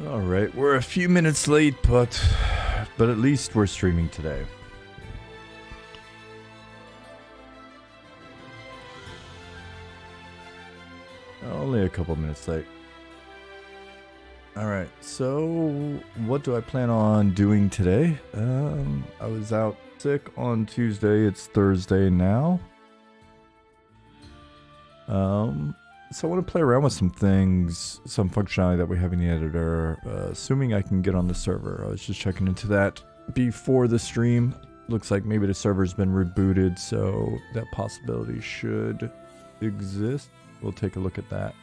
All right, we're a few minutes late, but at least we're streaming today. Only a couple minutes late. All right, so what do I plan on doing today? I was out sick on Tuesday. It's Thursday now. So I want to play around with some things, some functionality that we have in the editor, assuming I can get on the server. I was just checking into that before the stream. Looks like maybe the server's been rebooted, so that possibility should exist. We'll take a look at that.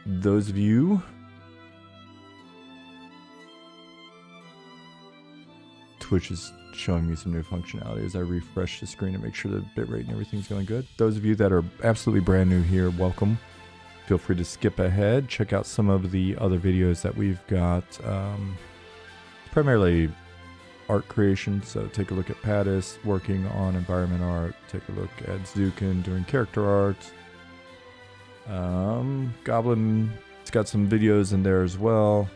Those of you Twitch is showing me some new functionality as I refresh the screen to make sure the bitrate and everything's going good. Those of you that are absolutely brand new here, welcome. Feel free to skip ahead. Check out some of the other videos that we've got. Primarily art creation, so take a look at Pattis working on environment art. Take a look at Zukin doing character art. Goblin's got some videos in there as well.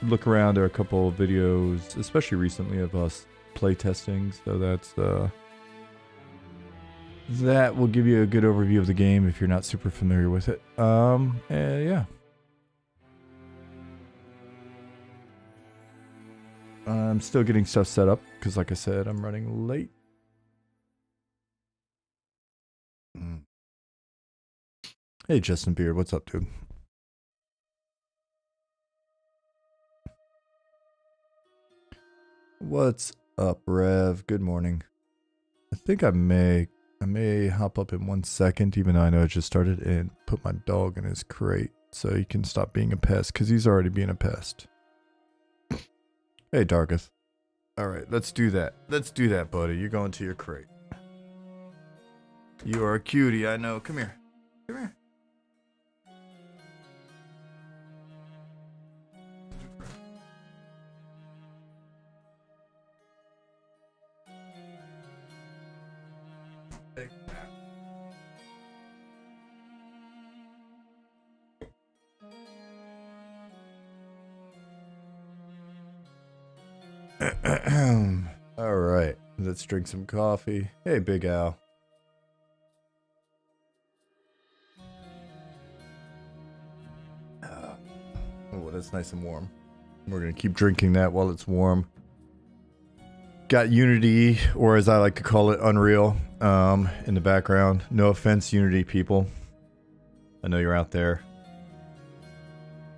Look around, there are a couple of videos, especially recently, of us playtesting, so that will give you a good overview of the game if you're not super familiar with it. Yeah. I'm still getting stuff set up, because like I said, I'm running late. Hey, Justin Beard, what's up, dude? What's up, Rev? Good morning. I think I may hop up in 1 second, even though I know it just started, and put my dog in his crate so he can stop being a pest, because he's already being a pest. Hey, Darketh. Alright, let's do that. Let's do that, buddy. You're going to your crate. You are a cutie, I know. Come here. Come here. All right, let's drink some coffee. Hey, Big Al. Oh, that's nice and warm. We're gonna keep drinking that while it's warm. Got Unity, or as I like to call it, Unreal, in the background. No offense, Unity people. I know you're out there.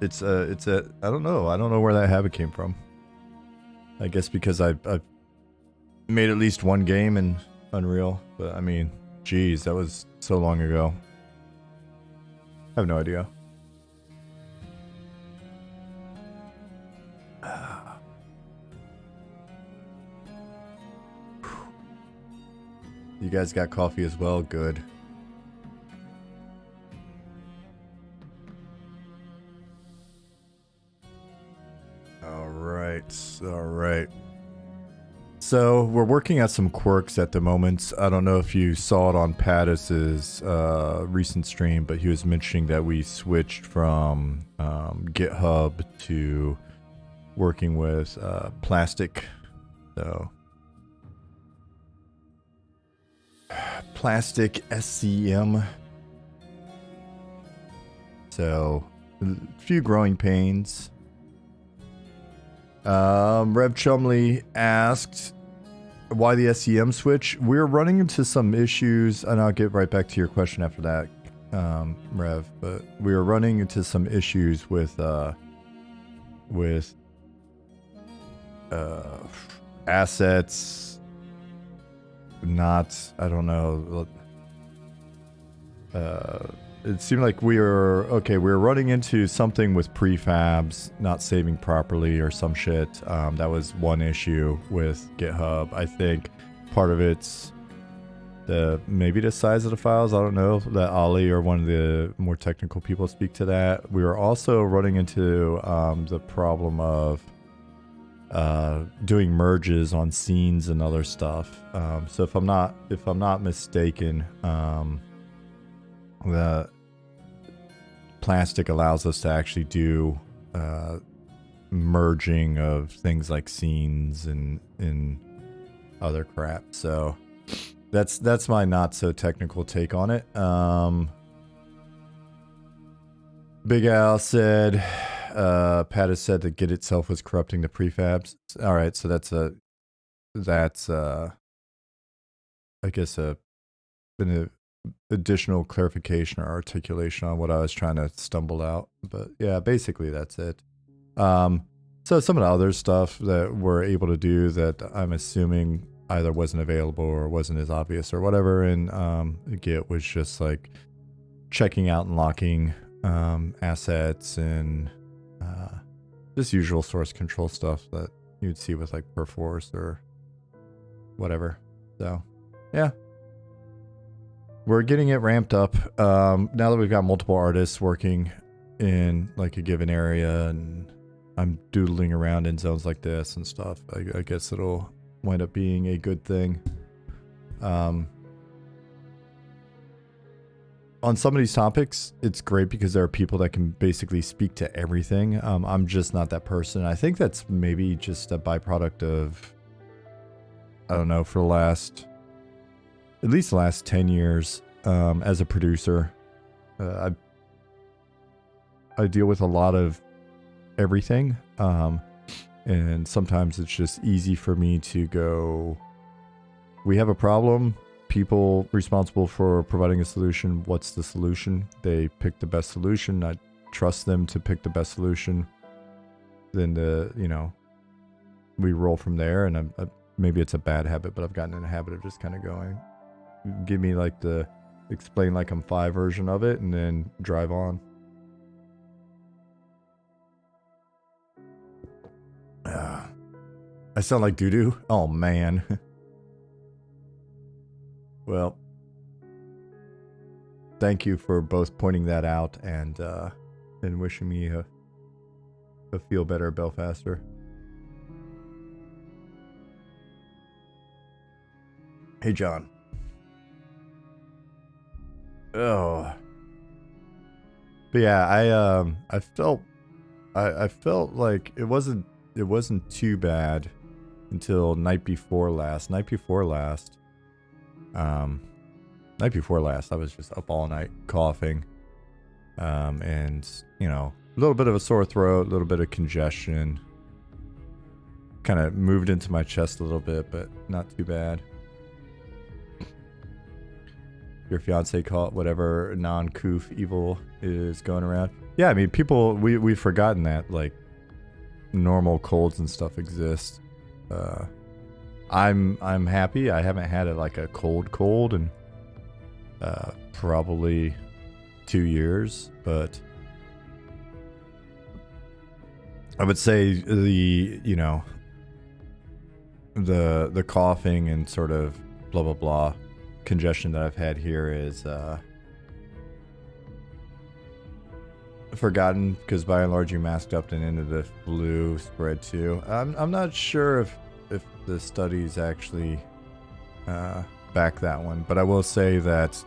It's a I don't know where that habit came from. I guess because I've made at least one game in Unreal, but I mean, geez, that was so long ago. I have no idea. You guys got coffee as well? Good. Alright. So, we're working at some quirks at the moment. I don't know if you saw it on Pattis's recent stream, but he was mentioning that we switched from GitHub to working with Plastic. So, Plastic SCM. So, a few growing pains. Rev Chumley asked why the SCM switch. We're running into some issues, and I'll get right back to your question after that, Rev, but we are running into some issues with assets, not, I don't know, it seemed like we were running into something with prefabs not saving properly or some shit. That was one issue with GitHub. I think part of it's maybe the size of the files. I don't know. That Ollie or one of the more technical people speak to that. We were also running into the problem of doing merges on scenes and other stuff. So if I'm not mistaken, plastic allows us to actually do merging of things like scenes and other crap. So that's my not so technical take on it. Big Al said, Pat has said that Git itself was corrupting the prefabs. All right, so that's I guess an additional clarification or articulation on what I was trying to stumble out. But yeah, basically that's it. So some of the other stuff that we're able to do that I'm assuming either wasn't available or wasn't as obvious or whatever, and Git was just like checking out and locking assets and just usual source control stuff that you'd see with like Perforce or whatever. So yeah, we're getting it ramped up. Now that we've got multiple artists working in like a given area, and I'm doodling around in zones like this and stuff, I guess it'll wind up being a good thing. On some of these topics, it's great because there are people that can basically speak to everything. I'm just not that person. I think that's maybe just a byproduct of, I don't know, for at least the last 10 years as a producer. I deal with a lot of everything. And sometimes it's just easy for me to go, we have a problem. People responsible for providing a solution. What's the solution? They pick the best solution. I trust them to pick the best solution. Then we roll from there. And maybe it's a bad habit, but I've gotten in a habit of just kind of going, give me like the explain like I'm 5 version of it, and then drive on. I sound like doo-doo? Oh, man. Well, thank you for both pointing that out and wishing me a feel better Belfaster. Hey, John. Oh. But yeah, I felt like it wasn't too bad until night before last. Night before last, I was just up all night coughing, and a little bit of a sore throat, a little bit of congestion. Kind of moved into my chest a little bit, but not too bad. Your fiance caught whatever non-coof evil is going around. Yeah, I mean, people, we've forgotten that like normal colds and stuff exist. I'm happy I haven't had it like a cold in probably 2 years, but I would say the coughing and sort of blah blah blah congestion that I've had here is forgotten, because by and large you masked up and into the flu spread too. I'm not sure if the studies actually back that one, but I will say that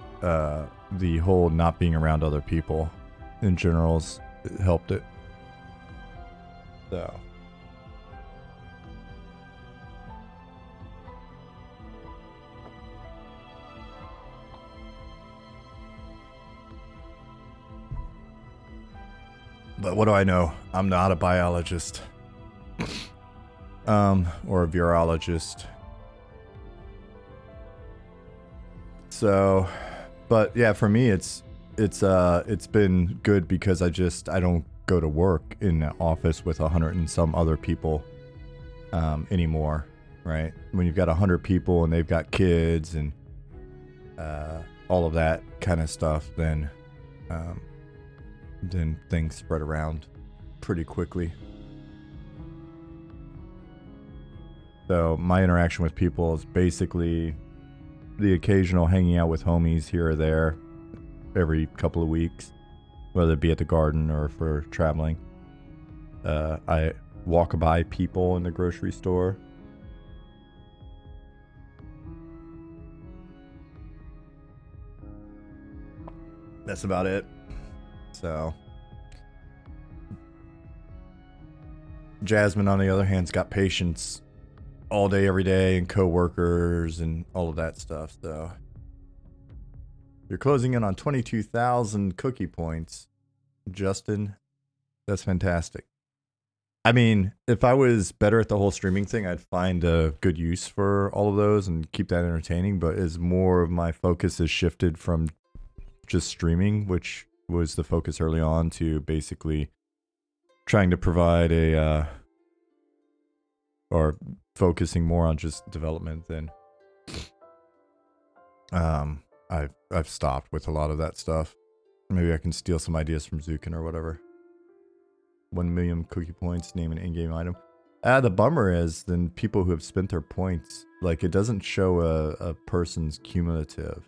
the whole not being around other people in general's helped it. So but what do I know? I'm not a biologist. Or a virologist. So, but yeah, for me, it's been good because I don't go to work in the office with 100 and some other people, anymore, right? When you've got 100 people and they've got kids and, all of that kind of stuff, then things spread around pretty quickly. So my interaction with people is basically the occasional hanging out with homies here or there every couple of weeks, whether it be at the garden or for traveling. I walk by people in the grocery store. That's about it. So Jasmine, on the other hand, has got patience all day, every day, and co-workers and all of that stuff. So you're closing in on 22,000 cookie points, Justin. That's fantastic. I mean, if I was better at the whole streaming thing, I'd find a good use for all of those and keep that entertaining. But as more of my focus has shifted from just streaming, which was the focus early on, to basically trying to provide a or focusing more on just development, then I've stopped with a lot of that stuff. Maybe I can steal some ideas from Zukin or whatever. 1 million cookie points, name an in-game item. The bummer is then people who have spent their points, like, it doesn't show a person's cumulative,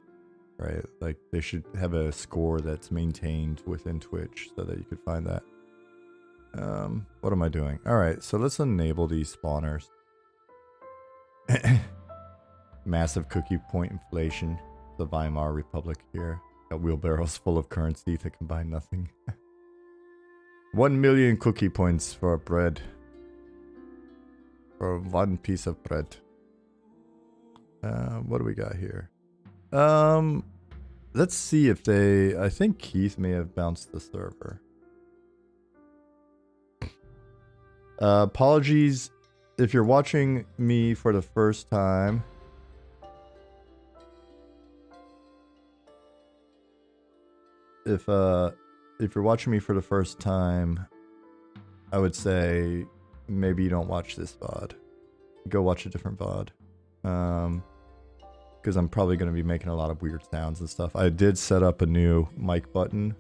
right? Like, they should have a score that's maintained within Twitch so that you could find that. What am I doing? All right, so let's enable these spawners. Massive cookie point inflation. The Weimar Republic here. Got wheelbarrows full of currency to combine nothing. 1 million cookie points for bread. For one piece of bread. What do we got here? Let's see if they... I think Keith may have bounced the server. Apologies if you're watching me for the first time. If you're watching me for the first time, I would say maybe you don't watch this VOD. Go watch a different VOD. Because I'm probably going to be making a lot of weird sounds and stuff. I did set up a new mic button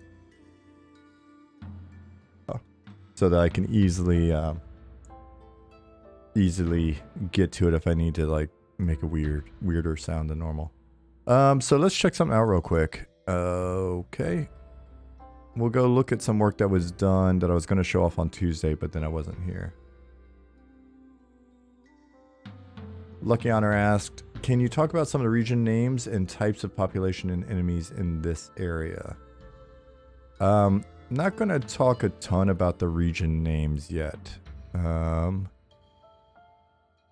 so that I can easily get to it if I need to, like, make a weirder sound than normal. So let's check something out real quick. Okay. We'll go look at some work that was done that I was going to show off on Tuesday, but then I wasn't here. Lucky Honor asked, can you talk about some of the region names and types of population and enemies in this area? Not going to talk a ton about the region names yet.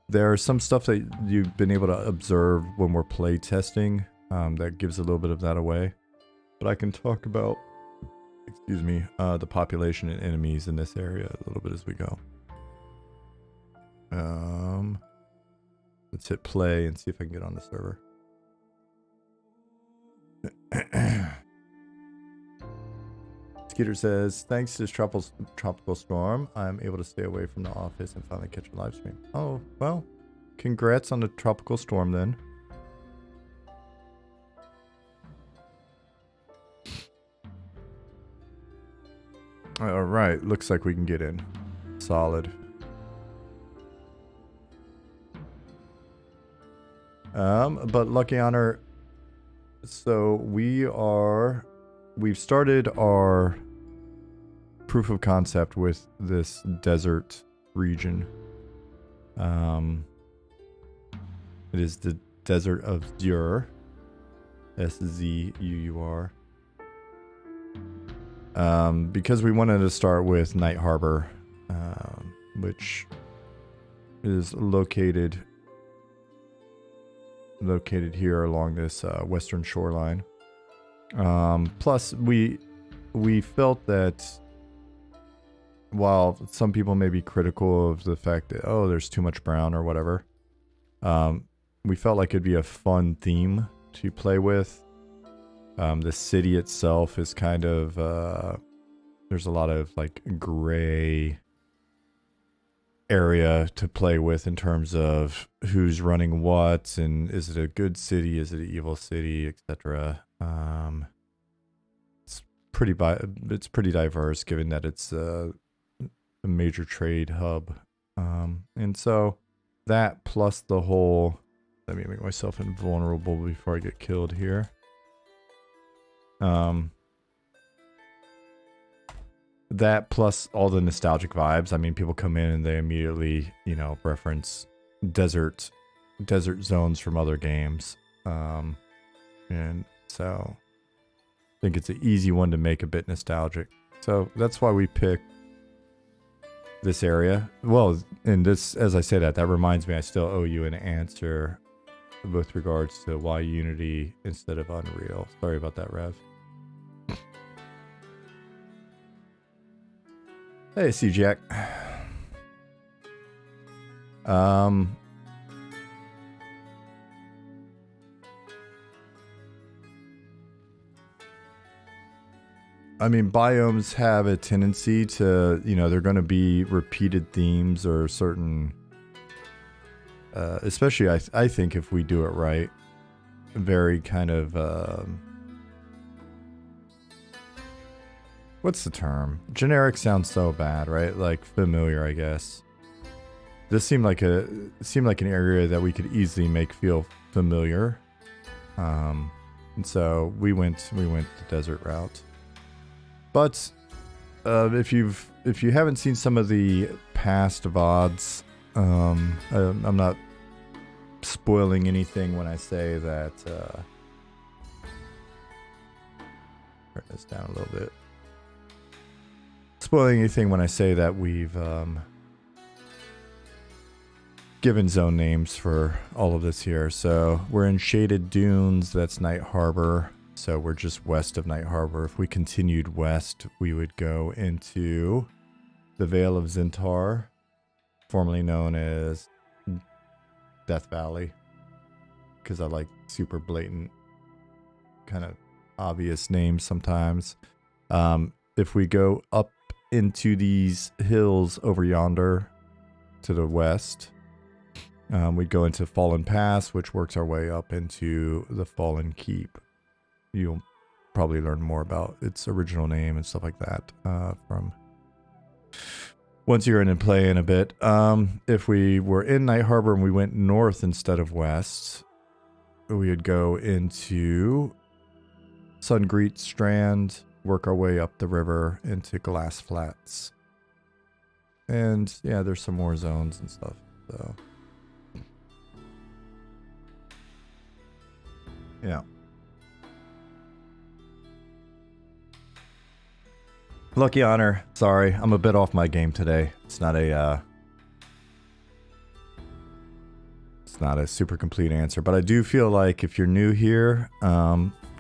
There's some stuff that you've been able to observe when we're play testing that gives a little bit of that away. But I can talk about, excuse me, the population and enemies in this area a little bit as we go. Let's hit play and see if I can get on the server. Skeeter says, thanks to this tropical storm, I'm able to stay away from the office and finally catch a live stream. Oh, well, congrats on the tropical storm then. All right, looks like we can get in. Solid. But Lucky Honor, so we've started our proof of concept with this desert region. It is the desert of Zur, S-Z-U-U-R. Because we wanted to start with Night Harbor, which is located here along this western shoreline. Plus, we felt that while some people may be critical of the fact that, oh, there's too much brown or whatever, we felt like it'd be a fun theme to play with. The city itself is kind of, there's a lot of like gray area to play with in terms of who's running what, and is it a good city, is it an evil city, etc. It's pretty diverse given that it's a major trade hub, and so that plus the whole, let me make myself invulnerable before I get killed here. That plus all the nostalgic vibes. I mean, people come in and they immediately, you know, reference desert zones from other games. And so I think it's an easy one to make a bit nostalgic. So that's why we picked this area. Well, and this, as I say that reminds me I still owe you an answer with regards to why Unity instead of Unreal. Sorry about that, Rev. Hey, C-Jack. I mean, biomes have a tendency to, you know, they're going to be repeated themes or certain, especially I think if we do it right, very kind of, what's the term? Generic sounds so bad, right? Like familiar, I guess. This seemed like an area that we could easily make feel familiar. And so we went the desert route. But if you haven't seen some of the past VODs, I'm not spoiling anything when I say that. Turn this down a little bit. Spoiling anything when I say that we've given zone names for all of this here. So we're in Shaded Dunes. That's Night Harbor. So we're just west of Night Harbor. If we continued west, we would go into the Vale of Zintar, formerly known as Death Valley, because I like super blatant, kind of obvious names sometimes. If we go up into these hills over yonder to the west, we'd go into Fallen Pass, which works our way up into the Fallen Keep. You'll probably learn more about its original name and stuff like that from once you're in and play in a bit. If we were in Night Harbor and we went north instead of west, we would go into Sungreet Strand, work our way up the river into Glass Flats. And yeah, there's some more zones and stuff. So yeah. Lucky Honor, sorry, I'm a bit off my game today. It's not a super complete answer, but I do feel like if you're new here,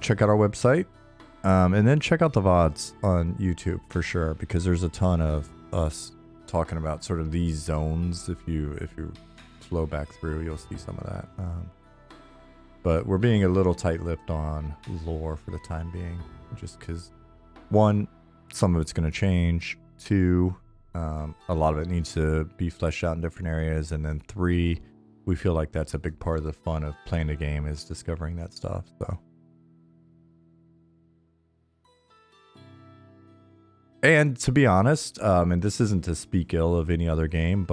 check out our website, and then check out the VODs on YouTube for sure, because there's a ton of us talking about sort of these zones. If you flow back through, you'll see some of that. But we're being a little tight-lipped on lore for the time being, just because one, some of it's going to change. Two, a lot of it needs to be fleshed out in different areas. And then three, we feel like that's a big part of the fun of playing the game is discovering that stuff. So, and to be honest, and this isn't to speak ill of any other game,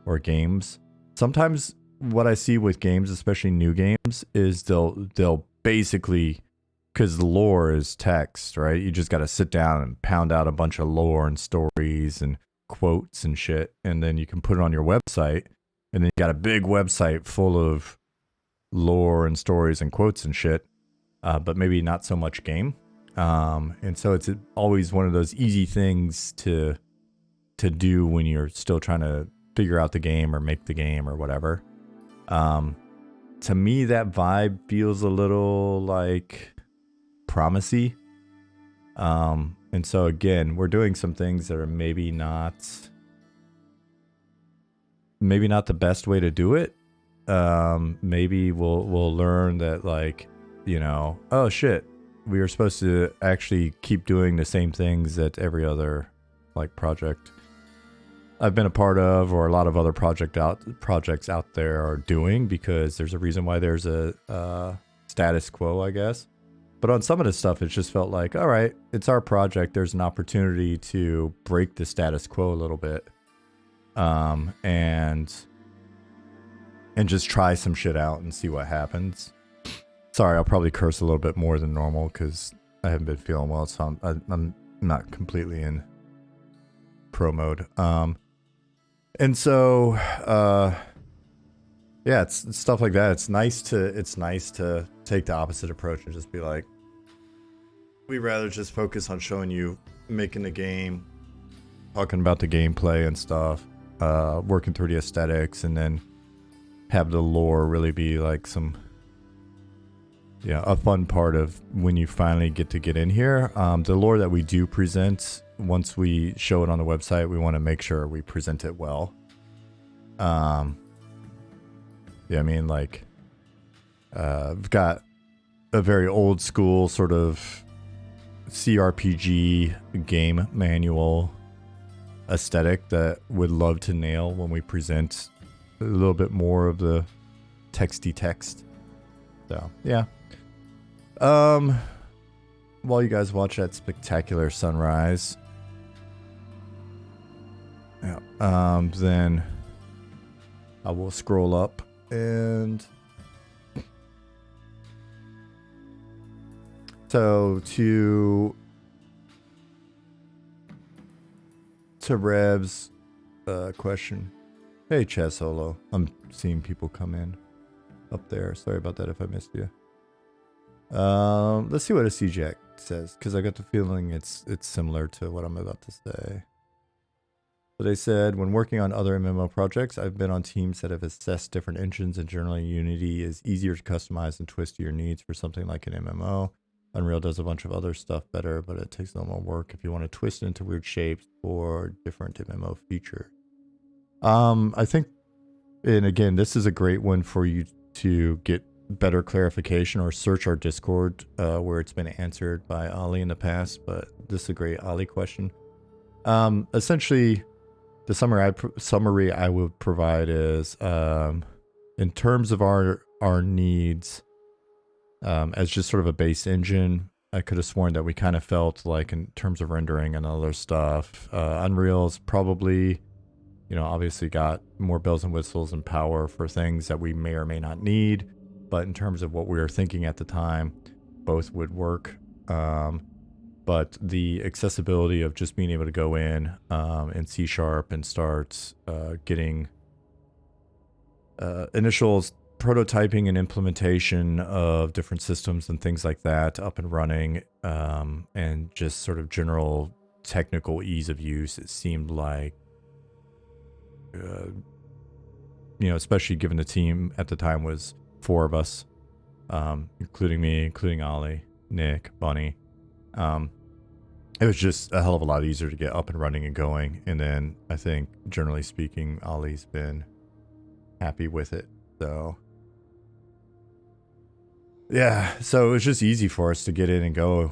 or games, sometimes what I see with games, especially new games, is they'll basically, because the lore is text, right? You just got to sit down and pound out a bunch of lore and stories and quotes and shit, and then you can put it on your website, and then you got a big website full of lore and stories and quotes and shit, but maybe not so much game. And so it's always one of those easy things to do when you're still trying to figure out the game or make the game or whatever. To me, that vibe feels a little like promisey. And so again, we're doing some things that are maybe not the best way to do it. Maybe we'll learn that, like, you know, oh shit, we were supposed to actually keep doing the same things that every other like project I've been a part of, or a lot of other projects out there are doing, because there's a reason why there's a status quo, I guess. But on some of this stuff, it just felt like, all right, it's our project. There's an opportunity to break the status quo a little bit, and just try some shit out and see what happens. Sorry, I'll probably curse a little bit more than normal because I haven't been feeling well, so I'm not completely in pro mode. And so, yeah, it's stuff like that. It's nice to take the opposite approach and just be like, we'd rather just focus on showing you making the game talking about the gameplay and stuff, working through the aesthetics, and then have the lore really be like some, yeah, a fun part of when you finally get in here. The lore that we do present, once we show it on the website, we want to make sure we present it well. Yeah, I mean, like, we've got a very old school sort of CRPG game manual aesthetic that would love to nail when we present a little bit more of the texty text. So yeah. While you guys watch that spectacular sunrise, yeah, then I will scroll up and so to Rev's question. Hey, Chess Solo. I'm seeing people come in up there. Sorry about that if I missed you. Let's see what a CJack says, because I got the feeling it's similar to what I'm about to say. So they said, when working on other MMO projects, I've been on teams that have assessed different engines, and generally Unity is easier to customize and twist to your needs for something like an MMO. Unreal does a bunch of other stuff better, but it takes a little more work if you want to twist it into weird shapes or different MMO features. I think, and again, this is a great one for you to get better clarification or search our Discord where it's been answered by Ali in the past, but this is a great Ali question. Essentially, the summary I would provide is, in terms of our needs, as just sort of a base engine, I could have sworn that we kind of felt like in terms of rendering and other stuff, Unreal's probably, you know, obviously got more bells and whistles and power for things that we may or may not need. But in terms of what we were thinking at the time, both would work. But the accessibility of just being able to go in C# and start getting initial prototyping and implementation of different systems and things like that up and running, and just sort of general technical ease of use, it seemed like, you know, especially given the team at the time was 4 of us, including me, including Ollie, Nick, Bunny. It was just a hell of a lot easier to get up and running and going. And then I think, generally speaking, Ollie's been happy with it. So yeah, so it was just easy for us to get in and go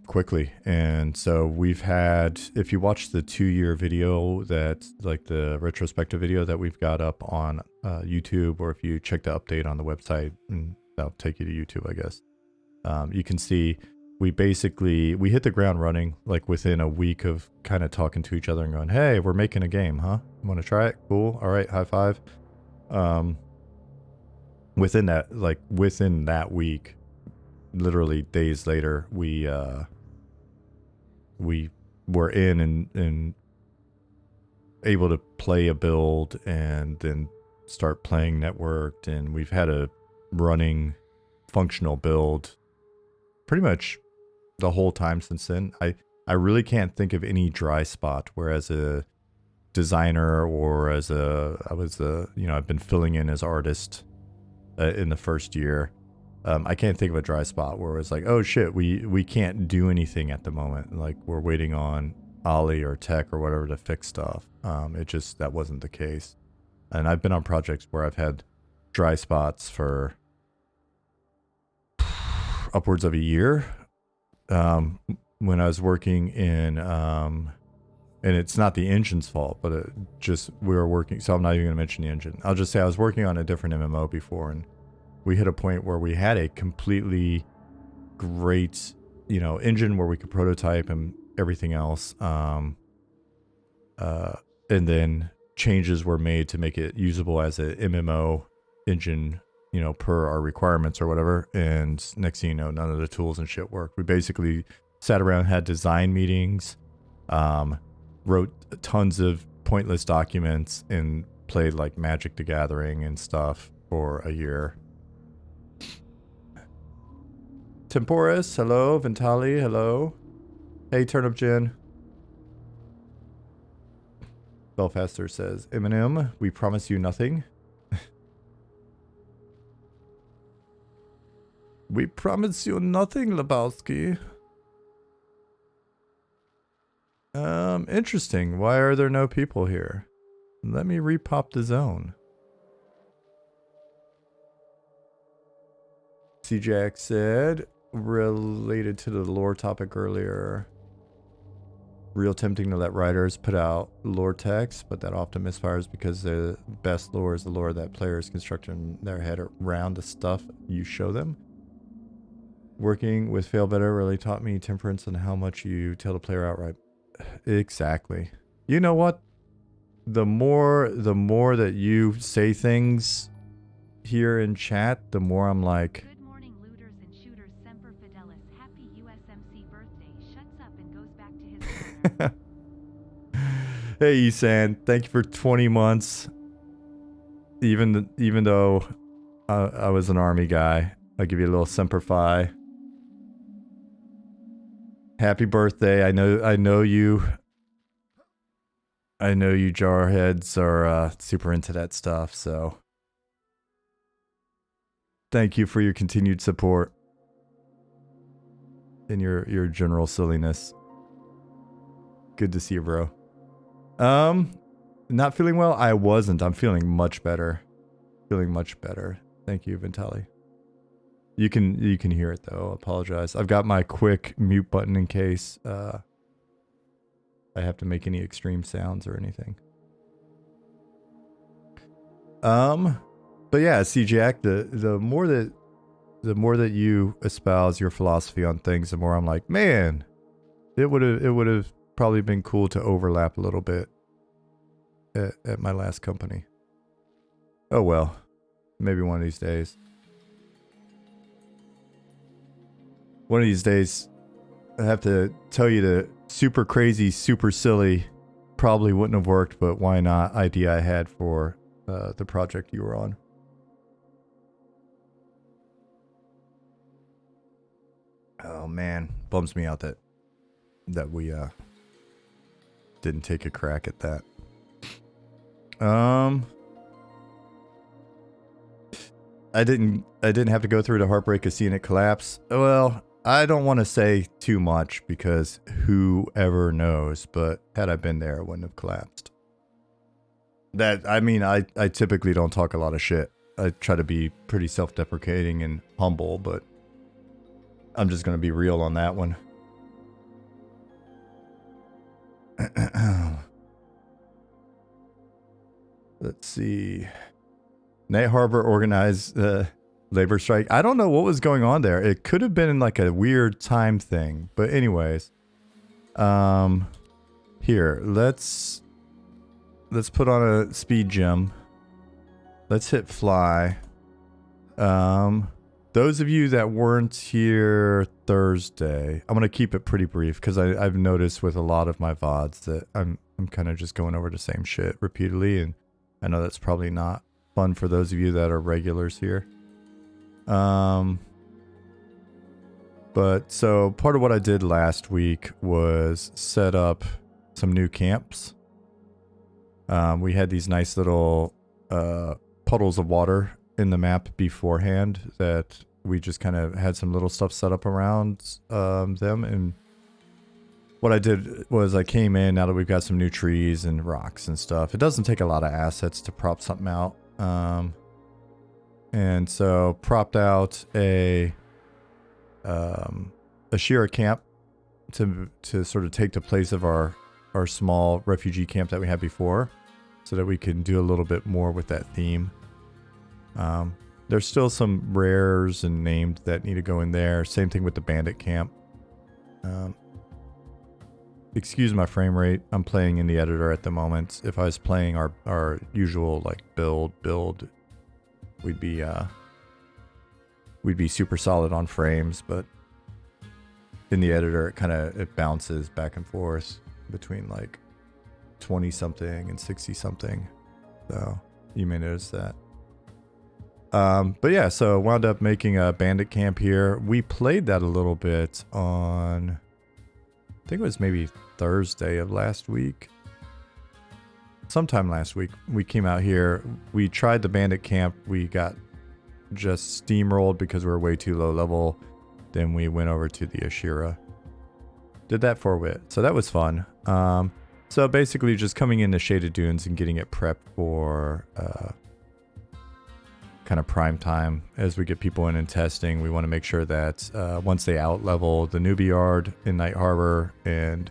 quickly. And so we've had, if you watch the 2-year video, that like the retrospective video that we've got up on YouTube, or if you check the update on the website, and that'll take you to YouTube, I guess, you can see we hit the ground running like within a week of kind of talking to each other and going, hey, we're making a game, huh? You want to try it? Cool. All right, high five. Within that week, literally days later, we were in and able to play a build and then start playing networked, and we've had a running functional build pretty much the whole time since then. I really can't think of any dry spot where, as a designer or as I've been filling in as artist in the first year. I can't think of a dry spot where it was like, oh shit, we can't do anything at the moment. Like we're waiting on Ollie or tech or whatever to fix stuff. That wasn't the case. And I've been on projects where I've had dry spots for upwards of a year. When I was working in, and it's not the engine's fault, but we were working, so I'm not even going to mention the engine. I'll just say I was working on a different MMO before, and we hit a point where we had a completely great, engine where we could prototype and everything else. And then changes were made to make it usable as a MMO engine, per our requirements or whatever. And next thing you know, none of the tools and shit worked. We basically sat around, had design meetings, wrote tons of pointless documents, and played like Magic the Gathering and stuff for a year. Temporis, hello. Ventali, hello. Hey, Turnip Gin. Belfaster says, Eminem, we promise you nothing. We promise you nothing, Lebowski. Interesting. Why are there no people here? Let me repop the zone. CJX said, related to the lore topic earlier, real tempting to let writers put out lore text, but that often misfires because the best lore is the lore that players construct in their head around the stuff you show them. Working with Fail Better really taught me temperance and how much you tell the player outright. Exactly. You know what? The more that you say things here in chat, the more I'm like, good morning, looters and shooters. Semper Fidelis. Happy USMC birthday. Shuts up and goes back to his corner. Hey Isan, thank you for 20 months. Even though I was an army guy, I'll give you a little Semper Fi. Happy birthday. I know you jarheads are super into that stuff, so thank you for your continued support and your general silliness. Good to see you, bro. Not feeling well? I wasn't. I'm feeling much better. Feeling much better. Thank you, Ventali. You can hear it though. Apologize. I've got my quick mute button in case I have to make any extreme sounds or anything. But yeah, CJack, the more that you espouse your philosophy on things, the more I'm like, man, it would have probably been cool to overlap a little bit at my last company. Oh well, maybe one of these days. One of these days, I have to tell you the super crazy, super silly, probably wouldn't have worked, but why not idea I had for the project you were on. Oh man, bums me out that we didn't take a crack at that. I didn't have to go through the heartbreak of seeing it collapse. Well, I don't want to say too much because whoever knows, but had I been there, it wouldn't have collapsed. I typically don't talk a lot of shit. I try to be pretty self-deprecating and humble, but I'm just going to be real on that one. Let's see. Night Harbor organized labor strike. I don't know what was going on there. It could have been like a weird time thing. But anyways. Here, let's put on a speed gem. Let's hit fly. Those of you that weren't here Thursday, I'm gonna keep it pretty brief because I've noticed with a lot of my VODs that I'm kind of just going over the same shit repeatedly, and I know that's probably not fun for those of you that are regulars here. But so part of what I did last week was set up some new camps. We had these nice little puddles of water in the map beforehand that we just kind of had some little stuff set up around them. And what I did was I came in, now that we've got some new trees and rocks and stuff, it doesn't take a lot of assets to prop something out. And so propped out a Shira camp to sort of take the place of our small refugee camp that we had before, so that we can do a little bit more with that theme. There's still some rares and named that need to go in there. Same thing with the bandit camp. Excuse my frame rate. I'm playing in the editor at the moment. If I was playing our usual like build, we'd be super solid on frames, but in the editor it bounces back and forth between like 20 something and 60 something. So you may notice that. But yeah, so wound up making a bandit camp here. We played that a little bit on, I think it was maybe Thursday of last week. sometime last week, we came out here. We tried the bandit camp. We got just steamrolled because we were way too low level. Then we went over to the Ashira. Did that for a bit. So that was fun. So basically just coming into Shaded Dunes and getting it prepped for kind of prime time. As we get people in and testing, we want to make sure that once they out-level the newbie yard in Night Harbor and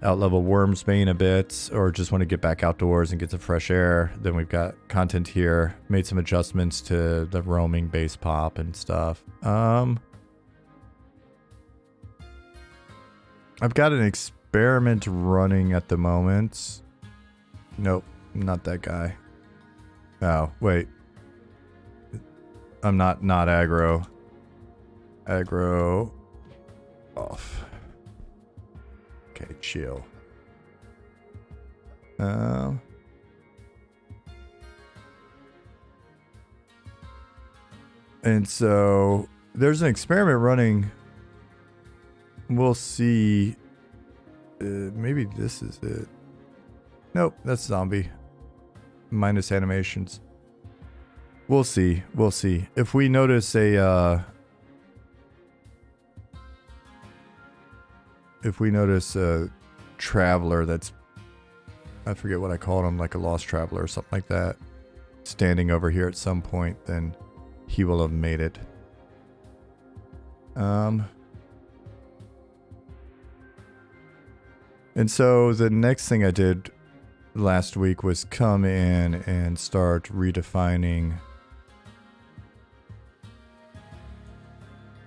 out-level Worm's Bane a bit, or just want to get back outdoors and get some fresh air, then we've got content here. Made some adjustments to the roaming base pop and stuff. I've got an experiment running at the moment. Nope, not that guy. Oh, wait. I'm not aggro. Aggro off. Okay, chill. And so there's an experiment running. We'll see. Maybe this is it. Nope, that's zombie. Minus animations. We'll see. We'll see. If we notice a traveler that's, I forget what I called him, like a lost traveler or something like that, standing over here at some point, then he will have made it. And so the next thing I did last week was come in and start redefining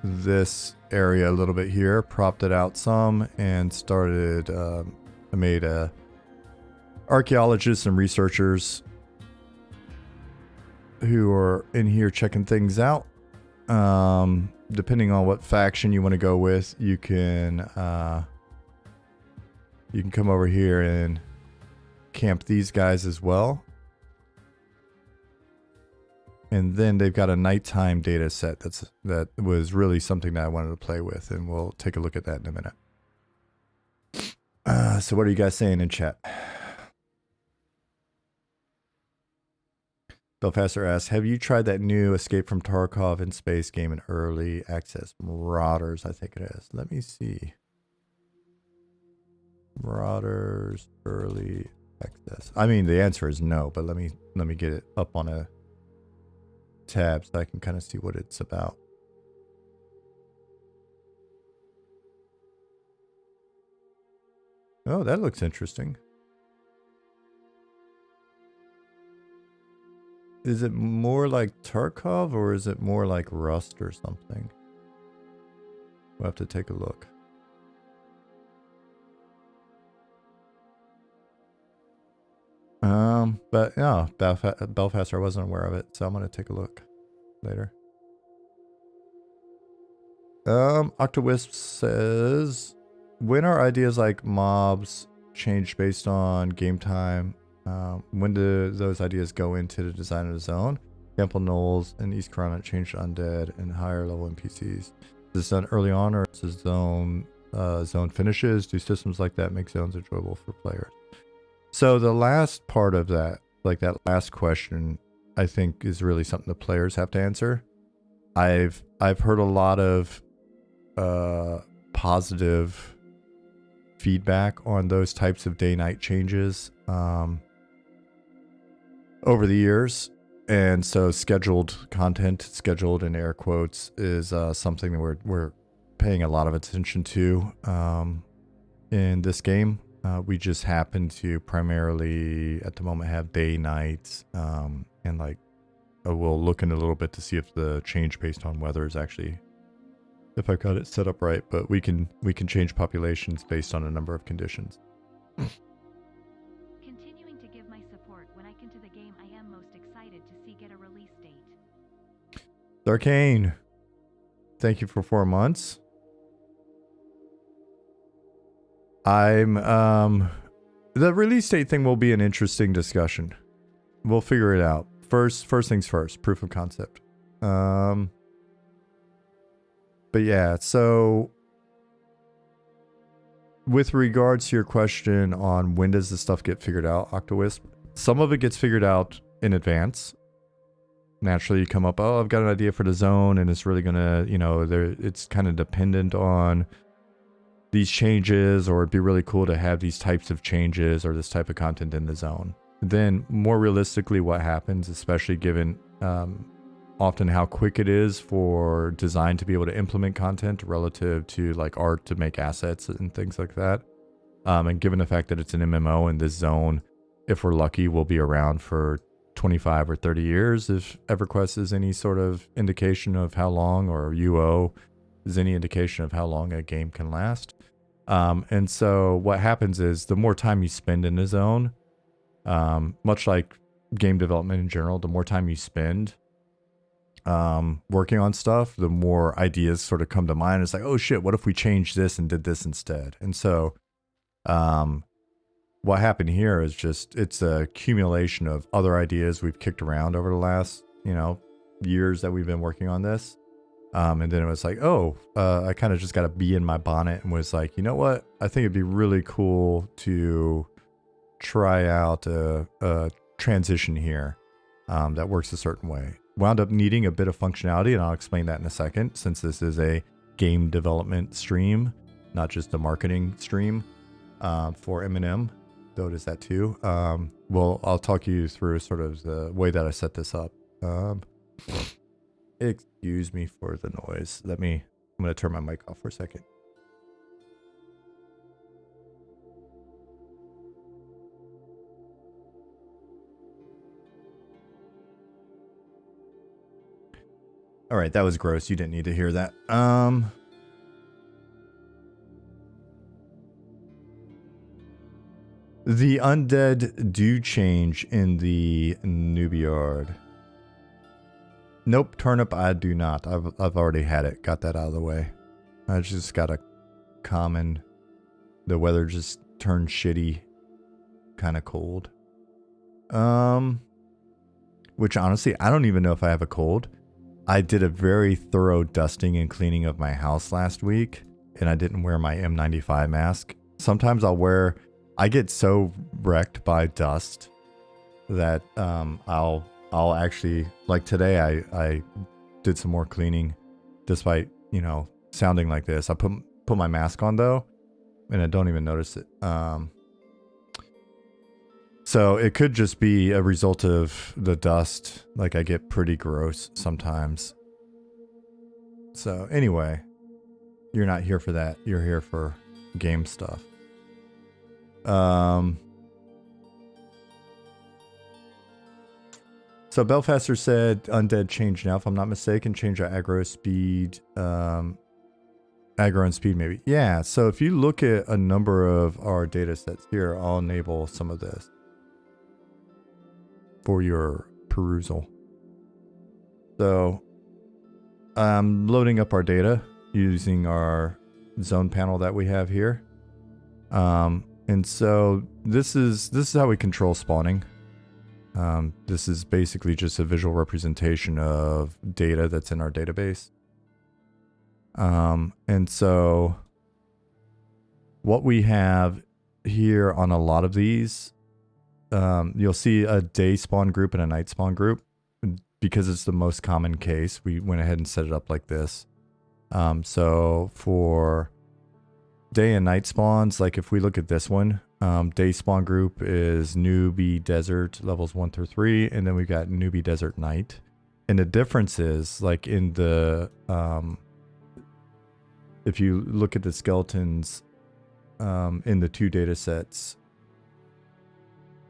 this area a little bit here, propped it out some, and started, I made archaeologists and researchers who are in here checking things out. Depending on what faction you want to go with, you can come over here and camp these guys as well. And then they've got a nighttime data set that was really something that I wanted to play with, and we'll take a look at that in a minute. So what are you guys saying in chat? Belfaster asks, have you tried that new Escape from Tarkov in Space game in early access? Marauders, I think it is. Let me see. Marauders early access. I mean, the answer is no, but let me get it up on a tab so I can kind of see what it's about. Oh, that looks interesting. Is it more like Tarkov or is it more like Rust or something? We'll have to take a look. But no, Belfast, I wasn't aware of it, so I'm gonna take a look later. Octowisp says, when are ideas like mobs changed based on game time? When do those ideas go into the design of the zone? Example, Knowles and East Corona changed undead and higher level NPCs. Is this done early on, or is this zone finishes? Do systems like that make zones enjoyable for players? So the last part of that, like that last question, I think is really something the players have to answer. I've heard a lot of positive feedback on those types of day-night changes over the years, and so scheduled content, scheduled in air quotes, is something that we're paying a lot of attention to in this game. We just happen to primarily at the moment have day nights, and like we'll look in a little bit to see if the change based on weather is actually, if I've got it set up right, but we can change populations based on a number of conditions. Continuing to give my support when I get into the game, I am most excited to see get a release date. Arcane, thank you for 4 months. The release date thing will be an interesting discussion. We'll figure it out. First things first, proof of concept. But yeah, so with regards to your question on when does this stuff get figured out, Octowisp, some of it gets figured out in advance. Naturally, you come up, oh, I've got an idea for the zone, and it's really gonna, you know, it's kind of dependent on these changes, or it'd be really cool to have these types of changes or this type of content in the zone. Then, more realistically, what happens, especially given often how quick it is for design to be able to implement content relative to like art to make assets and things like that, and given the fact that it's an MMO and this zone, if we're lucky, will be around for 25 or 30 years if EverQuest is any sort of indication of how long, or UO is any indication of how long a game can last. And so what happens is the more time you spend in the zone, much like game development in general, the more time you spend working on stuff, the more ideas sort of come to mind. It's like, oh shit, what if we changed this and did this instead? And so what happened here is just, it's a accumulation of other ideas we've kicked around over the last, you know, years that we've been working on this. And then it was like, oh, I kind of just got a bee in my bonnet and was like, you know what? I think it'd be really cool to try out a transition here that works a certain way. Wound up needing a bit of functionality, and I'll explain that in a second, since this is a game development stream, not just a marketing stream for M&M. Though it is that too. Well, I'll talk you through sort of the way that I set this up. Excuse me for the noise. I'm going to turn my mic off for a second. All right, that was gross. You didn't need to hear that. The undead do change in the Newbeyard. Nope, turnip I do not. I've already had it. Got that out of the way. I just got a common. The weather just turned shitty, kind of cold. Which honestly, I don't even know if I have a cold. I did a very thorough dusting and cleaning of my house last week, and I didn't wear my M95 mask. Sometimes I get so wrecked by dust that I'll actually, like today I did some more cleaning despite, you know, sounding like this. I put my mask on though, and I don't even notice it. So it could just be a result of the dust. Like I get pretty gross sometimes. So anyway, you're not here for that. You're here for game stuff. So Belfaster said undead change now, if I'm not mistaken, change our aggro speed, aggro and speed maybe. Yeah, so if you look at a number of our data sets here, I'll enable some of this for your perusal. So I'm loading up our data using our zone panel that we have here. And so this is how we control spawning. This is basically just a visual representation of data that's in our database. And so what we have here on a lot of these, you'll see a day spawn group and a night spawn group. Because it's the most common case, we went ahead and set it up like this. So for day and night spawns, like if we look at this one, day spawn group is newbie desert levels 1 through 3, and then we've got newbie desert night. And the difference is, like in the if you look at the skeletons in the two data sets,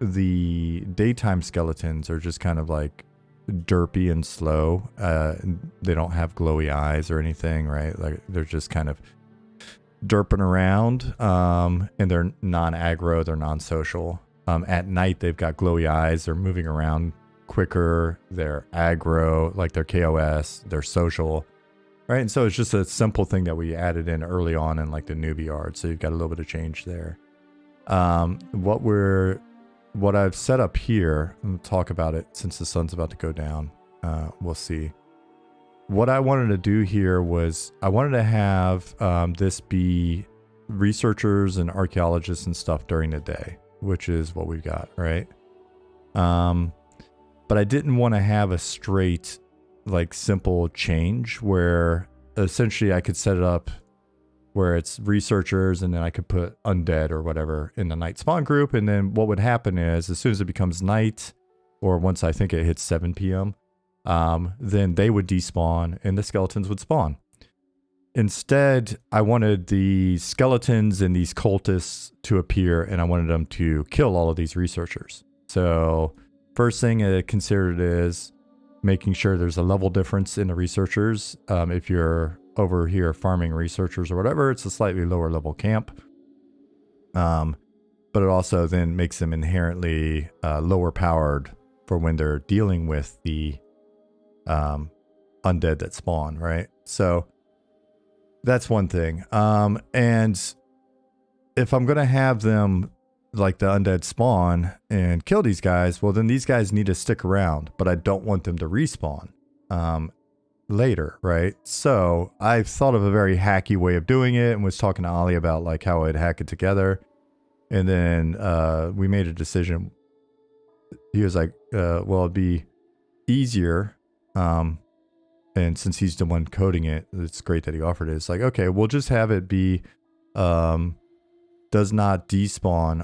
the daytime skeletons are just kind of like derpy and slow. They don't have glowy eyes or anything, right? Like they're just kind of derping around, and they're non-aggro, they're non-social. At night they've got glowy eyes, they're moving around quicker, they're aggro, like they're KOS, they're social, right? And so it's just a simple thing that we added in early on in like the newbie yard, so you've got a little bit of change there. What I've set up here, and we'll talk about it since the sun's about to go down, we'll see. What I wanted to do here was I wanted to have this be researchers and archaeologists and stuff during the day, which is what we've got, right? But I didn't want to have a straight, like, simple change where essentially I could set it up where it's researchers and then I could put undead or whatever in the night spawn group. And then what would happen is as soon as it becomes night, or once I think it hits 7 p.m., then they would despawn and the skeletons would spawn. Instead, I wanted the skeletons and these cultists to appear, and I wanted them to kill all of these researchers. So first thing I considered is making sure there's a level difference in the researchers. If you're over here farming researchers or whatever, it's a slightly lower level camp. But it also then makes them inherently lower powered for when they're dealing with the undead that spawn, right? So that's one thing. And if I'm going to have them, like the undead spawn and kill these guys, well, then these guys need to stick around, but I don't want them to respawn later, right? So I've thought of a very hacky way of doing it and was talking to Ollie about like how I'd hack it together. And then we made a decision. He was like, well, it'd be easier. And since he's the one coding it, it's great that he offered it. It's like, okay, we'll just have it be does not despawn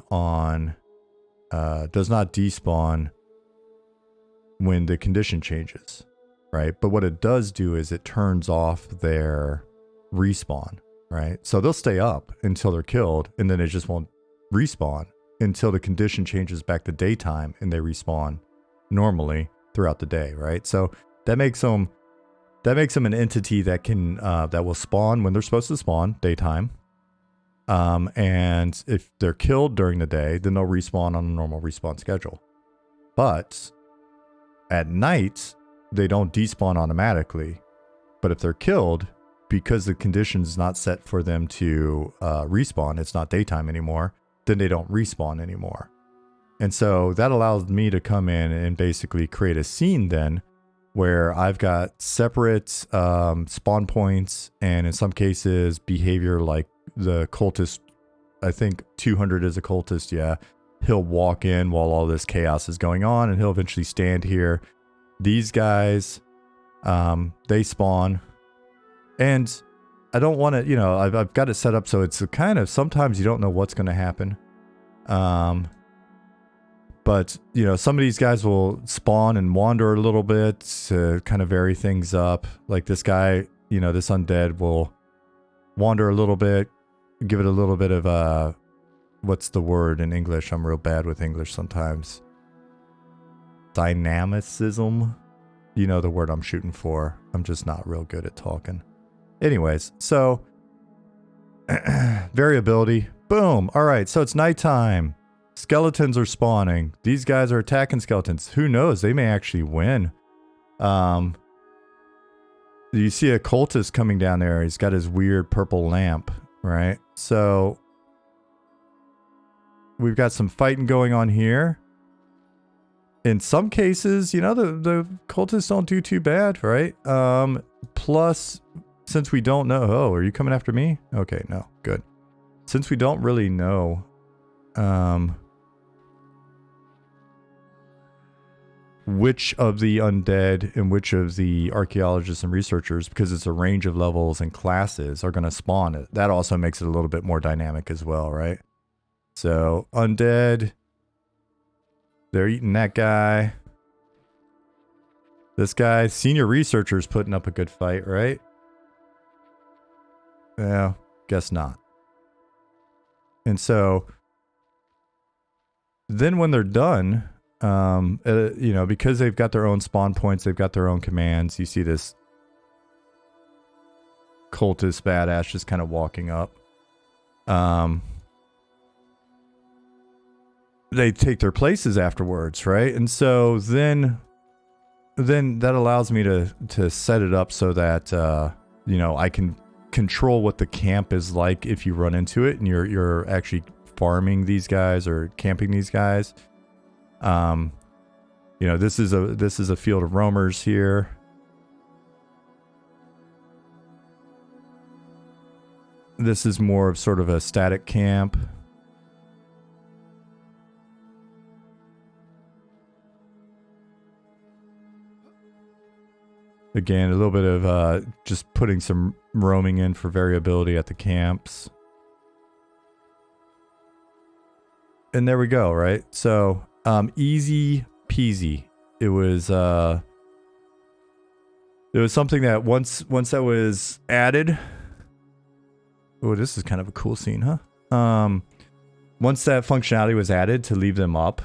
when the condition changes, right? But what it does do is it turns off their respawn, right? So they'll stay up until they're killed, and then it just won't respawn until the condition changes back to daytime and they respawn normally throughout the day, right? So that makes them an entity that can that will spawn when they're supposed to spawn, daytime. And if they're killed during the day, then they'll respawn on a normal respawn schedule. But at night, they don't despawn automatically. But if they're killed, because the condition's not set for them to respawn, it's not daytime anymore, then they don't respawn anymore. And so that allows me to come in and basically create a scene then where I've got separate spawn points and in some cases behavior like the cultist. I think 200 is a cultist, yeah. He'll walk in while all this chaos is going on and he'll eventually stand here. These guys, they spawn. And I don't want to, I've got it set up so it's a kind of, sometimes you don't know what's going to happen. But, some of these guys will spawn and wander a little bit to kind of vary things up. Like this guy, this undead will wander a little bit, give it a little bit of, what's the word in English? I'm real bad with English sometimes. Dynamicism. You know the word I'm shooting for. I'm just not real good at talking. Anyways, so variability. Boom. All right, so it's nighttime. Skeletons are spawning. These guys are attacking skeletons. Who knows? They may actually win. You see a cultist coming down there. He's got his weird purple lamp, right? So we've got some fighting going on here. In some cases, the cultists don't do too bad, right? Plus, since we don't know... Oh, are you coming after me? Okay, no. Good. Since we don't really know... which of the undead and which of the archaeologists and researchers, because it's a range of levels and classes, are going to spawn it. That also makes it a little bit more dynamic as well, right? So, undead, they're eating that guy. This guy, senior researcher's putting up a good fight, right? Yeah, guess not. And so, then when they're done... because they've got their own spawn points, they've got their own commands. You see this cultist badass just kind of walking up. They take their places afterwards, right? And so then that allows me to set it up so that I can control what the camp is like if you run into it and you're actually farming these guys or camping these guys. This is a field of roamers here. This is more of sort of a static camp. Again, a little bit of just putting some roaming in for variability at the camps. And there we go, right? So, easy peasy. It was something that once that was added. Oh, this is kind of a cool scene, huh? Once that functionality was added to leave them up,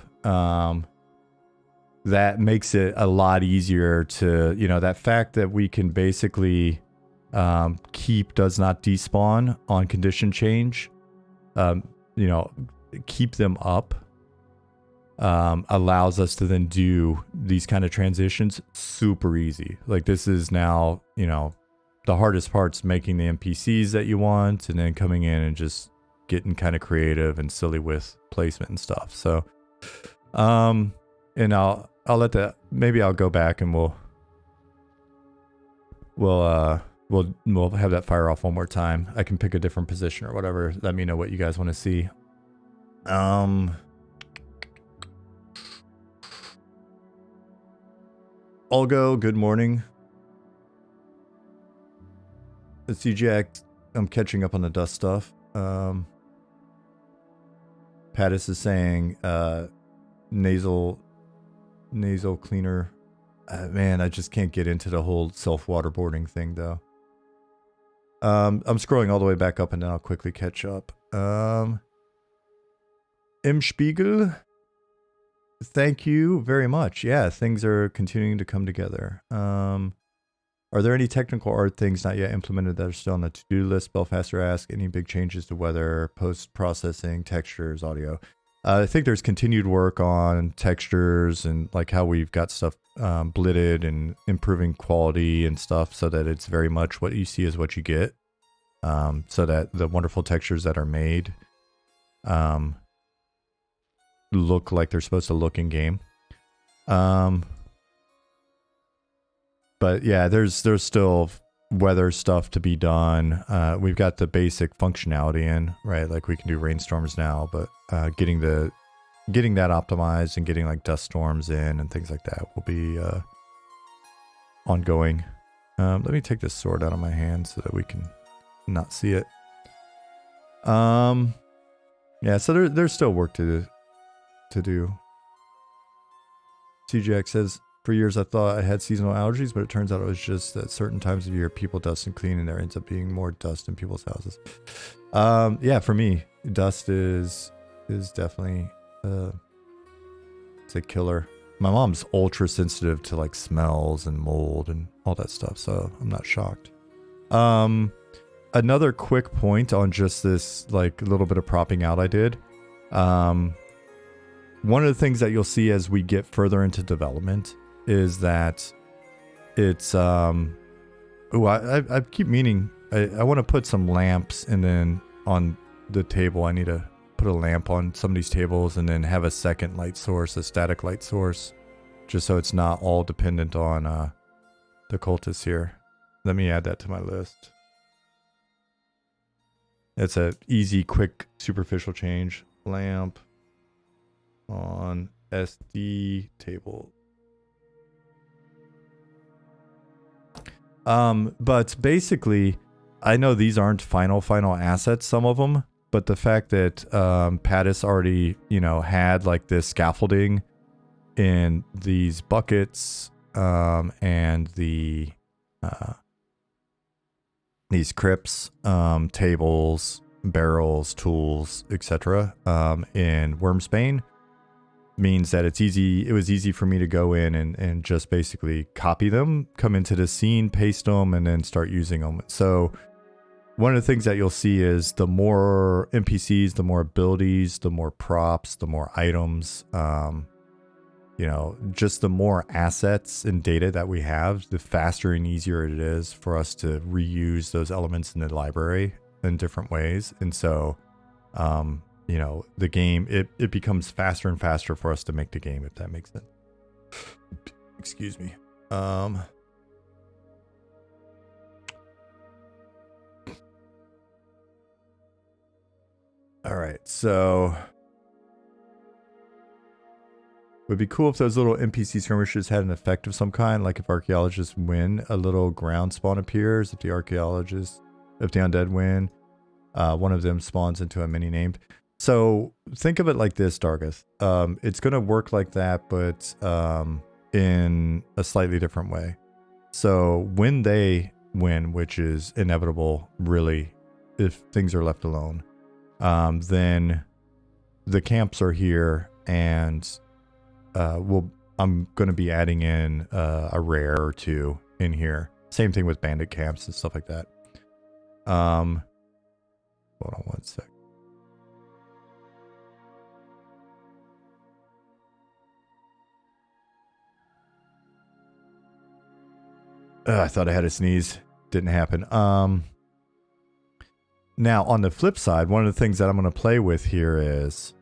that makes it a lot easier to, that fact that we can basically keep does not despawn on condition change, keep them up, allows us to then do these kind of transitions super easy. Like this is now, the hardest part's making the NPCs that you want and then coming in and just getting kind of creative and silly with placement and stuff. So, and I'll let that, maybe I'll go back and we'll have that fire off one more time. I can pick a different position or whatever. Let me know what you guys want to see. Olgo, good morning. The CGX, I'm catching up on the dust stuff. Pattis is saying nasal cleaner. Man, I just can't get into the whole self-waterboarding thing though. I'm scrolling all the way back up and then I'll quickly catch up. M Spiegel, thank you very much. Yeah, things are continuing to come together. Are there any technical art things not yet implemented that are still on the to-do list? Belfaster asks, any big changes to weather, post-processing, textures, audio? I think there's continued work on textures and like how we've got stuff blitted and improving quality and stuff so that it's very much what you see is what you get. So that the wonderful textures that are made look like they're supposed to look in game. But yeah, there's still weather stuff to be done. We've got the basic functionality in, right? Like we can do rainstorms now, but getting that optimized and getting like dust storms in and things like that will be ongoing. Let me take this sword out of my hand so that we can not see it. Yeah, so there's still work to do. CGX says, for years I thought I had seasonal allergies, but it turns out it was just at certain times of year people dust and clean and there ends up being more dust in people's houses. Yeah, for me, dust is definitely it's a killer. My mom's ultra sensitive to like smells and mold and all that stuff, so I'm not shocked. Another quick point on just this like little bit of propping out I did. One of the things that you'll see as we get further into development is that it's I keep meaning I want to put some lamps and then on the table I need to put a lamp on some of these tables and then have a second light source, a static light source, just so it's not all dependent on the cultists here. Let me add that to my list. It's a easy, quick, superficial change. Lamp on SD table. But basically, I know these aren't final assets, some of them, but the fact that Pattis already, had like this scaffolding in these buckets and the these crypts, tables, barrels, tools, etc. In Wormsbane means that it was easy for me to go in and just basically copy them, come into the scene, paste them, and then start using them. So one of the things that you'll see is the more NPCs, the more abilities, the more props, the more items, just the more assets and data that we have, the faster and easier it is for us to reuse those elements in the library in different ways. And so, the game, it becomes faster and faster for us to make the game, if that makes sense. Excuse me. All right, so it would be cool if those little NPC skirmishes had an effect of some kind, like if archaeologists win, a little ground spawn appears. If the undead win, one of them spawns into a mini named. So think of it like this, Dargeth. It's going to work like that, but in a slightly different way. So when they win, which is inevitable, really, if things are left alone, then the camps are here, and I'm going to be adding in a rare or two in here. Same thing with bandit camps and stuff like that. Hold on one sec. I thought I had a sneeze. Didn't happen. Now, on the flip side, one of the things that I'm going to play with here is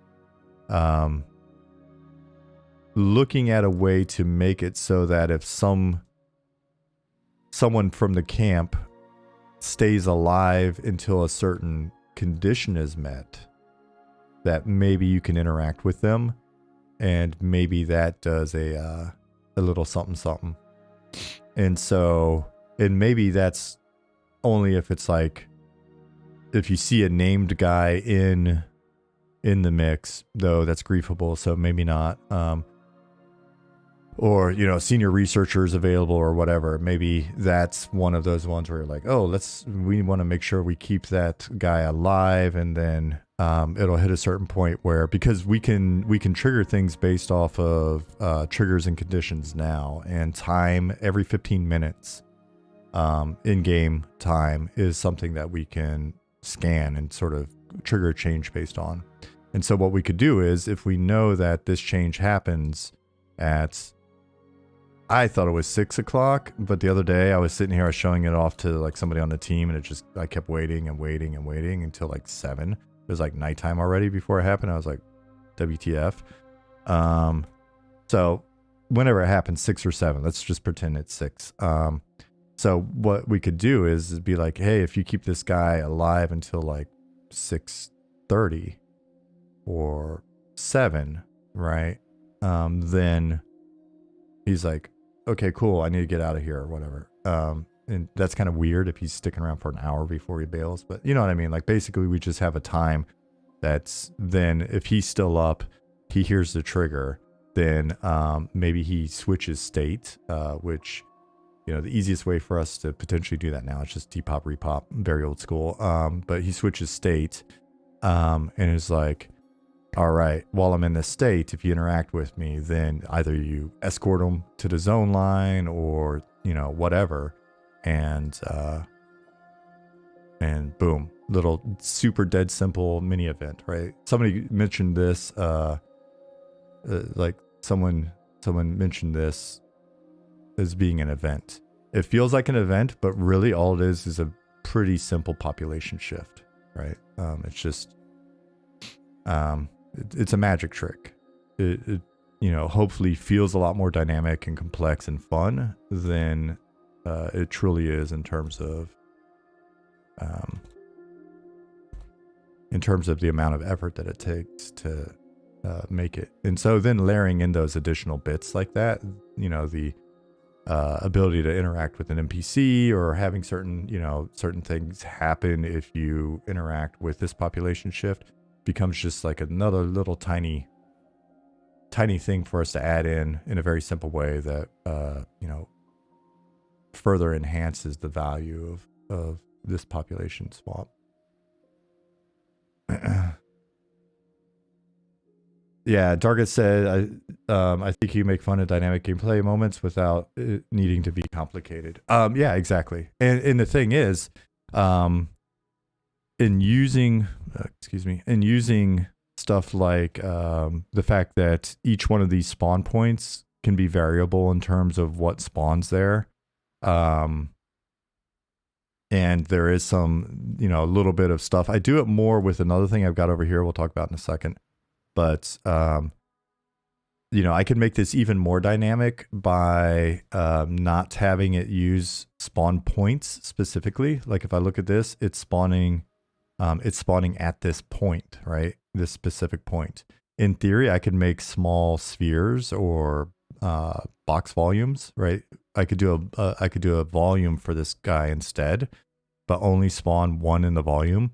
looking at a way to make it so that if someone from the camp stays alive until a certain condition is met, that maybe you can interact with them, and maybe that does a little something. And so, and maybe that's only if it's like, if you see a named guy in the mix, though that's griefable, so maybe not. Or, you know, senior researchers available or whatever. Maybe that's one of those ones where you're like, oh, we want to make sure we keep that guy alive, and then it'll hit a certain point where, because we can trigger things based off of triggers and conditions now, and time every 15 minutes in-game time is something that we can scan and sort of trigger a change based on. And so what we could do is, if we know that this change happens at, I thought it was 6 o'clock, but the other day I was sitting here, I was showing it off to like somebody on the team, and I kept waiting until like 7. It was like nighttime already before it happened. I was like, WTF. So whenever it happens, 6 or 7, let's just pretend it's 6. So what we could do is be like, hey, if you keep this guy alive until like 6:30 or 7, right? Then he's like, okay, cool, I need to get out of here or whatever. And that's kind of weird if he's sticking around for an hour before he bails, but you know what I mean? Like, basically we just have a time that's, then if he's still up, he hears the trigger, then maybe he switches state, which, you know, the easiest way for us to potentially do that now is just depop, repop, very old school. But he switches state, and is like, all right, while I'm in this state, if you interact with me, then either you escort him to the zone line, or, you know, whatever. And boom, little super dead simple mini event, right? Somebody mentioned this, like someone mentioned this as being an event. It feels like an event, but really all it is a pretty simple population shift, right? It's just, it's a magic trick. It you know, hopefully feels a lot more dynamic and complex and fun than it truly is in terms of the amount of effort that it takes to make it. And so then layering in those additional bits like that, you know, the ability to interact with an NPC, or having certain things happen if you interact with this population shift, becomes just like another little tiny thing for us to add in a very simple way that you know, further enhances the value of this population swap. Yeah, Dargeth said, I think you make fun of dynamic gameplay moments without it needing to be complicated. Yeah, exactly. And the thing is, in using stuff like the fact that each one of these spawn points can be variable in terms of what spawns there, and there is some, you know, a little bit of stuff. I do it more with another thing I've got over here we'll talk about in a second. But, you know, I can make this even more dynamic by not having it use spawn points specifically. Like if I look at this, it's spawning it's spawning at this point, right? This specific point. In theory, I could make small spheres or box volumes, right? I could do a volume for this guy instead, but only spawn one in the volume.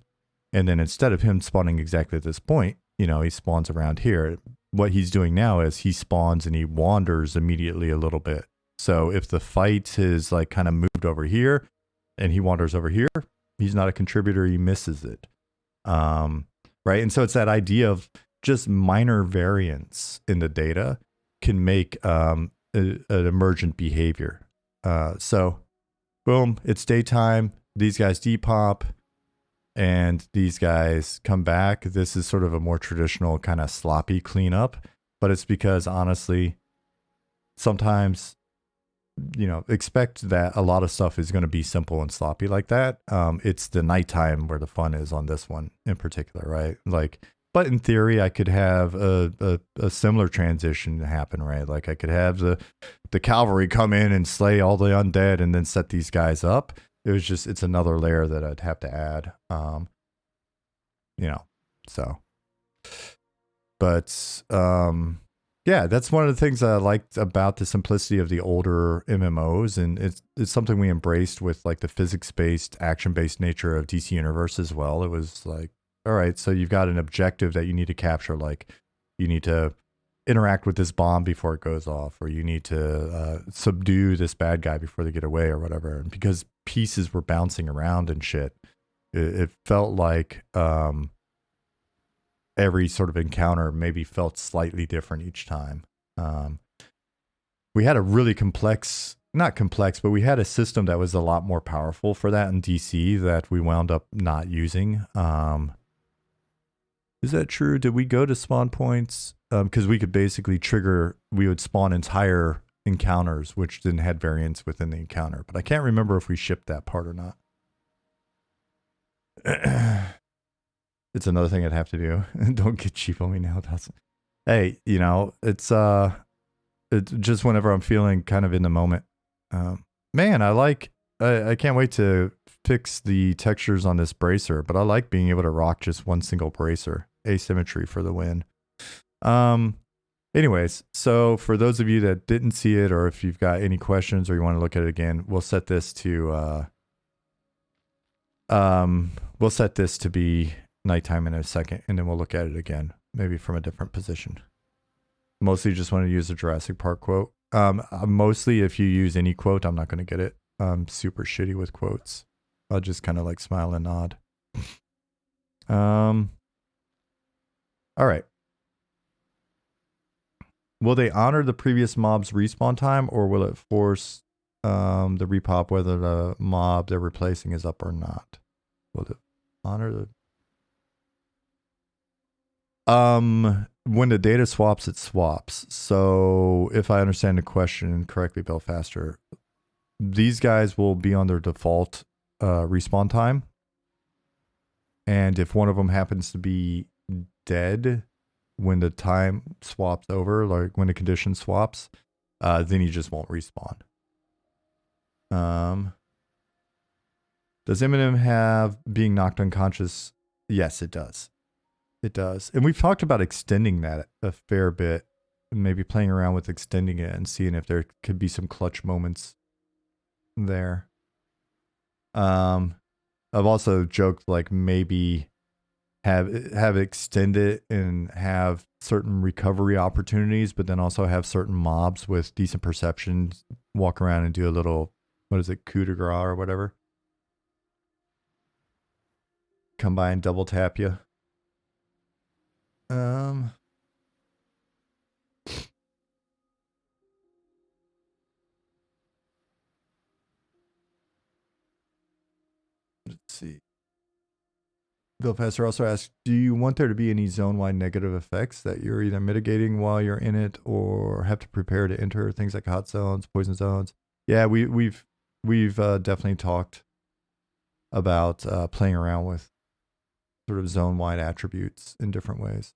And then instead of him spawning exactly at this point, you know, he spawns around here. What he's doing now is he spawns and he wanders immediately a little bit. So if the fight is like kind of moved over here and he wanders over here, he's not a contributor, he misses it. Right. And so it's that idea of just minor variance in the data can make an emergent behavior. So boom, it's daytime. These guys depop and these guys come back. This is sort of a more traditional kind of sloppy cleanup, but it's because honestly, sometimes, you know, expect that a lot of stuff is going to be simple and sloppy like that. It's the nighttime where the fun is on this one in particular, right? Like, but in theory, I could have a similar transition happen, right? Like I could have the cavalry come in and slay all the undead and then set these guys up. It's another layer that I'd have to add, you know, so, but, yeah, that's one of the things I liked about the simplicity of the older MMOs. And it's something we embraced with like the physics-based, action-based nature of DC Universe as well. It was like, all right, so you've got an objective that you need to capture. Like you need to interact with this bomb before it goes off, or you need to subdue this bad guy before they get away or whatever. And because pieces were bouncing around and shit, it felt like every sort of encounter maybe felt slightly different each time. We had a really not complex, but we had a system that was a lot more powerful for that in DC that we wound up not using. Is that true? Did we go to spawn points? Because we could basically we would spawn entire encounters, which then had variance within the encounter. But I can't remember if we shipped that part or not. It's another thing I'd have to do. Don't get cheap on me now. Hey, you know, it's just whenever I'm feeling kind of in the moment. Man, I can't wait to fix the textures on this bracer, but I like being able to rock just one single bracer. Asymmetry for the win. Anyways, so for those of you that didn't see it, or if you've got any questions or you want to look at it again, we'll set this to be nighttime in a second, and then we'll look at it again, maybe from a different position. Mostly just want to use the Jurassic Park quote. Mostly if you use any quote, I'm not going to get it. I'm super shitty with quotes. I'll just kind of like smile and nod. All right. Will they honor the previous mob's respawn time, or will it force the repop whether the mob they're replacing is up or not? Will it honor the... when the data swaps, it swaps. So if I understand the question correctly, Belfaster, these guys will be on their default respawn time. And if one of them happens to be dead when the time swaps over, like when the condition swaps, then he just won't respawn. Does Eminem have being knocked unconscious? Yes, it does. It does. And we've talked about extending that a fair bit, maybe playing around with extending it and seeing if there could be some clutch moments there. I've also joked like maybe have extended and have certain recovery opportunities, but then also have certain mobs with decent perception walk around and do a little, what is it, coup de grace or whatever. Come by and double tap you. Let's see. Bill Passer also asked, do you want there to be any zone-wide negative effects that you're either mitigating while you're in it or have to prepare to enter, things like hot zones, poison zones? Yeah, we've definitely talked about playing around with sort of zone-wide attributes in different ways.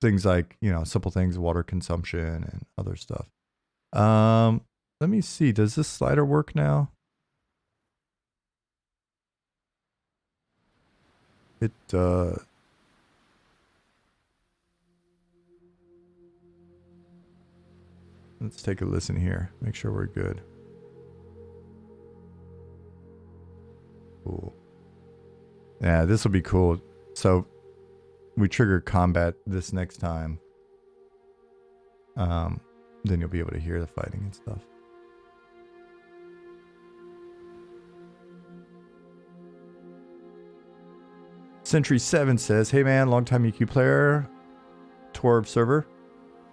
Things like, you know, simple things, water consumption and other stuff. Let me see. Does this slider work now? It does. Let's take a listen here. Make sure we're good. Cool. Yeah, this will be cool. So we trigger combat this next time. Then you'll be able to hear the fighting and stuff. Century 7 says, hey man, long time EQ player, Torb server.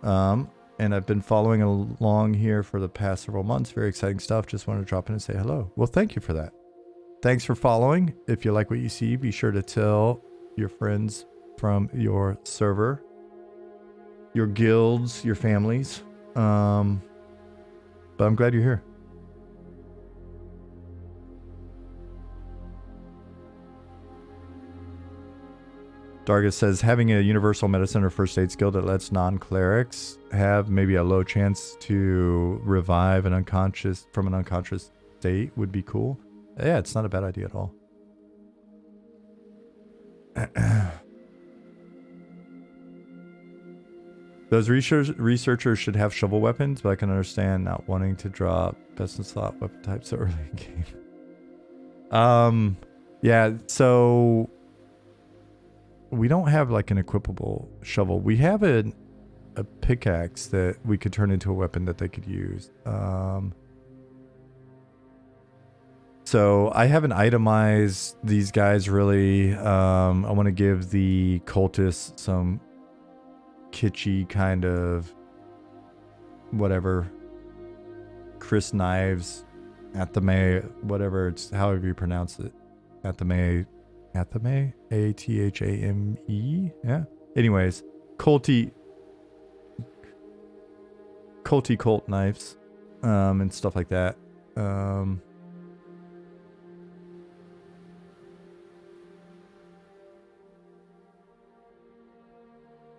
And I've been following along here for the past several months. Very exciting stuff. Just wanted to drop in and say hello. Well, thank you for that. Thanks for following. If you like what you see, be sure to tell your friends from your server, your guilds, your families. But I'm glad you're here. Dargus says, having a universal medicine or first aid skill that lets non-clerics have maybe a low chance to revive an unconscious from an unconscious state would be cool. Yeah, it's not a bad idea at all. Those researchers should have shovel weapons, but I can understand not wanting to drop best in slot weapon type so early in game. Yeah, so we don't have like an equipable shovel. We have a pickaxe that we could turn into a weapon that they could use. So I haven't itemized these guys really. I want to give the cultists some kitschy kind of whatever Chris knives, athame, whatever it's however you pronounce it, athame, A-T-H-A-M-E, yeah. Anyways, culty cult knives, and stuff like that.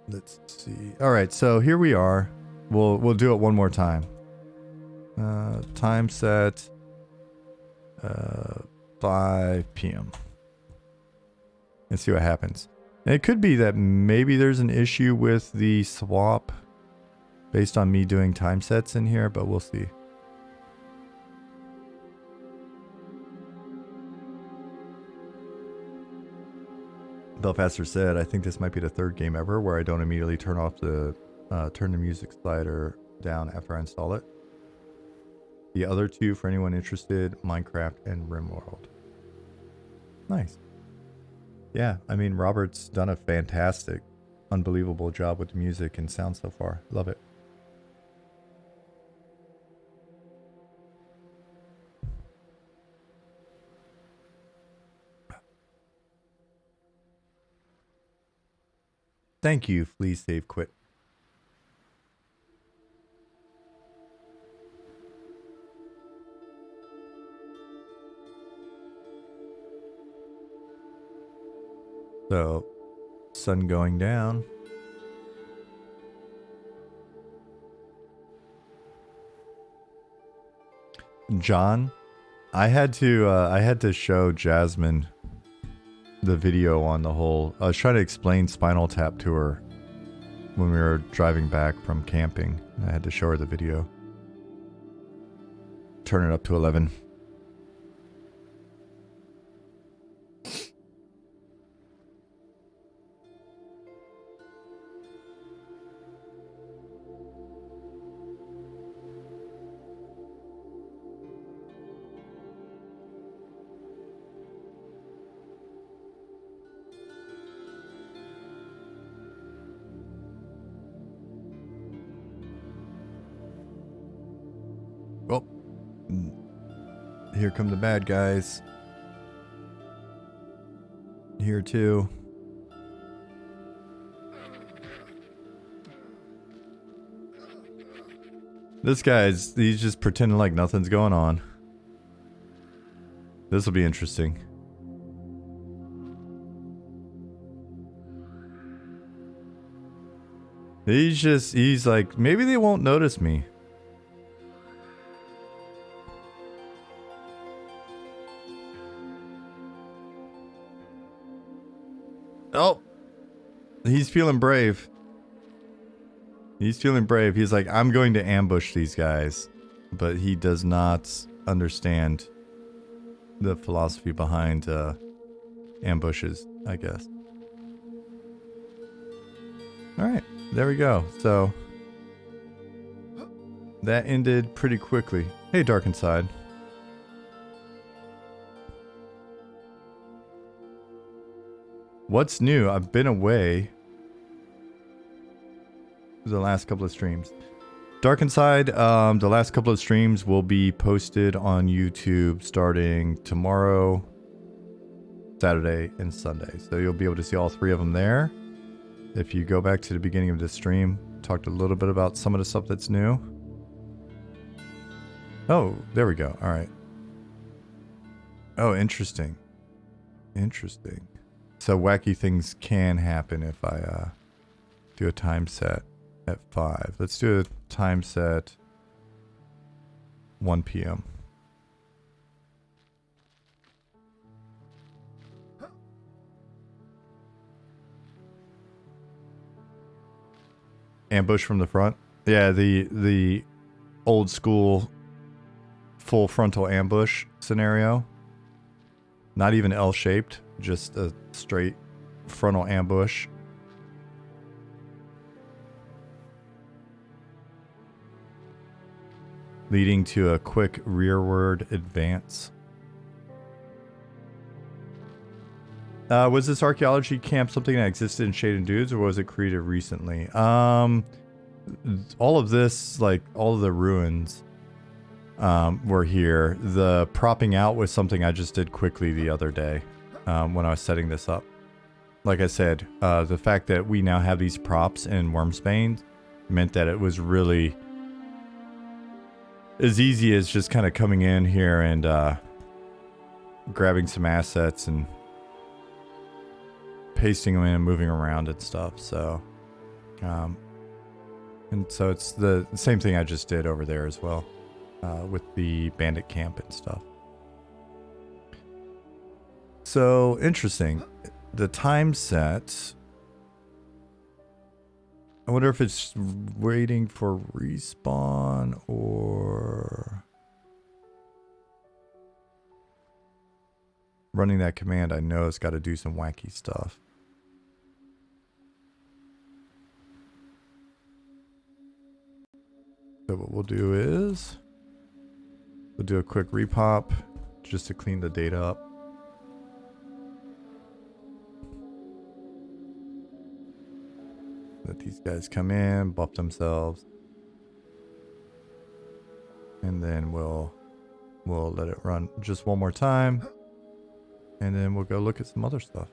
Let's see. All right, so here we are. We'll do it one more time. Time set 5 p.m. and see what happens. And it could be that maybe there's an issue with the swap based on me doing time sets in here, but we'll see. Belfaster said, I think this might be the third game ever where I don't immediately turn off the turn the music slider down after I install it. The other two, for anyone interested, Minecraft and RimWorld. Nice. Yeah, I mean, Robert's done a fantastic, unbelievable job with the music and sound so far. Love it. Thank you, Please Save Quit. So, sun going down. John, I had to show Jasmine the video on the whole. I was trying to explain Spinal Tap to her when we were driving back from camping. I had to show her the video. Turn it up to 11. Well, here come the bad guys. Here too. He's just pretending like nothing's going on. This will be interesting. He's like, maybe they won't notice me. Oh, he's feeling brave. He's feeling brave. He's like, I'm going to ambush these guys. But he does not understand the philosophy behind ambushes, I guess. Alright, there we go. So, that ended pretty quickly. Hey, Dark Inside. What's new? I've been away the last couple of streams. Dark Inside, the last couple of streams will be posted on YouTube starting tomorrow, Saturday, and Sunday. So you'll be able to see all three of them there. If you go back to the beginning of this stream, talked a little bit about some of the stuff that's new. Oh, there we go. All right. Oh, interesting. Interesting. So wacky things can happen if I do a time set at 5. Let's do a time set 1 p.m. Ambush from the front. Yeah, the old school full frontal ambush scenario. Not even L-shaped, just a straight frontal ambush. Leading to a quick rearward advance. Was this archaeology camp something that existed in Shade and Dudes, or was it created recently? All of this, like all of the ruins were here. The propping out was something I just did quickly the other day when I was setting this up. Like I said, the fact that we now have these props in Wormsbane meant that it was really as easy as just kind of coming in here and grabbing some assets and pasting them in and moving around and stuff. So, and so it's the same thing I just did over there as well with the bandit camp and stuff. So interesting. The time set. I wonder if it's waiting for respawn or running that command. I know it's got to do some wacky stuff. So what we'll do is we'll do a quick repop just to clean the data up. Let these guys come in, buff themselves, and then we'll let it run just one more time, and then we'll go look at some other stuff.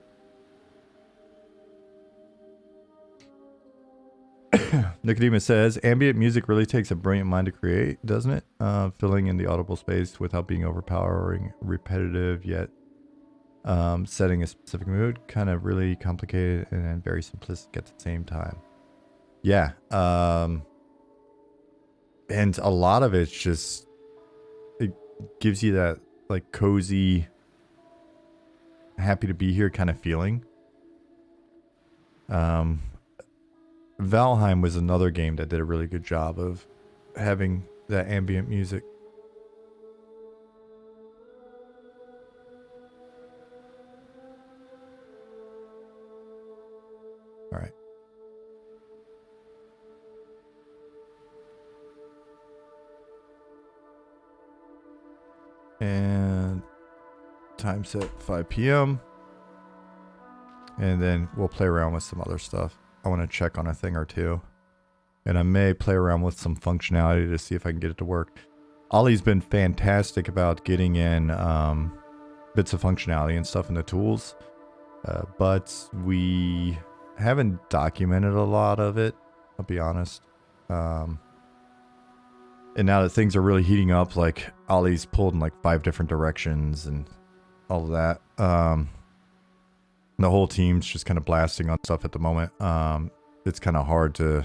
Nicodemus says, ambient music really takes a brilliant mind to create, doesn't it? Filling in the audible space without being overpowering, repetitive, yet setting a specific mood, kind of really complicated and very simplistic at the same time. Yeah. And a lot of it's just, it gives you that like cozy, happy to be here kind of feeling. Valheim was another game that did a really good job of having that ambient music. All right. And time set 5 p.m. And then we'll play around with some other stuff. I want to check on a thing or two. And I may play around with some functionality to see if I can get it to work. Ollie's been fantastic about getting in bits of functionality and stuff in the tools. But we haven't documented a lot of it, I'll be honest. And now that things are really heating up, like Ollie's pulled in like 5 different directions and all of that. The whole team's just kind of blasting on stuff at the moment. It's kind of hard to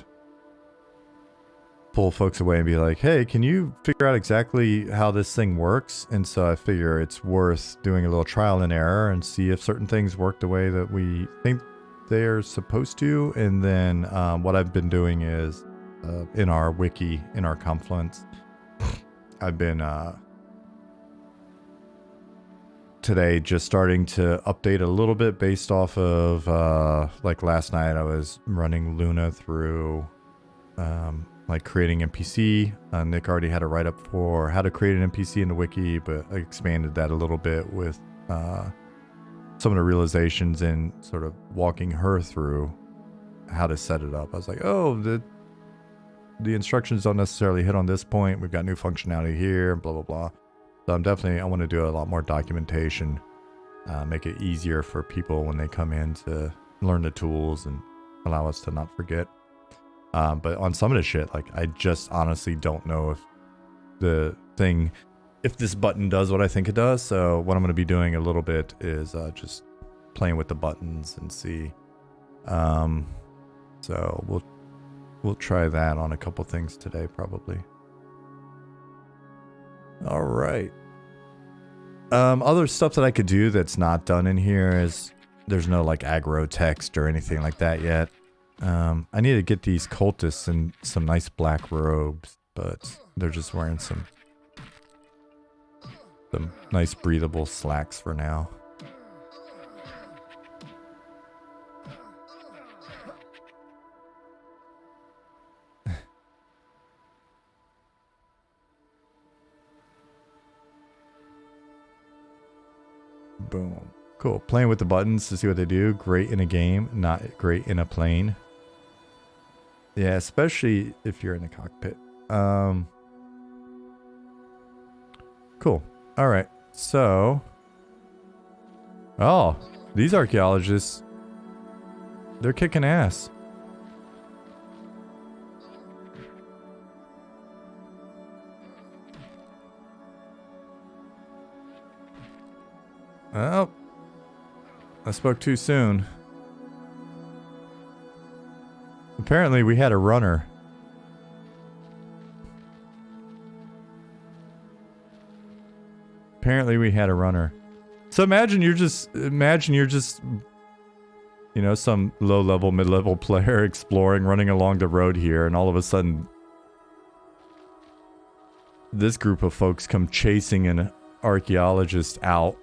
pull folks away and be like, hey, can you figure out exactly how this thing works? And so I figure it's worth doing a little trial and error and see if certain things work the way that we think they're supposed to. And then what I've been doing is in our wiki, in our Confluence, I've been today just starting to update a little bit based off of like last night I was running Luna through like creating NPC. Nick already had a write-up for how to create an NPC in the wiki, but I expanded that a little bit with some of the realizations and sort of walking her through how to set it up. I was like, oh, the instructions don't necessarily hit on this point. We've got new functionality here, blah, blah, blah. So I want to do a lot more documentation, make it easier for people when they come in to learn the tools and allow us to not forget. But on some of the shit, like I just honestly don't know if this button does what I think it does. So what I'm going to be doing a little bit is just playing with the buttons and see. So we'll try that on a couple things today, probably. All right. Other stuff that I could do that's not done in here is there's no like aggro text or anything like that yet. I need to get these cultists in some nice black robes, but they're just wearing some nice breathable slacks for now. Boom. Cool. Playing with the buttons to see what they do. Great in a game, not great in a plane. Yeah, especially if you're in the cockpit. Cool. All right. So. Oh, these archaeologists. They're kicking ass. Oh. I spoke too soon. Apparently we had a runner. So imagine you're just, you know, some low-level, mid-level player exploring, running along the road here, and all of a sudden this group of folks come chasing an archaeologist out.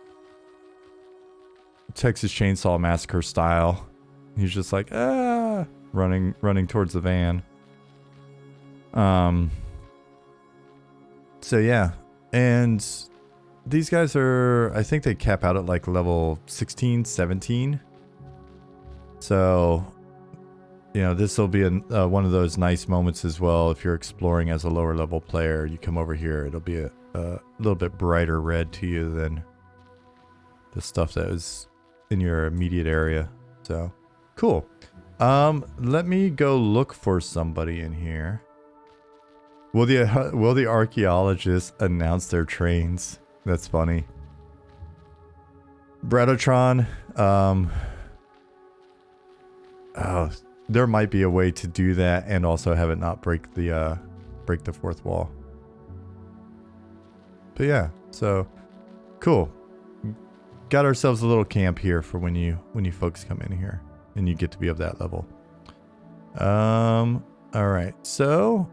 Texas Chainsaw Massacre style. He's just like, running towards the van. So yeah, and these guys are, I think they cap out at like level 16, 17. So, you know, this will be one of those nice moments as well. If you're exploring as a lower level player, you come over here, it'll be a little bit brighter red to you than the stuff that is in your immediate area. So cool. Let me go look for somebody in here. Will the archaeologists announce their trains? That's funny. Bradotron, oh, there might be a way to do that and also have it not break the fourth wall. But yeah, so cool. Got ourselves a little camp here for when you folks come in here and you get to be of that level. All right, so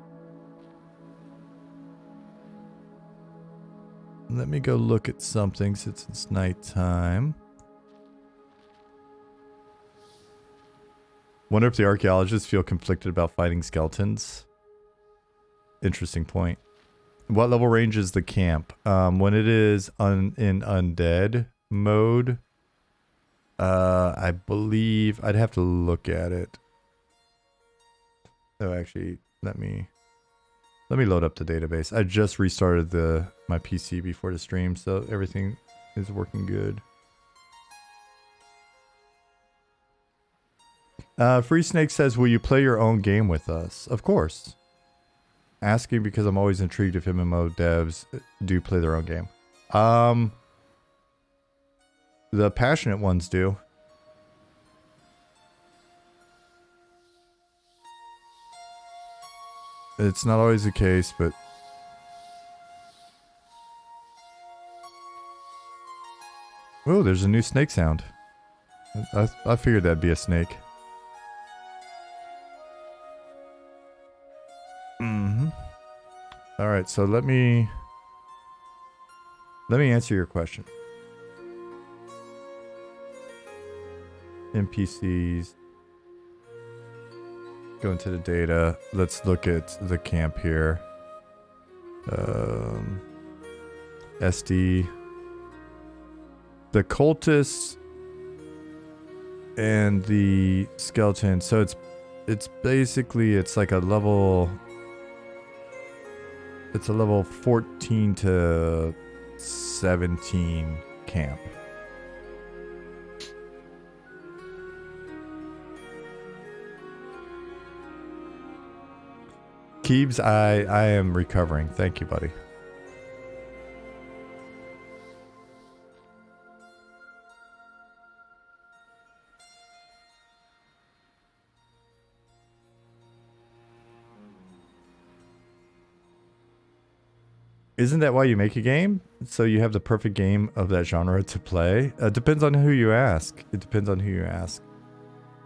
let me go look at something since it's nighttime. Wonder if the archaeologists feel conflicted about fighting skeletons. Interesting point. What level range is the camp? When it is in undead mode, I believe I'd have to look at it. Oh, actually, let me load up the database. I just restarted my PC before the stream, so everything is working good. Free Snake says, will you play your own game with us? Of course. Asking because I'm always intrigued if MMO devs do play their own game. The passionate ones do. It's not always the case, but... Oh, there's a new snake sound. I figured that'd be a snake. Mm-hmm. All right, so let me answer your question. NPCs. Go into the data. Let's look at the camp here. SD. The cultists and the skeleton. So it's basically it's like a level. It's a level 14 to 17 camp. Keebs, I am recovering. Thank you, buddy. Isn't that why you make a game? So you have the perfect game of that genre to play? Depends on who you ask. It depends on who you ask.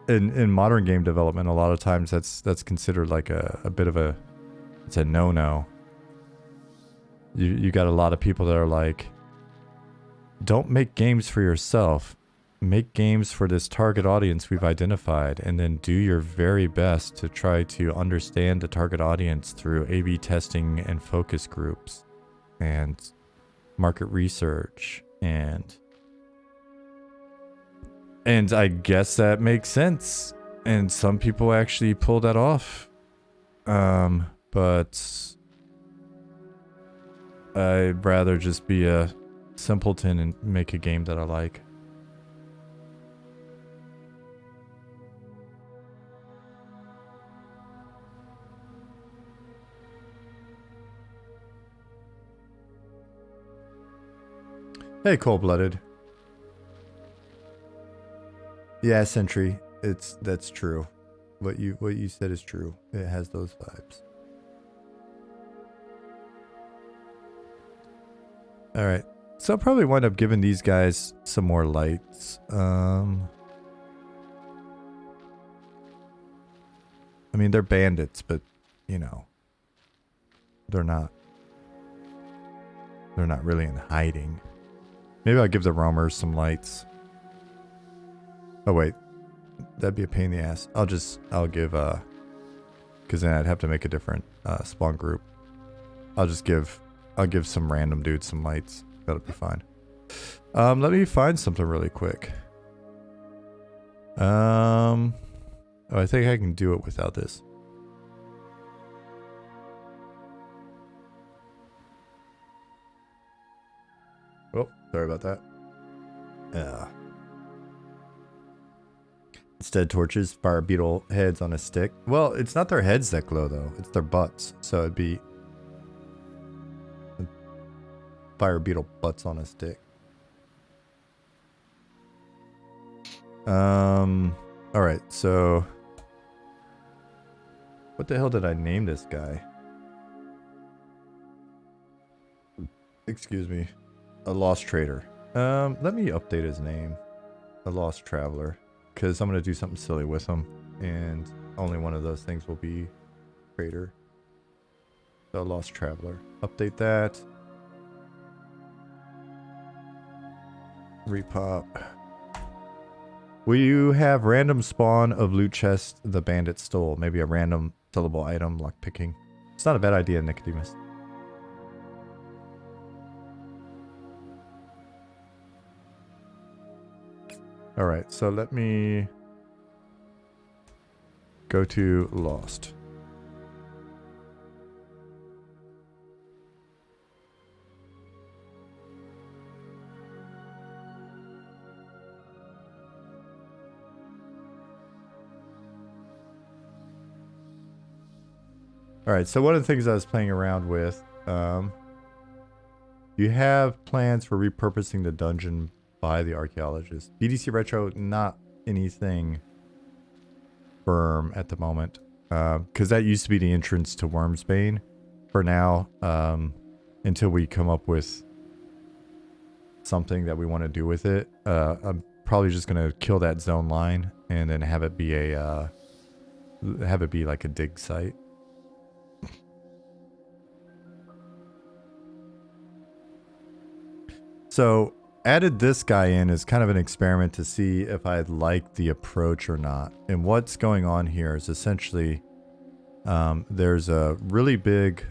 In modern game development, a lot of times that's considered like a bit of a, it's a no-no. You got a lot of people that are like, don't make games for yourself. Make games for this target audience we've identified, and then do your very best to try to understand the target audience through A/B testing and focus groups and market research and I guess that makes sense, and some people actually pull that off, but I'd rather just be a simpleton and make a game that I like. Hey, cold-blooded. Yeah, Sentry. That's true. What you said is true. It has those vibes. All right. So I'll probably wind up giving these guys some more lights. I mean, they're bandits, but you know, they're not really in hiding. Maybe I'll give the roamers some lights. Oh wait, that'd be a pain in the ass. I'll give because then I'd have to make a different spawn group. I'll give some random dudes some lights. That'll be fine. Let me find something really quick. Oh, I think I can do it without this. Oh, sorry about that. Yeah. Instead, torches, fire beetle heads on a stick. Well, it's not their heads that glow though; it's their butts. So it'd be fire beetle butts on a stick. All right. So, what the hell did I name this guy? Excuse me. A lost trader. Let me update his name. A lost traveler. Because I'm going to do something silly with him. And only one of those things will be trader. So lost traveler. Update that. Repop. Will you have random spawn of loot chest the bandit stole? Maybe a random sellable item, lock picking. It's not a bad idea, Nicodemus. Alright, so let me go to Lost. Alright, so one of the things I was playing around with, you have plans for repurposing the dungeon by the archaeologist. BDC Retro, not anything firm at the moment. Because that used to be the entrance to Wormsbane for now, until we come up with something that we want to do with it. I'm probably just gonna kill that zone line and then have it be like a dig site. So added this guy in as kind of an experiment to see if I'd like the approach or not. And what's going on here is essentially there's a really big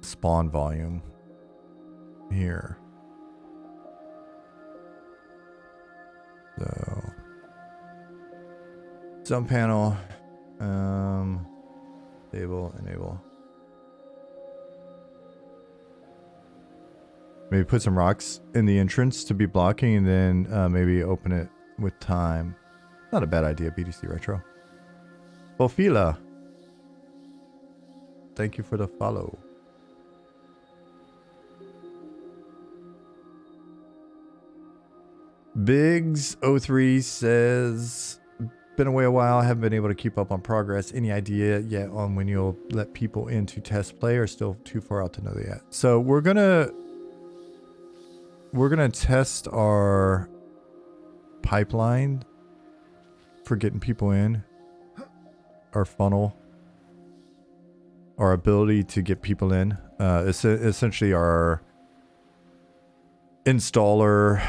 spawn volume here. So zone panel, enable. Maybe put some rocks in the entrance to be blocking, and then maybe open it with time. Not a bad idea, BDC Retro. Bofila, thank you for the follow. Biggs03 says, been away a while, haven't been able to keep up on progress. Any idea yet on when you'll let people in to test play, or still too far out to know that yet? So we're gonna test our pipeline for getting people in, our funnel, our ability to get people in. Essentially our installer,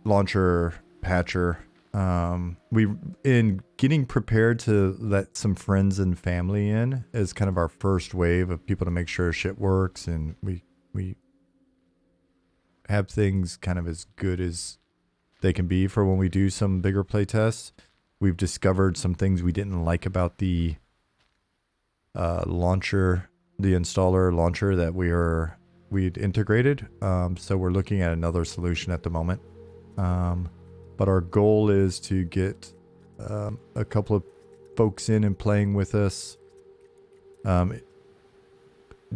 launcher, patcher. In getting prepared to let some friends and family in as kind of our first wave of people to make sure shit works, and we have things kind of as good as they can be for when we do some bigger play tests. We've discovered some things we didn't like about the launcher, the installer launcher that we'd integrated. So we're looking at another solution at the moment. But our goal is to get a couple of folks in and playing with us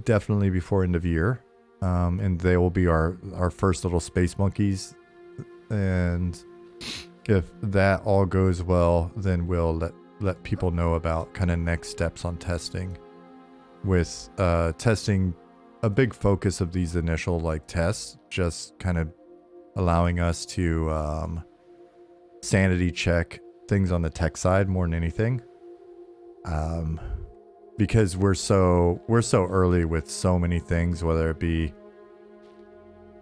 definitely before end of year. And they will be our first little space monkeys. And if that all goes well, then we'll let people know about kind of next steps on testing. With testing, a big focus of these initial like tests, just kind of allowing us to sanity check things on the tech side more than anything. Because we're so early with so many things, whether it be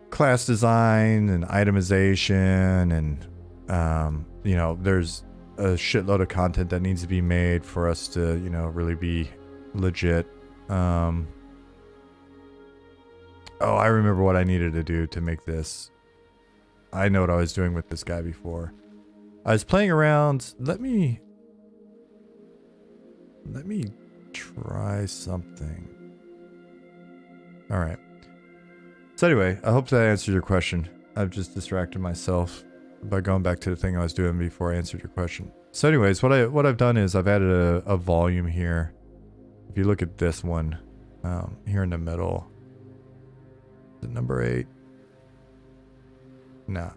class design and itemization, and there's a shitload of content that needs to be made for us to really be legit. Oh, I remember what I needed to do to make this. I know what I was doing with this guy before. I was playing around. Let me try something. All right. So anyway, I hope that answered your question. I've just distracted myself by going back to the thing I was doing before I answered your question. So anyways, what I've done is I've added a volume here. If you look at this one here in the middle, is it number 8? Nah.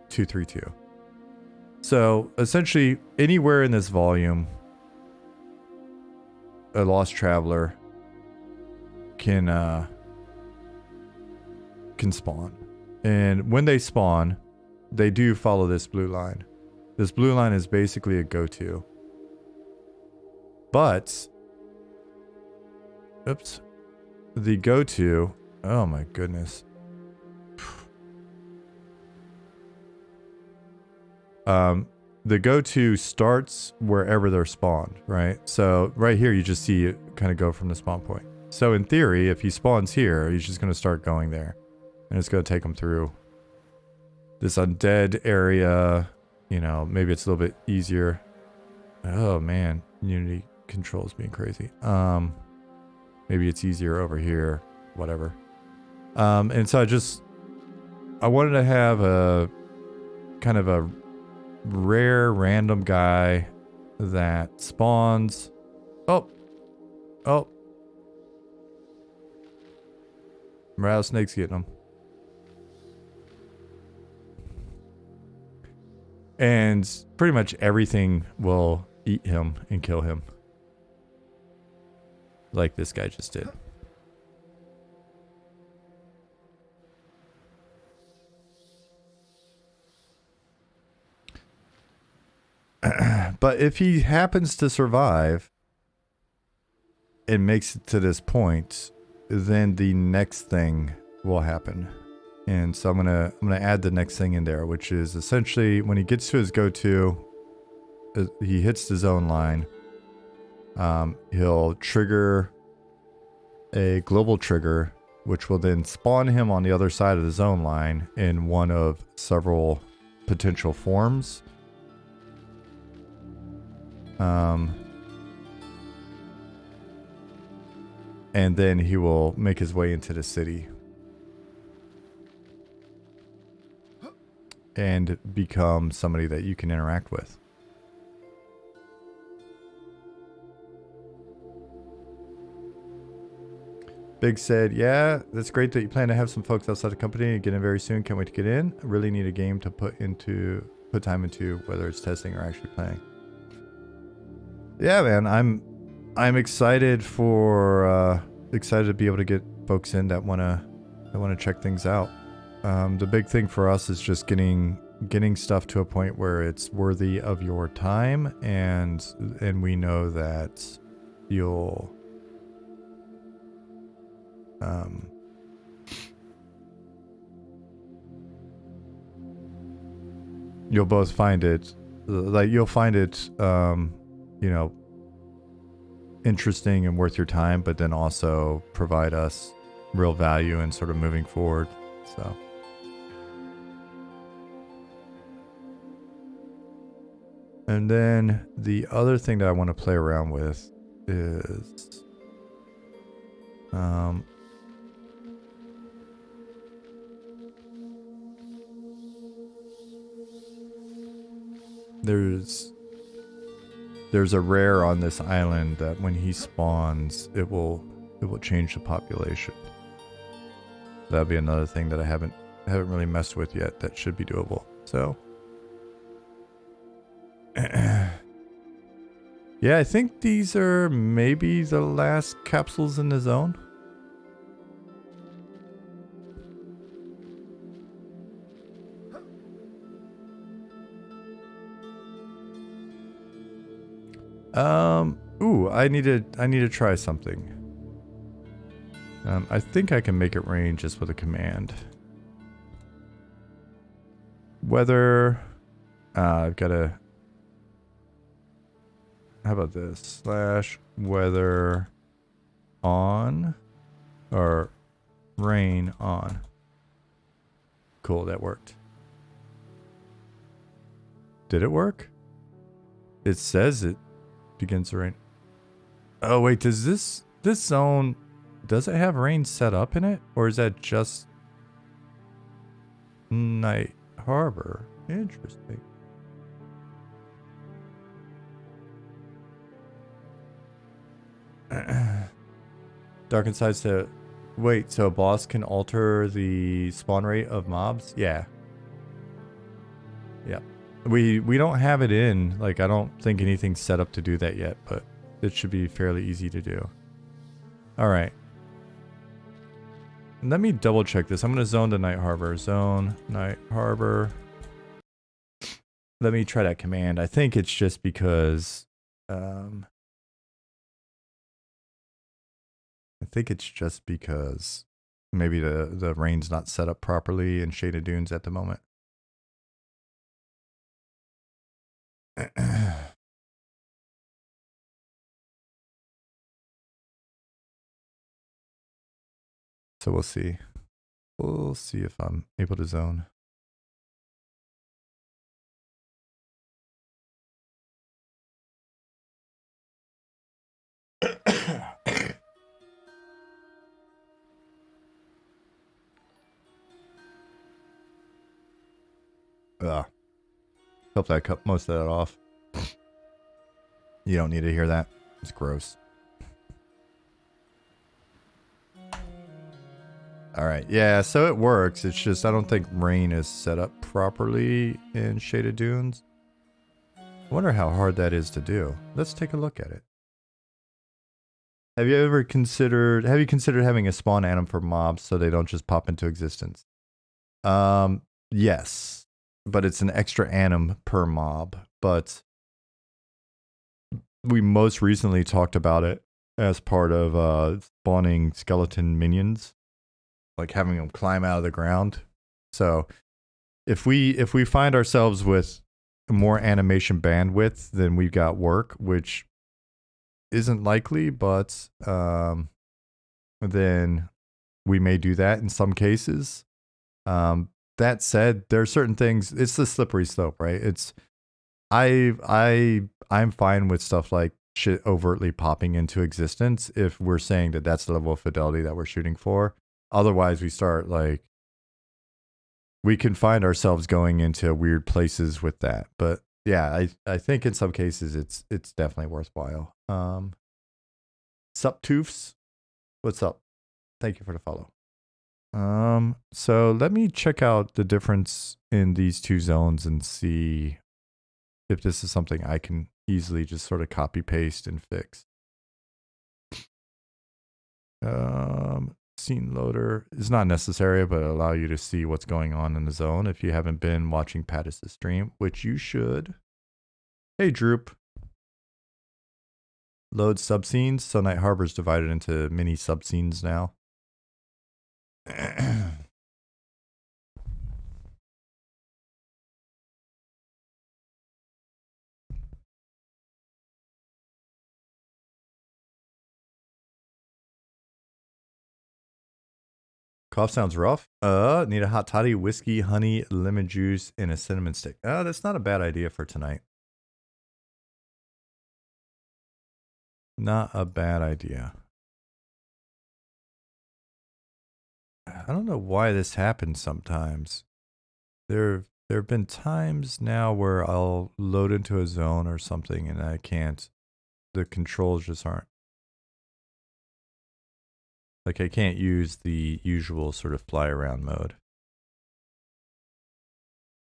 232. So essentially, anywhere in this volume, a lost traveler can spawn. And when they spawn, they do follow this blue line. This blue line is basically a go-to. But, oops, the go-to, oh my goodness. The go-to starts wherever they're spawned, right? So right here, you just see it kind of go from the spawn point. So in theory, if he spawns here, he's just going to start going there. And it's going to take him through this undead area. Maybe it's a little bit easier. Oh man, Unity controls being crazy. Maybe it's easier over here, whatever. And so I wanted to have a kind of a rare random guy that spawns. Oh. Rattlesnake's getting him. And pretty much everything will eat him and kill him. Like this guy just did. But if he happens to survive and makes it to this point, then the next thing will happen. And so I'm gonna add the next thing in there, which is essentially when he gets to his go-to, he hits the zone line. He'll trigger a global trigger, which will then spawn him on the other side of the zone line in one of several potential forms. And then he will make his way into the city and become somebody that you can interact with. Big said, yeah, that's great that you plan to have some folks outside the company and get in very soon. Can't wait to get in. I really need a game to put time into, whether it's testing or actually playing. Yeah, man, I'm excited for excited to be able to get folks in that wanna check things out. The big thing for us is just getting stuff to a point where it's worthy of your time, and we know that you'll you'll both find it, you'll find it, you know, interesting and worth your time, but then also provide us real value and sort of moving forward. So. And then the other thing that I want to play around with is there's a rare on this island that when he spawns, it will change the population. That'll be another thing that I haven't really messed with yet. That should be doable. So yeah, I think these are maybe the last capsules in the zone. Ooh, I need to try something. I think I can make it rain just with a command. Weather, I've got to, how about this? /weather on, or rain on. Cool, that worked. Did it work? It says it begins to rain. Oh wait, does this zone, does it have rain set up in it? Or is that just Night Harbor? Interesting. Dark Inside said, wait, so a boss can alter the spawn rate of mobs? Yeah. Yeah. We don't have it in, like I don't think anything's set up to do that yet, but it should be fairly easy to do. Alright. Let me double check this. I'm going to zone to Night Harbor. Zone, Night Harbor. Let me try that command. I think it's just because maybe the rain's not set up properly in Shaded Dunes at the moment. So we'll see. We'll see if I'm able to zone. Hope I cut most of that off. You don't need to hear that. It's gross. Alright, yeah, so it works. It's just I don't think rain is set up properly in Shaded Dunes. I wonder how hard that is to do. Let's take a look at it. Have you considered having a spawn anim for mobs so they don't just pop into existence? Yes. But it's an extra anim per mob. But we most recently talked about it as part of spawning skeleton minions, like having them climb out of the ground. So if we find ourselves with more animation bandwidth, then we've got work, which isn't likely, but then we may do that in some cases. That said, there are certain things. It's the slippery slope, right? It's I'm fine with stuff like shit overtly popping into existence if we're saying that that's the level of fidelity that we're shooting for. Otherwise, we start like we can find ourselves going into weird places with that. But yeah, I think in some cases it's definitely worthwhile. Sup Toofs, what's up? Thank you for the follow. So let me check out the difference in these two zones and see if this is something I can easily just sort of copy paste and fix. Scene loader is not necessary, but allow you to see what's going on in the zone if you haven't been watching Pattis' stream, which you should. Hey, Droop. Load subscenes. So Night Harbor is divided into mini subscenes now. Cough sounds rough. Need a hot toddy, whiskey, honey, lemon juice, and a cinnamon stick. That's not a bad idea for tonight. Not a bad idea. I don't know why this happens sometimes. There have been times now where I'll load into a zone or something and I can't. The controls just aren't. Like I can't use the usual sort of fly around mode.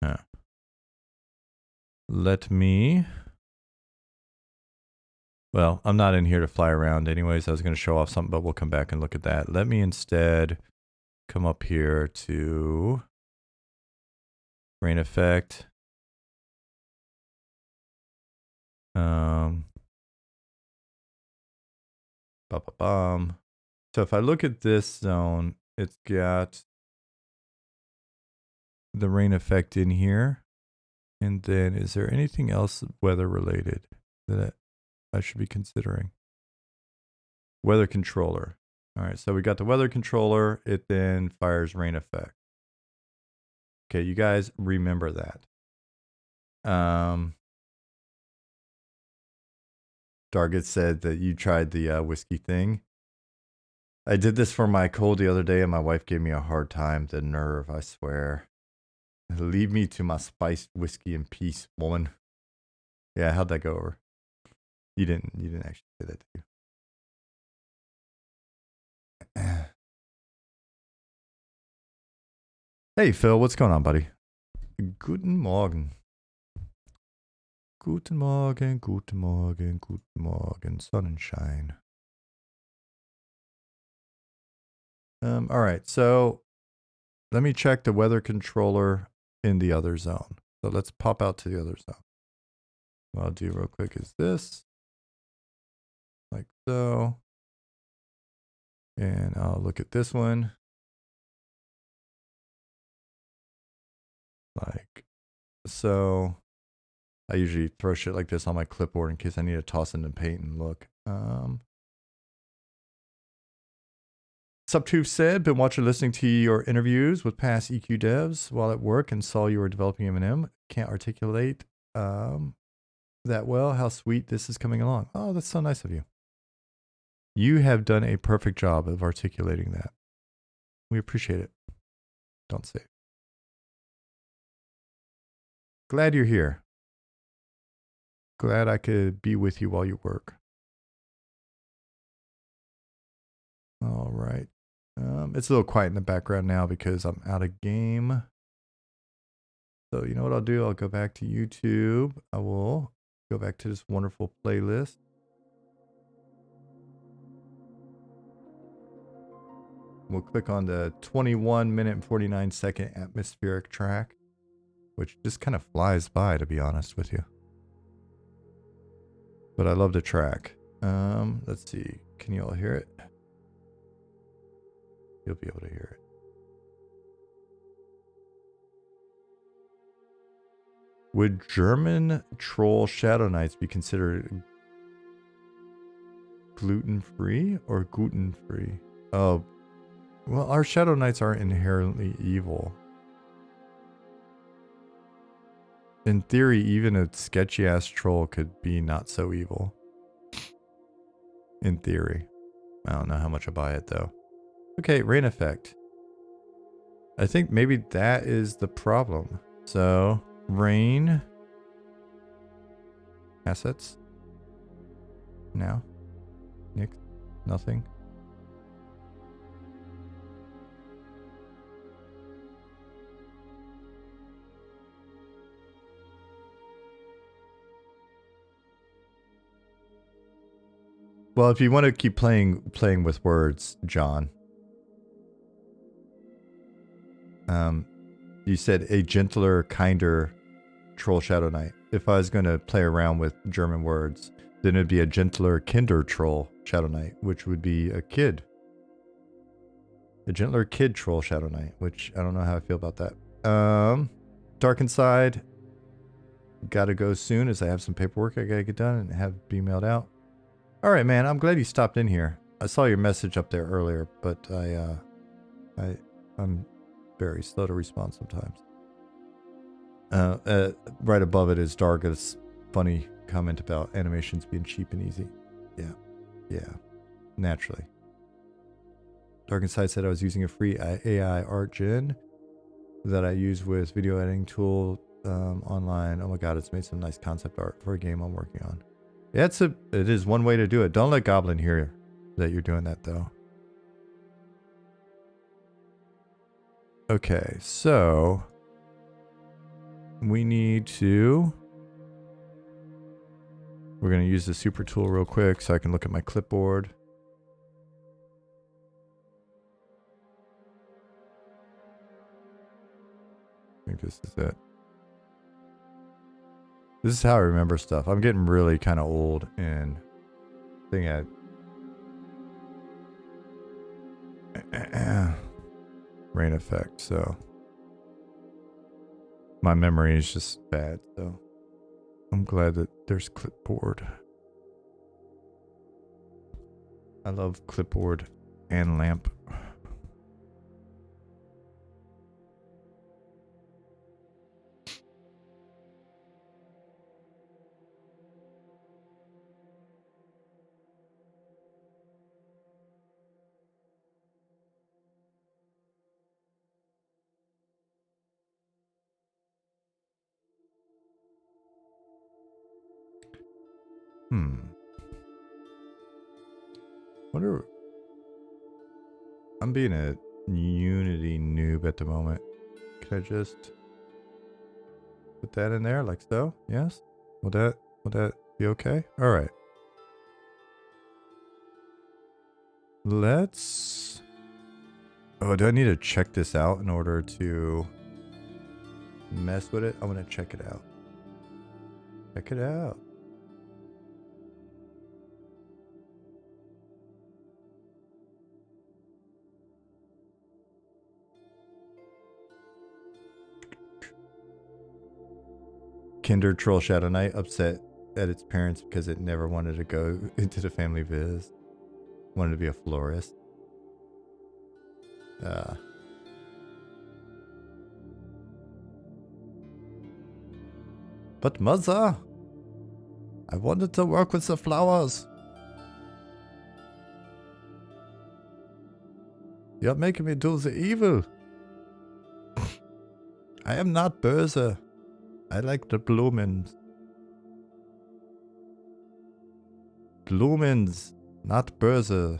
Huh. Let me. Well, I'm not in here to fly around anyways. I was going to show off something, but we'll come back and look at that. Let me instead come up here to rain effect. So if I look at this zone, it's got the rain effect in here. And then is there anything else weather related that I should be considering? Weather controller. All right, so we got the weather controller. It then fires rain effect. Okay, you guys remember that. Dargit said that you tried the whiskey thing. I did this for my cold the other day and my wife gave me a hard time. The nerve, I swear. Leave me to my spiced whiskey in peace, woman. Yeah, how'd that go over? You didn't actually say that, did you? Hey, Phil, what's going on, buddy? Guten Morgen. Guten Morgen, guten Morgen, guten Morgen, Sonnenschein. All right, so let me check the weather controller in the other zone. So let's pop out to the other zone. What I'll do real quick is this. Like so. And I'll look at this one. Like so. I usually throw shit like this on my clipboard in case I need to toss it in paint and look. Subtooth said, been watching listening to your interviews with past EQ devs while at work and saw you were developing M&M. Can't articulate that well. How sweet this is coming along. Oh, that's so nice of you. You have done a perfect job of articulating that. We appreciate it. Don't say it. Glad you're here. Glad I could be with you while you work. All right. It's a little quiet in the background now because I'm out of game. So you know what I'll do? I'll go back to YouTube. I will go back to this wonderful playlist. We'll click on the 21 minute and 49 second atmospheric track, which just kind of flies by, to be honest with you. but I love the track. Let's see. Can you all hear it? You'll be able to hear it. Would German troll Shadow Knights be considered gluten-free or gluten-free? Oh, well, our Shadow Knights aren't inherently evil. In theory, even a sketchy-ass troll could be not so evil. In theory. I don't know how much I buy it, though. Okay, rain effect. I think maybe that is the problem. So, rain. Assets. Now. Nick. Nothing. Well, if you want to keep playing with words, John. You said a gentler, kinder troll Shadow Knight. If I was going to play around with German words, then it'd be a gentler, kinder troll Shadow Knight, which would be a kid. A gentler kid troll Shadow Knight, which I don't know how I feel about that. Dark Inside. Gotta go soon as I have some paperwork I gotta get done and have be mailed out. All right, man. I'm glad you stopped in here. I saw your message up there earlier, but I'm very slow to respond sometimes. Right above it is Darga's funny comment about animations being cheap and easy. Yeah, naturally. Dark Inside said I was using a free AI art gen that I use with video editing tool online. Oh my god, it's made some nice concept art for a game I'm working on. Yeah, it is one way to do it. Don't let Goblin hear that you're doing that though. Okay, so we need to. We're going to use the super tool real quick so I can look at my clipboard. I think this is it. This is how I remember stuff. I'm getting really kind of old and I think rain effect, so my memory is just bad, so I'm glad that there's clipboard. I love clipboard and lamp. Wonder. I'm being a Unity noob at the moment. Can I just put that in there like so? Yes? Will that be okay? All right. Let's. Oh, do I need to check this out in order to mess with it? I want to check it out. Check it out. Kinder Troll Shadow Knight upset at its parents because it never wanted to go into the family biz. Wanted to be a florist. But mother, I wanted to work with the flowers. You're making me do the evil. I am not böse. I like the Blumens. Blumens, not böse.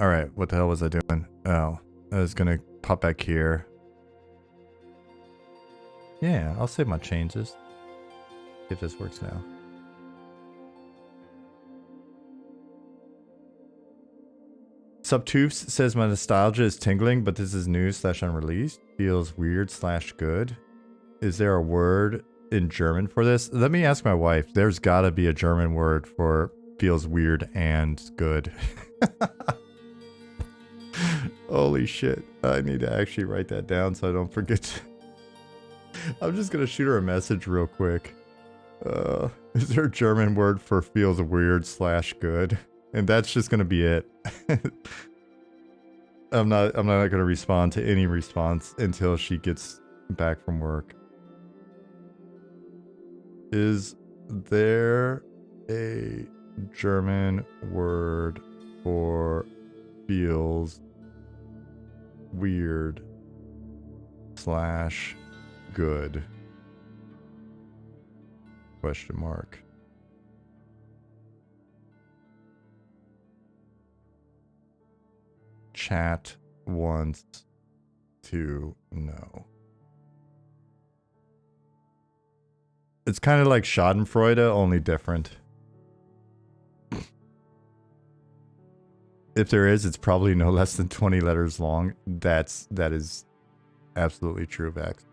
Alright, what the hell was I doing? Oh, I was gonna pop back here. Yeah, I'll save my changes. If this works now. Subtoofs says my nostalgia is tingling, but this is new / unreleased. Feels weird / good. Is there a word in German for this? Let me ask my wife. There's got to be a German word for feels weird and good. Holy shit. I need to actually write that down so I don't forget. I'm just going to shoot her a message real quick. Is there a German word for feels weird / good? And that's just going to be it. I'm not going to respond to any response until she gets back from work. Is there a German word for feels weird / good? Question mark. Chat wants to know. It's kind of like Schadenfreude, only different. If there is, it's probably no less than 20 letters long. That is absolutely true, Vax.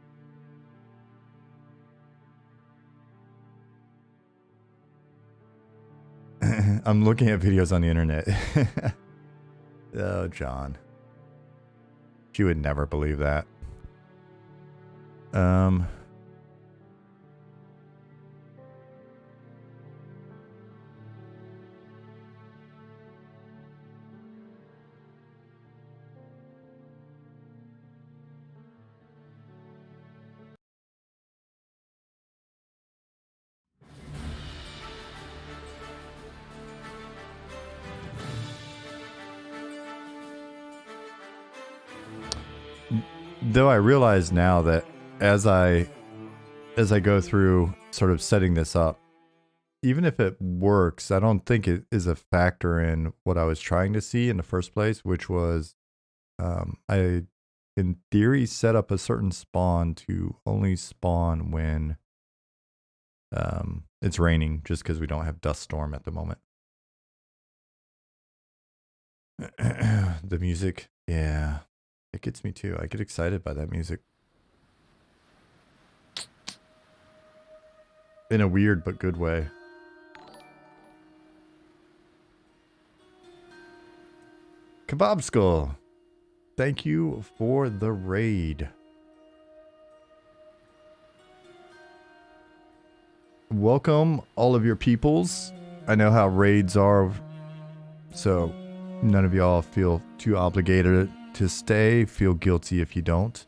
I'm looking at videos on the internet. Oh, John. She would never believe that. Though I realize now that as I go through sort of setting this up, even if it works, I don't think it is a factor in what I was trying to see in the first place, which was I, in theory, set up a certain spawn to only spawn when it's raining, just because we don't have dust storm at the moment. The music, yeah. It gets me too. I get excited by that music. In a weird but good way. Kebab Skull, thank you for the raid. Welcome all of your peoples. I know how raids are, so none of y'all feel too obligated to stay. Feel guilty if you don't.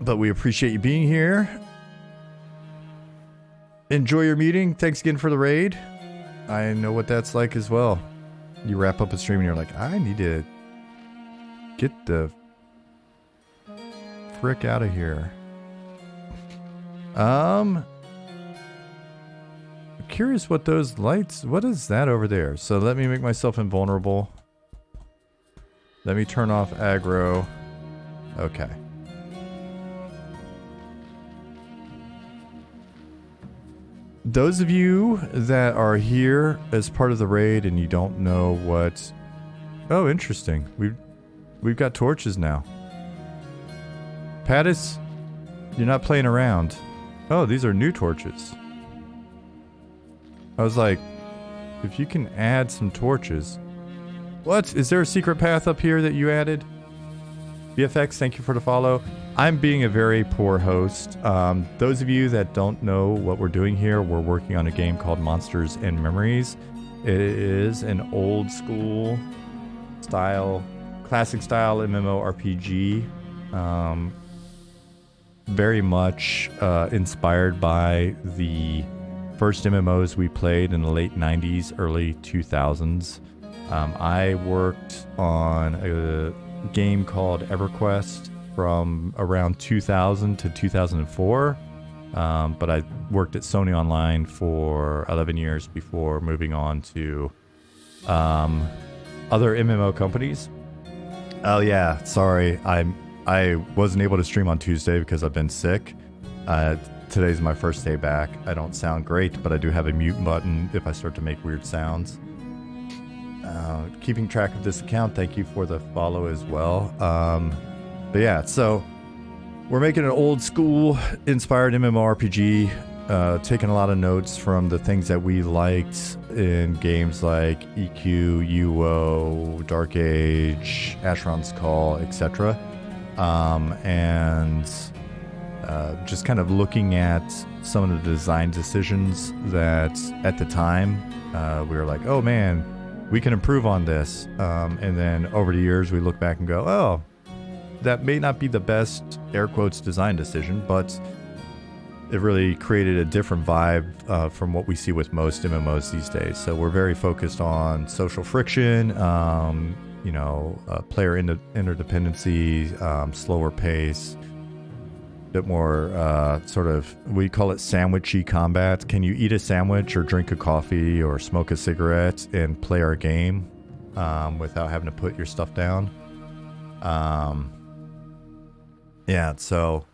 But we appreciate you being here. Enjoy your meeting. Thanks again for the raid. I know what that's like as well. You wrap up a stream and you're like, I need to get the frick out of here. I'm curious what those lights, what is that over there? So let me make myself invulnerable. Let me turn off aggro. Okay. Those of you that are here as part of the raid and you don't know what... Oh, interesting. We've got torches now. Pattis, you're not playing around. Oh, these are new torches. I was like, if you can add some torches... What? Is there a secret path up here that you added? VFX, thank you for the follow. I'm being a very poor host. Those of you that don't know what we're doing here, we're working on a game called Monsters and Memories. It is an old school style, classic style MMORPG. Very much inspired by the first MMOs we played in the late 90s, early 2000s. I worked on a game called EverQuest from around 2000 to 2004, but I worked at Sony Online for 11 years before moving on to other MMO companies. Oh yeah, sorry, I wasn't able to stream on Tuesday because I've been sick. Today's my first day back. I don't sound great, but I do have a mute button if I start to make weird sounds. Keeping track of this account, thank you for the follow as well. But yeah, so We're making an old school inspired MMORPG, taking a lot of notes from the things that we liked in games like EQ, UO, Dark Age, Asheron's Call, etc. And just kind of looking at some of the design decisions that at the time we were like, oh man, we can improve on this. And then over the years, we look back and go, oh, that may not be the best air quotes design decision, but it really created a different vibe from what we see with most MMOs these days. So we're very focused on social friction, player interdependency, slower pace, bit more we call it sandwichy combat. Can you eat a sandwich or drink a coffee or smoke a cigarette and play our game without having to put your stuff down? So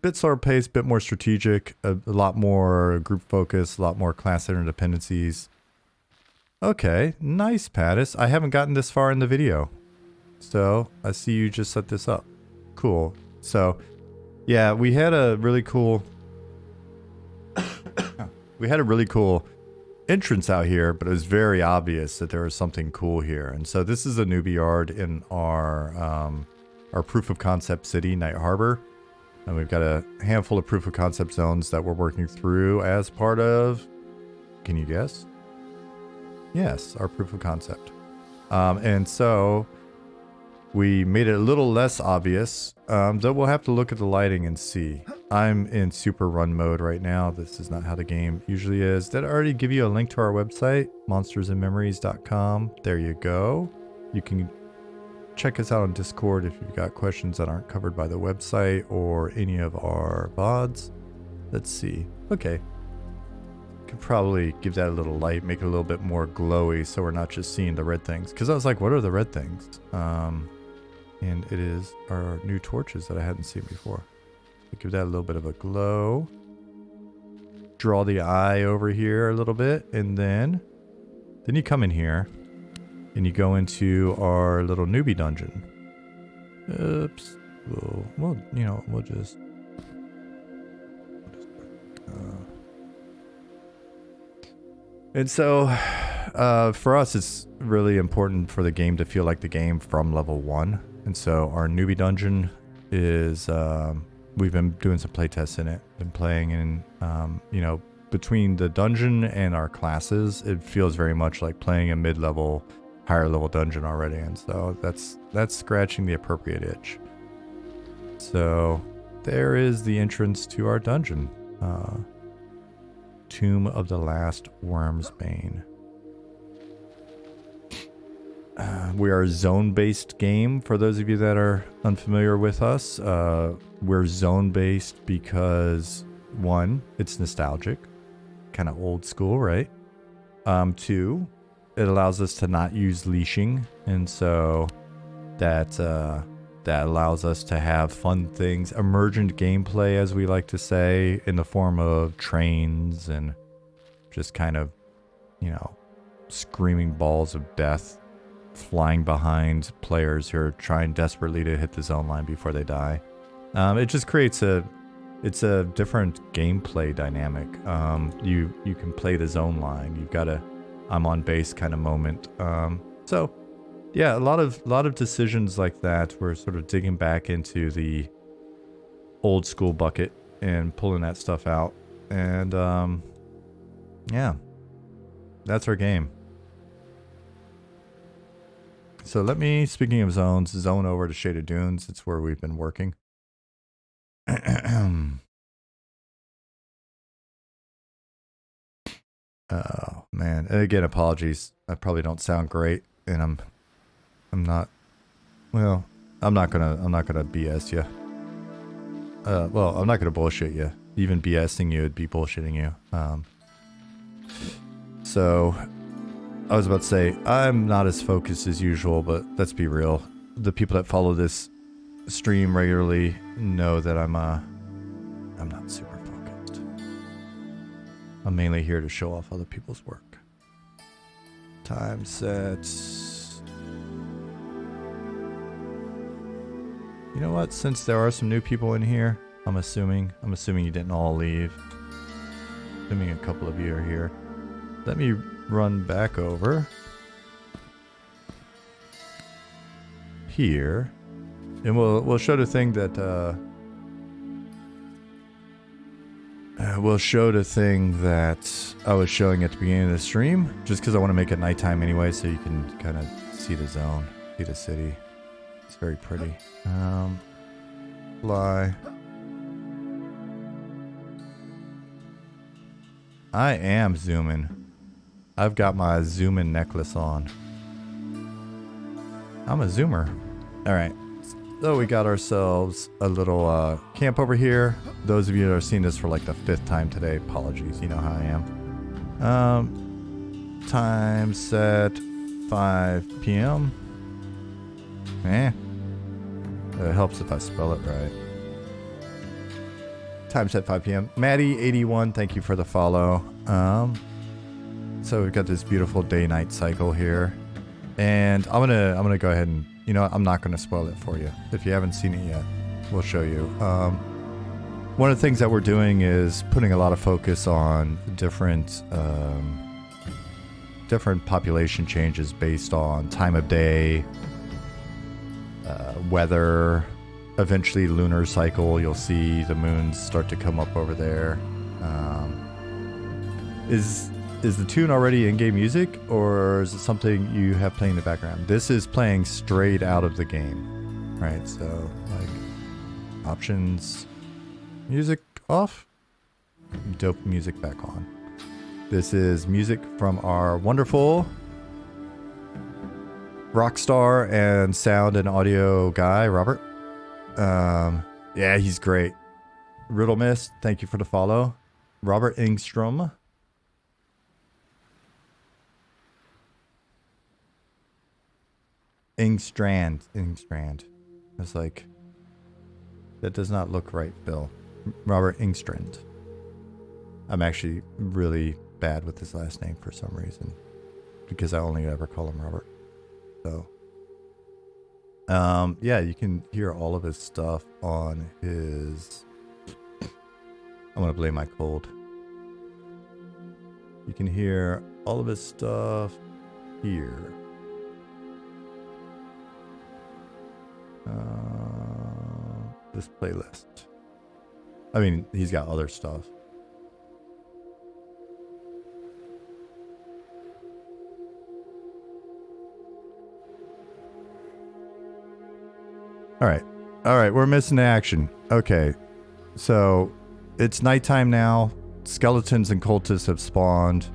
bit slower pace, bit more strategic, a lot more group focus, a lot more class interdependencies. Okay, nice, Pattis. I haven't gotten this far in the video, so I see you just set this up. Cool. So yeah, we had a really cool entrance out here, but it was very obvious that there was something cool here. And so this is a newbie yard in our proof of concept city, Night Harbor. And we've got a handful of proof of concept zones that we're working through as part of, can you guess? Yes, our proof of concept. And so we made it a little less obvious, though we'll have to look at the lighting and see. I'm in super run mode right now. This is not how the game usually is. Did I already give you a link to our website? monstersandmemories.com. There you go. You can check us out on Discord if you've got questions that aren't covered by the website or any of our VODs. Let's see. Okay. Could probably give that a little light, make it a little bit more glowy so we're not just seeing the red things. Because I was like, what are the red things? And it is our new torches that I hadn't seen before. Give that a little bit of a glow. Draw the eye over here a little bit. And then you come in here. And you go into our little newbie dungeon. Oops. We'll just... And so, for us, it's really important for the game to feel like the game from level 1. And so our newbie dungeon is... we've been doing some playtests in it. Been playing in, between the dungeon and our classes, it feels very much like playing a mid-level... higher level dungeon already, and so that's scratching the appropriate itch. So there is the entrance to our dungeon, Tomb of the Last Worm's Bane. We are a zone-based game. For those of you that are unfamiliar with us, we're zone-based because 1, it's nostalgic, kind of old school, right? 2, it allows us to not use leashing, and so that allows us to have fun things, emergent gameplay, as we like to say, in the form of trains and just kind of, screaming balls of death flying behind players who are trying desperately to hit the zone line before they die. It just creates it's a different gameplay dynamic. You can play the zone line. You've got a I'm on base kind of moment. So yeah, a lot of decisions like that. We're sort of digging back into the old school bucket and pulling that stuff out. And yeah, that's our game. So let me, speaking of zones, zone over to Shaded Dunes. It's where we've been working. Oh man, and again, apologies. I probably don't sound great, and I'm not. Well, I'm not gonna BS you. Well, I'm not gonna bullshit you. Even BSing you would be bullshitting you. So I was about to say I'm not as focused as usual, but let's be real. The people that follow this stream regularly know that I'm not super focused. I'm mainly here to show off other people's work. Time set. You know what? Since there are some new people in here, I'm assuming you didn't all leave. Assuming a couple of you are here. Let me run back over here, and we'll show the thing that we'll show the thing that I was showing at the beginning of the stream, just because I want to make it nighttime anyway, so you can kind of see the zone, see the city. It's very pretty. Fly. I am zooming. I've got my zooming necklace on. I'm a zoomer. Alright. So we got ourselves a little camp over here. Those of you that are seeing this for like the 5th time today, apologies. You know how I am. Time set 5 p.m. It helps if I spell it right. Time set 5 p.m. Maddie81, thank you for the follow. So we've got this beautiful day-night cycle here, and I'm gonna go ahead and, you know, I'm not gonna spoil it for you. If you haven't seen it yet, we'll show you. One of the things that we're doing is putting a lot of focus on different population changes based on time of day, weather. Eventually lunar cycle, you'll see the moons start to come up over there. Is the tune already in-game music, or is it something you have playing in the background? This is playing straight out of the game, right? So, like, options, music off, dope music back on. This is music from our wonderful rockstar and sound and audio guy, Robert. Yeah, he's great. Riddle Mist, thank you for the follow. Robert Engstrom. Engstrand. It's like, that does not look right, Bill. Robert Engstrand. I'm actually really bad with his last name for some reason, because I only ever call him Robert. So, yeah, you can hear all of his stuff on his... I'm gonna blame my cold. You can hear all of his stuff here. This playlist. I mean, he's got other stuff. All right, we're missing action. Okay, so it's nighttime now. Skeletons and cultists have spawned.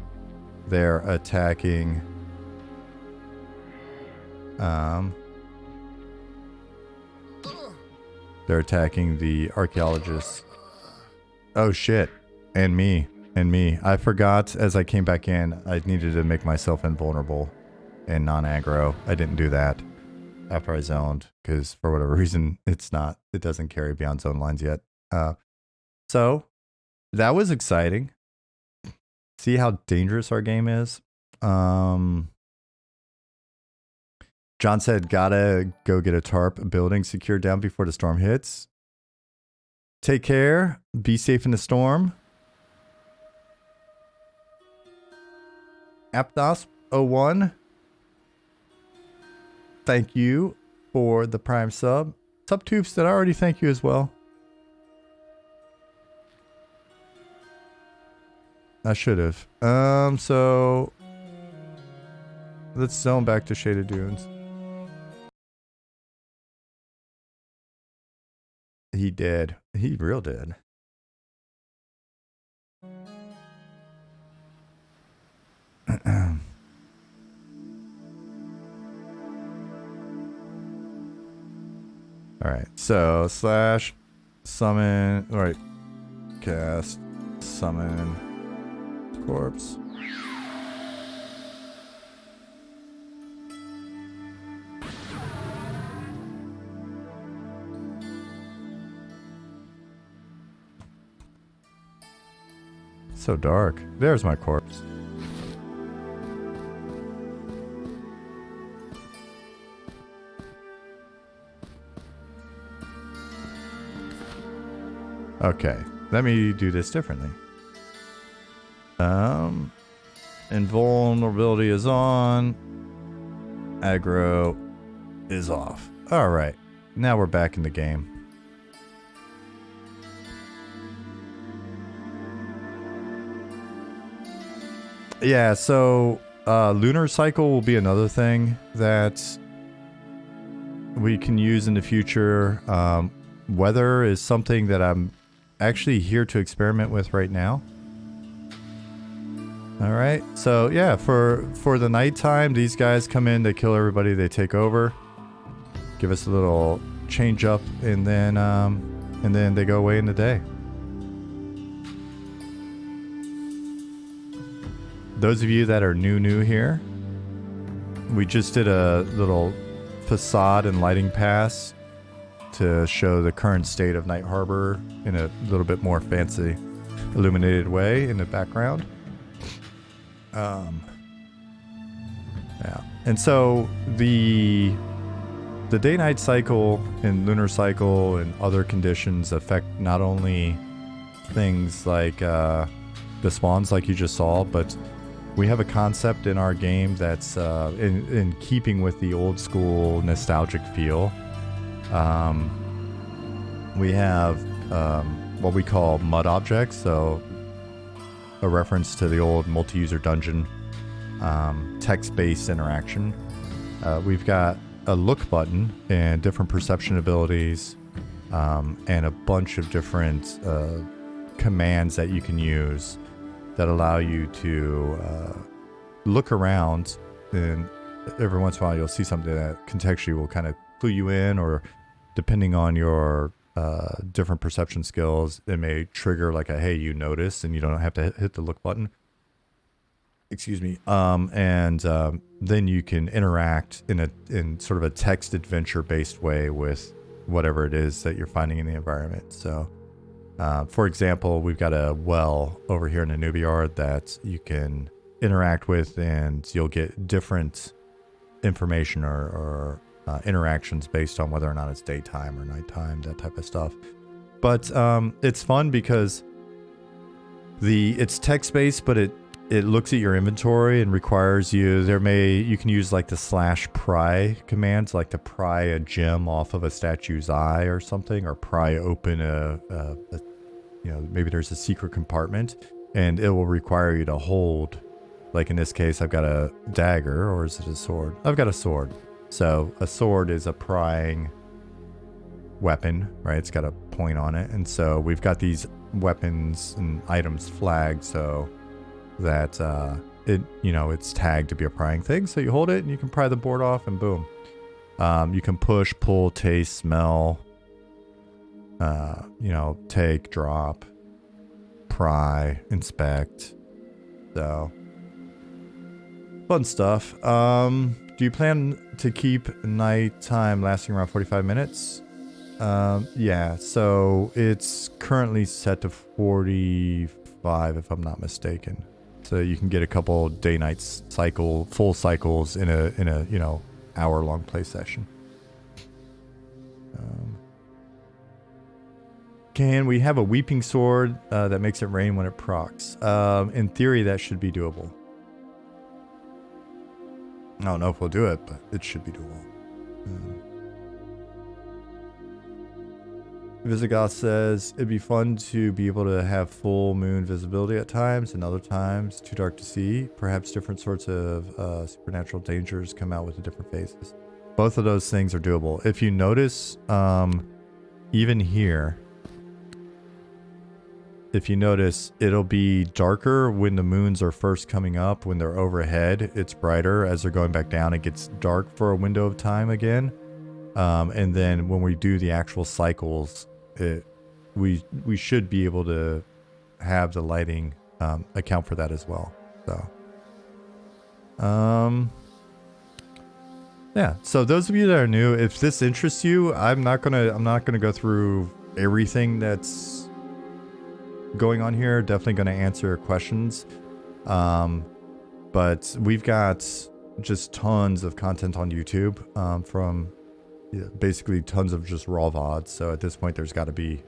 They're attacking. They're attacking the archaeologists. Oh shit. And me. I forgot as I came back in, I needed to make myself invulnerable and non-aggro. I didn't do that after I zoned, because for whatever reason, it doesn't carry beyond zone lines yet. So that was exciting. See how dangerous our game is. John said, gotta go get a tarp building secured down before the storm hits. Take care. Be safe in the storm. Aptos01. Thank you for the prime sub. Subtubes, did I already thank you as well? I should have. So let's zone back to Shaded Dunes. He did. He real did. Alright, so slash summon, alright, cast, summon, corpse. So dark. There's my corpse. Okay, let me do this differently. Invulnerability is on. Aggro is off. All right, now we're back in the game. Yeah, so lunar cycle will be another thing that we can use in the future. Weather is something that I'm actually here to experiment with right now. All right, so yeah, for the nighttime, these guys come in, they kill everybody, they take over, give us a little change up, and then they go away in the day. Those of you that are new here, we just did a little facade and lighting pass to show the current state of Night Harbor in a little bit more fancy illuminated way in the background. Yeah, and so the day-night cycle and lunar cycle and other conditions affect not only things like the spawns like you just saw, but we have a concept in our game that's in keeping with the old school nostalgic feel. We have what we call mud objects, so a reference to the old multi-user dungeon text-based interaction. We've got a look button and different perception abilities and a bunch of different commands that you can use that allow you to look around, and every once in a while you'll see something that contextually will kind of clue you in, or depending on your different perception skills, it may trigger like a hey, you notice, and you don't have to hit the look button. Excuse me. Then you can interact in sort of a text adventure based way with whatever it is that you're finding in the environment. So for example, we've got a well over here in the newbie yard that you can interact with, and you'll get different information or interactions based on whether or not it's daytime or nighttime, that type of stuff. But it's fun because it's text-based, but it looks at your inventory and requires you can use like the /pry commands, like to pry a gem off of a statue's eye or something, or pry open maybe there's a secret compartment, and it will require you to hold, like in this case I've got a dagger, or is it a sword? I've got a sword. So a sword is a prying weapon, right? It's got a point on it, and so we've got these weapons and items flagged so that it's tagged to be a prying thing. So you hold it and you can pry the board off, and boom. You can push, pull, taste, smell, take, drop, pry, inspect. So fun stuff. Do you plan to keep nighttime lasting around 45 minutes? Yeah, so it's currently set to 45 if I'm not mistaken. So you can get a couple day-night full cycles in a hour-long play session. Can we have a weeping sword that makes it rain when it procs? In theory, that should be doable. I don't know if we'll do it, but it should be doable. Visigoth says, it'd be fun to be able to have full moon visibility at times, and other times too dark to see. Perhaps different sorts of supernatural dangers come out with the different phases. Both of those things are doable. If you notice, even here, if you notice, it'll be darker when the moons are first coming up. When they're overhead, it's brighter. As they're going back down, it gets dark for a window of time again. And then when we do the actual cycles, we should be able to have the lighting account for that as well. So, yeah. So those of you that are new, if this interests you, I'm not gonna go through everything that's going on here. Definitely going to answer questions, but we've got just tons of content on YouTube from basically tons of just raw VODs. So at this point, there's got to be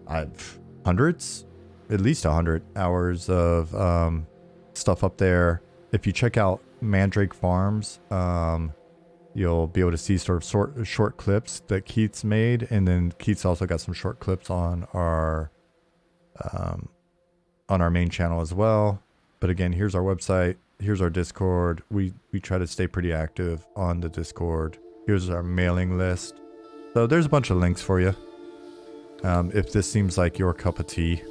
I've hundreds, at least 100 hours of stuff up there. If you check out Mandrake Farms, you'll be able to see sort of short clips that Keith's made, and then Keith's also got some short clips on our main channel as well. But again, here's our website, here's our Discord. We try to stay pretty active on the Discord. Here's our mailing list. So there's a bunch of links for you. If this seems like your cup of tea.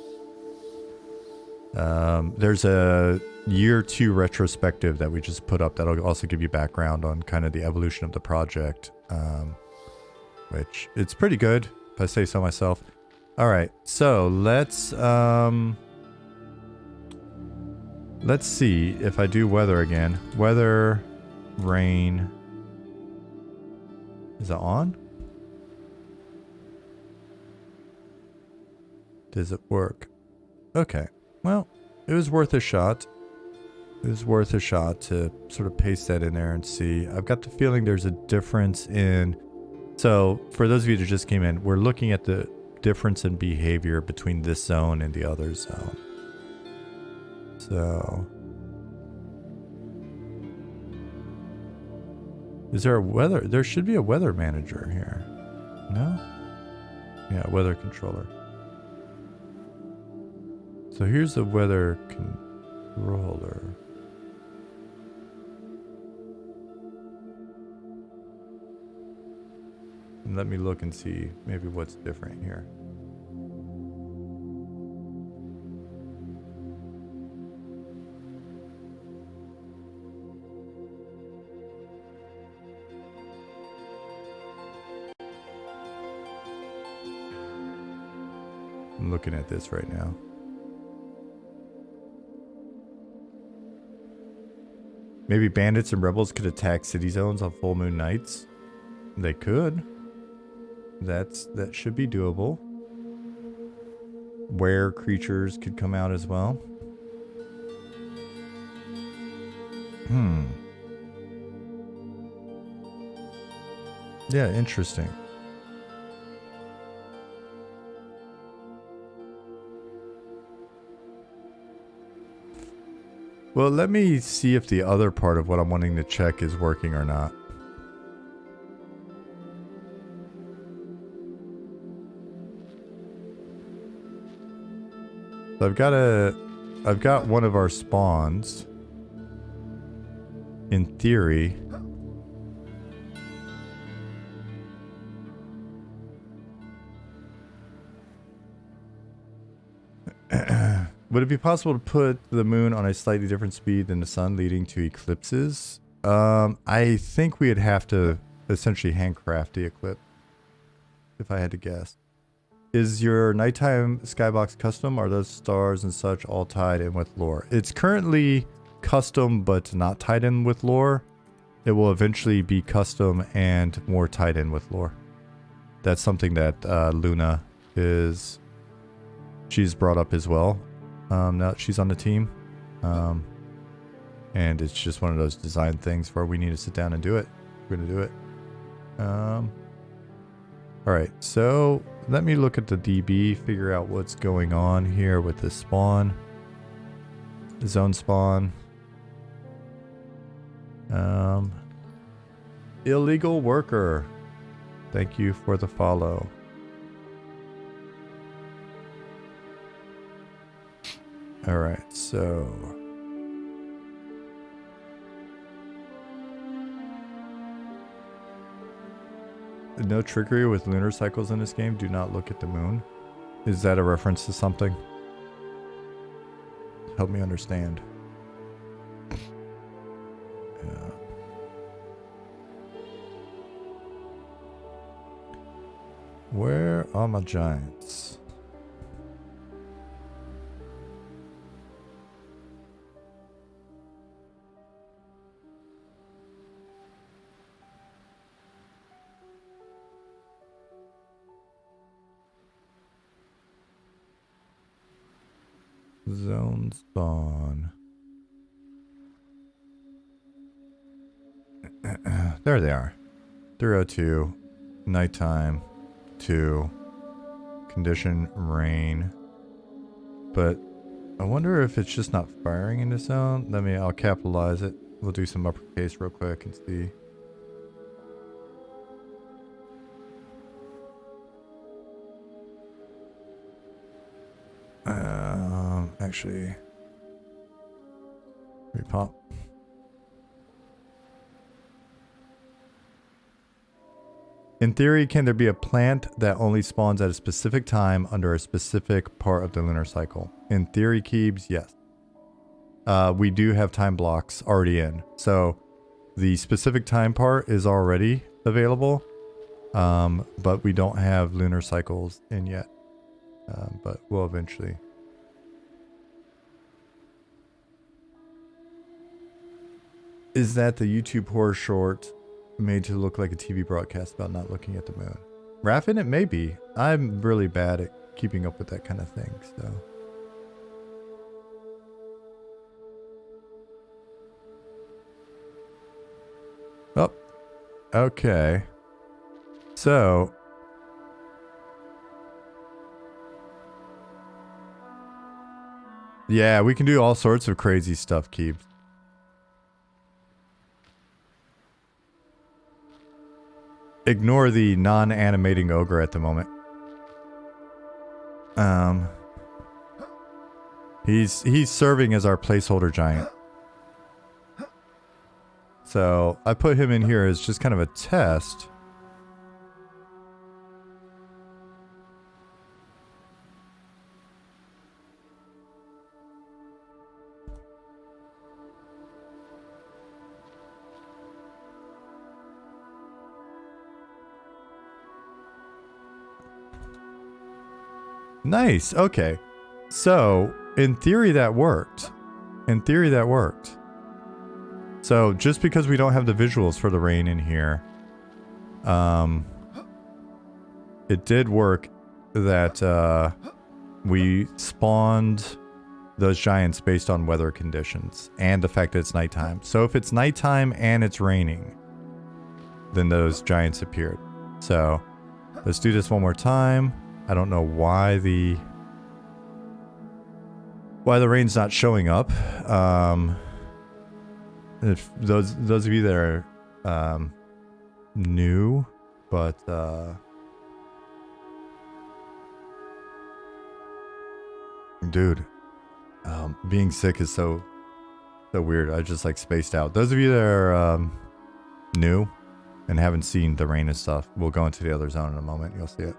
There's a year 2 retrospective that we just put up that'll also give you background on kind of the evolution of the project, which it's pretty good if I say so myself. All right, so let's see if I do weather again. Weather, rain. Is it on? Does it work? Okay. Well, it was worth a shot. It was worth a shot to sort of paste that in there and see. I've got the feeling there's a difference in... So, for those of you that just came in, we're looking at the difference in behavior between this zone and the other zone. So... Is there a weather? There should be a weather manager here. No? Yeah, weather controller. So here's the weather controller. And let me look and see maybe what's different here. I'm looking at this right now. Maybe bandits and rebels could attack city zones on full moon nights. They could. That should be doable. Were creatures could come out as well. Yeah, interesting. Well, let me see if the other part of what I'm wanting to check is working or not. So I've got one of our spawns. In theory. Would it be possible to put the moon on a slightly different speed than the sun, leading to eclipses? I think we'd have to essentially handcraft the eclipse, if I had to guess. Is your nighttime skybox custom? Are those stars and such all tied in with lore? It's currently custom, but not tied in with lore. It will eventually be custom and more tied in with lore. That's something that Luna is... She's brought up as well. Now that she's on the team. And it's just one of those design things where we need to sit down and do it. We're going to do it. Alright, so let me look at the DB, figure out what's going on here with this spawn. The zone spawn. Illegal worker. Thank you for the follow. Alright, so... No trickery with lunar cycles in this game. Do not look at the moon. Is that a reference to something? Help me understand. Yeah. Where are my giants? Zone spawn. There they are. 302. Nighttime. 2. condition rain. But I wonder if it's just not firing in the zone. I'll capitalize it. We'll do some uppercase real quick and see. Actually, repop. In theory, can there be a plant that only spawns at a specific time under a specific part of the lunar cycle? In theory, Keebs, yes. We do have time blocks already in. So the specific time part is already available, but we don't have lunar cycles in yet. But we'll eventually. Is that the YouTube horror short made to look like a TV broadcast about not looking at the moon? Raffin, it may be. I'm really bad at keeping up with that kind of thing, so. Oh, okay. So. Yeah, we can do all sorts of crazy stuff, Keep. Ignore the non-animating ogre at the moment. He's serving as our placeholder giant. So I put him in here as just kind of a test. Nice. Okay. So, in theory that worked. In theory that worked. So, just because we don't have the visuals for the rain in here, it did work that we spawned those giants based on weather conditions and the fact that it's nighttime. So, if it's nighttime and it's raining, then those giants appeared. So, let's do this one more time. I don't know why the rain's not showing up. If those of you that are new, but dude, being sick is so weird. I just like spaced out. Those of you that are new and haven't seen the rain and stuff, we'll go into the other zone in a moment. You'll see it.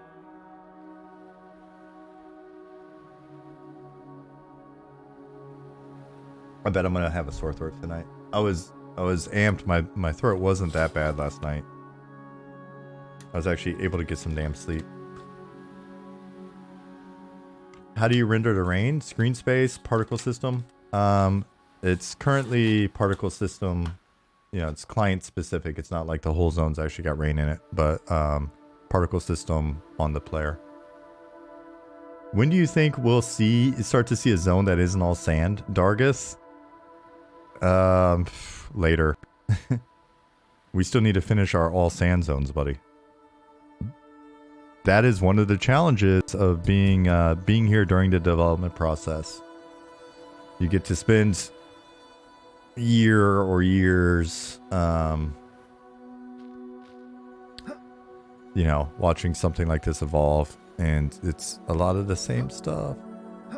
I bet I'm gonna have a sore throat tonight. I was amped. My throat wasn't that bad last night. I was actually able to get some damn sleep. How do you render the rain? Screen space, particle system. It's currently particle system. You know, it's client specific. It's not like the whole zone's actually got rain in it, but particle system on the player. When do you think we'll start to see a zone that isn't all sand, Dargus? Later. We still need to finish our all sand zones, buddy. That is one of the challenges of being here during the development process. You get to spend year or years, you know, watching something like this evolve, and it's a lot of the same stuff.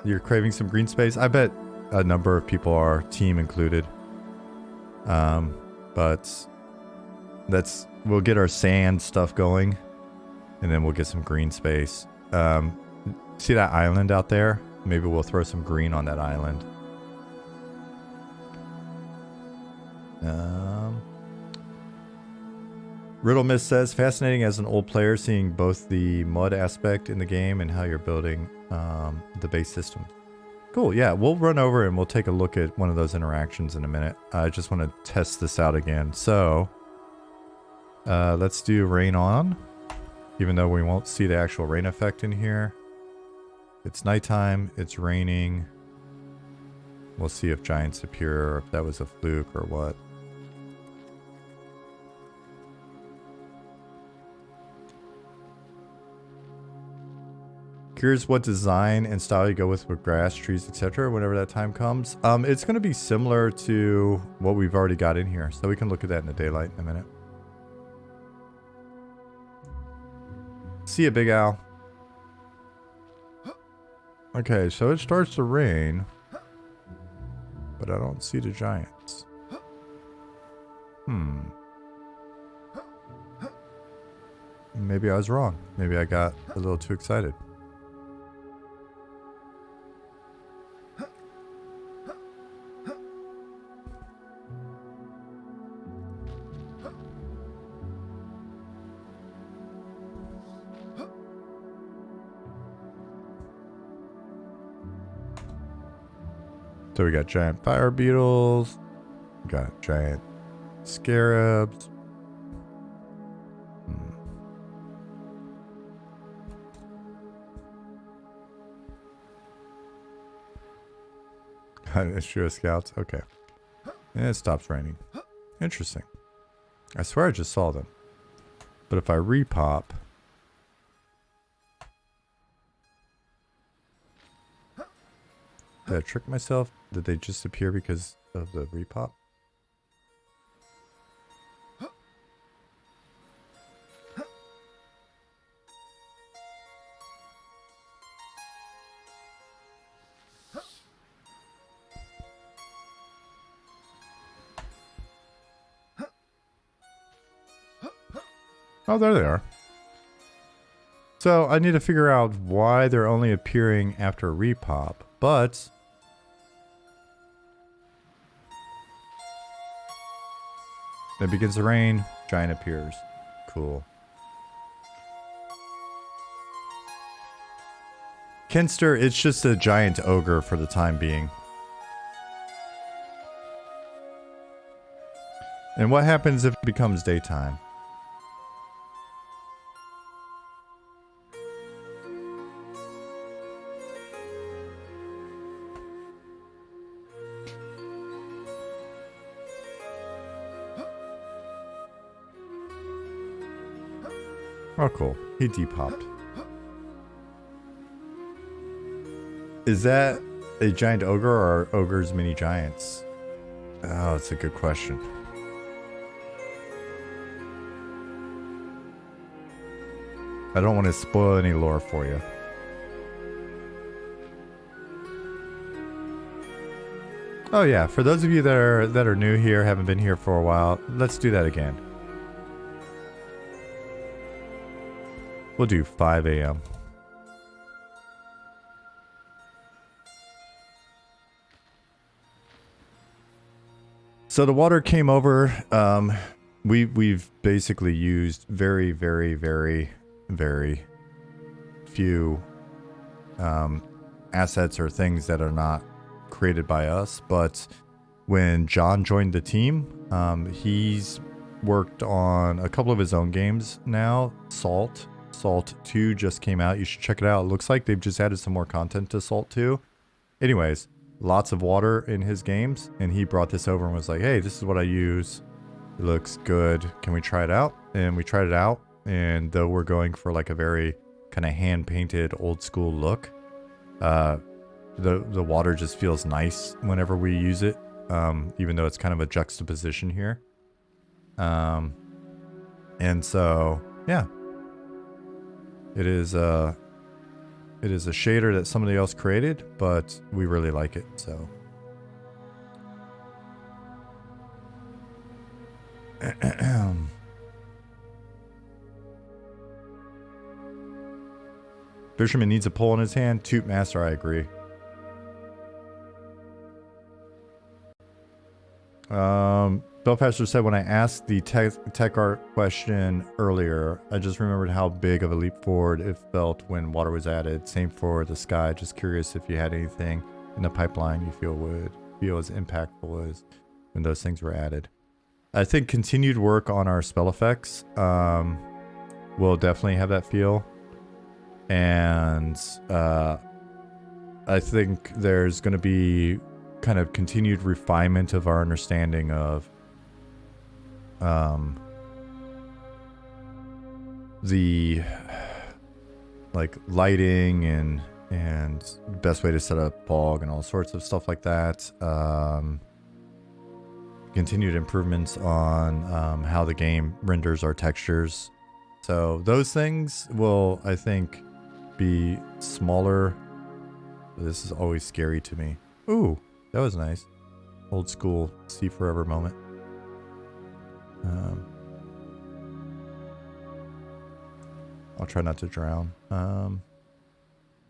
You're craving some green space. I bet a number of people are, team included. But we'll get our sand stuff going, and then we'll get some green space. See that island out there? Maybe we'll throw some green on that island. Riddle Miss says, fascinating as an old player seeing both the mud aspect in the game and how you're building the base system. Cool, yeah, we'll run over and we'll take a look at one of those interactions in a minute. I just want to test this out again. So, let's do rain on, even though we won't see the actual rain effect in here. It's nighttime, it's raining. We'll see if giants appear or if that was a fluke or what. Here's what design and style you go with grass, trees, etc. whenever that time comes. It's going to be similar to what we've already got in here. So we can look at that in the daylight in a minute. See ya, Big Al. Okay, so it starts to rain. But I don't see the giants. Maybe I was wrong. Maybe I got a little too excited. So we got giant fire beetles, we got giant scarabs. It's sure scouts. Okay. And it stops raining. Interesting. I swear I just saw them. But if I repop. Did I trick myself? Did they just appear because of the repop? Oh, there they are. So I need to figure out why they're only appearing after a repop, but it begins to rain, giant appears. Cool. Kenster, it's just a giant ogre for the time being. And what happens if it becomes daytime? Oh, cool. He depopped. Is that a giant ogre or are ogres mini giants? Oh, that's a good question. I don't want to spoil any lore for you. Oh yeah, for those of you that are new here, haven't been here for a while, let's do that again. We'll do 5 a.m. So the water came over. We've basically used very few assets or things that are not created by us. But when John joined the team, he's worked on a couple of his own games now. Salt 2 just came out. You should check it out. It looks like they've just added some more content to Salt 2. Anyways, lots of water in his games, and he brought this over and was like, hey, this is what I use. It looks good. Can we try it out? And we tried it out, and though we're going for like a very kind of hand-painted old school look, the water just feels nice whenever we use it, even though it's kind of a juxtaposition here. And so, yeah. It is a shader that somebody else created, but we really like it, so. Fisherman needs a pole in his hand. Toot Master, I agree. Belfaster said, when I asked the tech art question earlier, I just remembered how big of a leap forward it felt when water was added. Same for the sky. Just curious if you had anything in the pipeline you feel as impactful as when those things were added. I think continued work on our spell effects will definitely have that feel. And I think there's going to be kind of continued refinement of our understanding of the like lighting and best way to set up fog and all sorts of stuff like that. Continued improvements on how the game renders our textures. So those things will, I think, be smaller. This is always scary to me. Ooh, that was nice. Old school see forever moment. I'll try not to drown.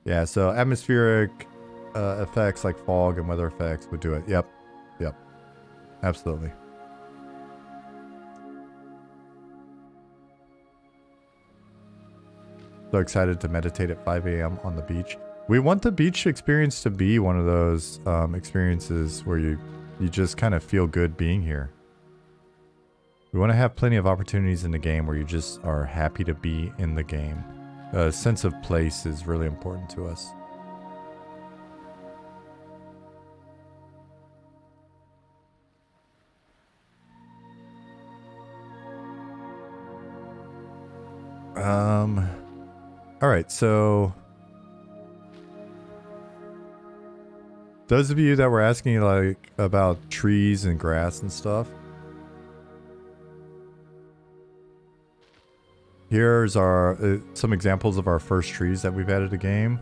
Yeah, so atmospheric effects like fog and weather effects would do it. Yep. Yep. Absolutely. So excited to meditate at 5 a.m. on the beach. We want the beach experience to be one of those experiences where you just kind of feel good being here. We want to have plenty of opportunities in the game where you just are happy to be in the game. A sense of place is really important to us. All right, so those of you that were asking like about trees and grass and stuff, here's our some examples of our first trees that we've added to the game.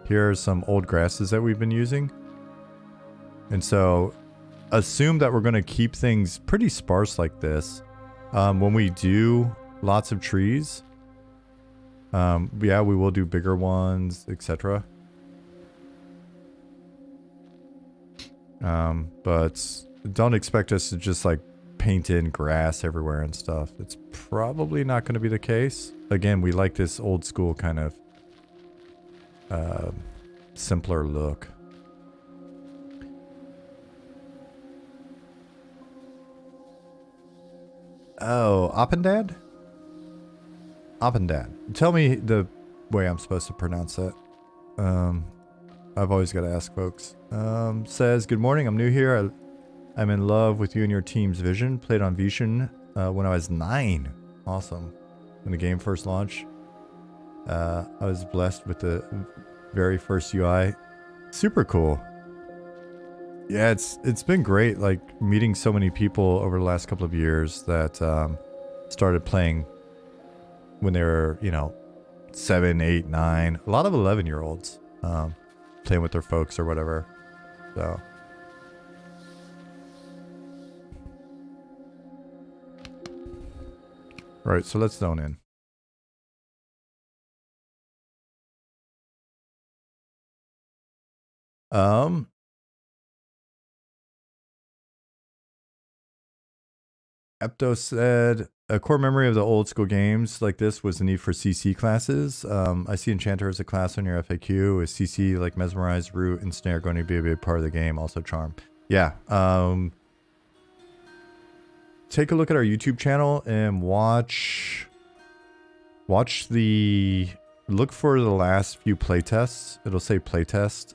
Here are some old grasses that we've been using. And so assume that we're going to keep things pretty sparse like this. When we do lots of trees, yeah, we will do bigger ones, etc. But don't expect us to just like paint in grass everywhere and stuff. It's probably not going to be the case. Again, we like this old school kind of simpler look. Oh, Oppendad? Oppendad. Tell me the way I'm supposed to pronounce that. I've always got to ask folks. Says, good morning, I'm new here. I'm in love with you and your team's vision. Played on Vishen when I was 9. Awesome. When the game first launched. I was blessed with the very first UI. Super cool. Yeah, it's been great, like meeting so many people over the last couple of years that started playing when they were, 7, 8, 9. A lot of 11-year-olds playing with their folks or whatever. So. Right, so let's zone in. Epto said, a core memory of the old school games like this was the need for CC classes. I see Enchanter as a class on your FAQ. Is CC like Mesmerize, Root, and Snare going to be a big part of the game? Also Charm. Yeah. Take a look at our YouTube channel and watch look for the last few playtests. It'll say playtest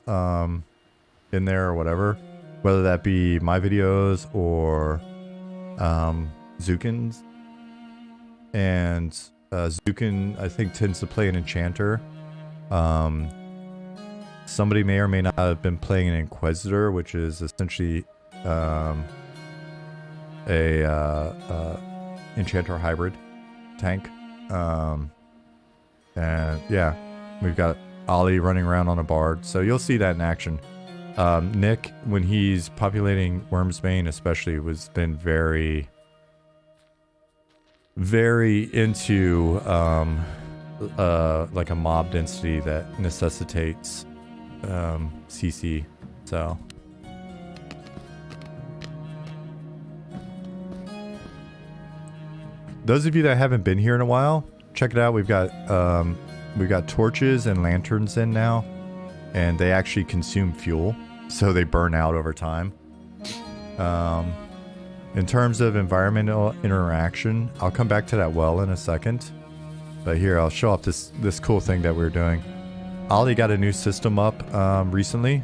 in there or whatever. Whether that be my videos or Zukin's. And Zukin, I think, tends to play an Enchanter. Somebody may or may not have been playing an Inquisitor, which is essentially Enchanter hybrid tank. And yeah, we've got Ollie running around on a bard, so you'll see that in action. Nick, when he's populating Wormsbane especially, has been very into like a mob density that necessitates CC. So those of you that haven't been here in a while, check it out. We've got torches and lanterns in now, and they actually consume fuel, so they burn out over time. In terms of environmental interaction, I'll come back to that well in a second. But here, I'll show off this cool thing that we're doing. Ollie got a new system up recently,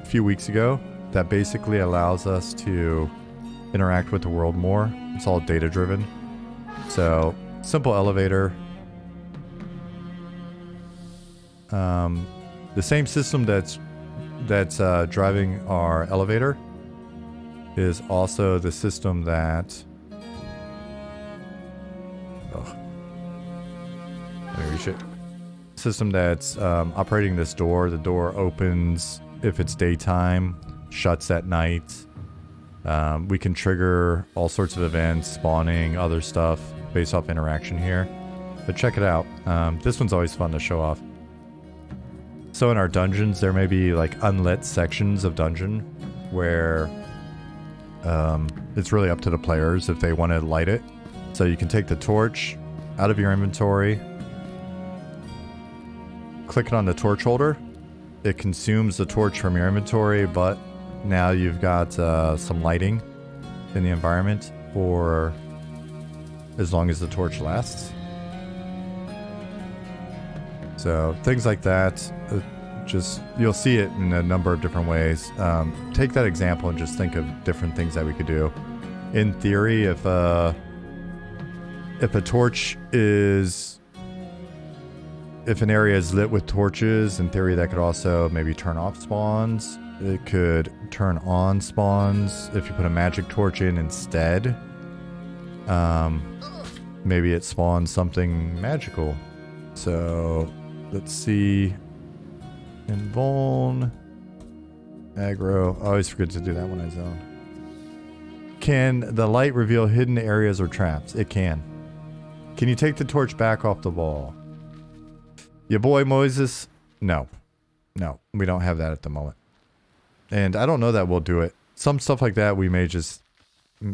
a few weeks ago, that basically allows us to interact with the world more. It's all data driven. So, simple elevator. The same system that's driving our elevator is also the system that... Oh. Let me reach it. System that's operating this door. The door opens if it's daytime, shuts at night. We can trigger all sorts of events, spawning, other stuff based off interaction here. But check it out. This one's always fun to show off. So in our dungeons, there may be like unlit sections of dungeon where it's really up to the players if they want to light it. So you can take the torch out of your inventory, click it on the torch holder. It consumes the torch from your inventory, but now you've got some lighting in the environment for as long as the torch lasts. So things like that, just you'll see it in a number of different ways. Take that example and just think of different things that we could do. In theory, if a torch is, if an area is lit with torches, in theory that could also maybe turn off spawns. It could turn on spawns if you put a magic torch in instead. Maybe it spawns something magical. So let's see. Invuln. Aggro. I always forget to do that when I zone. Can the light reveal hidden areas or traps? It can. Can you take the torch back off the wall? Your boy Moses? No. No, we don't have that at the moment. And I don't know that we'll do it. Some stuff like that, we may just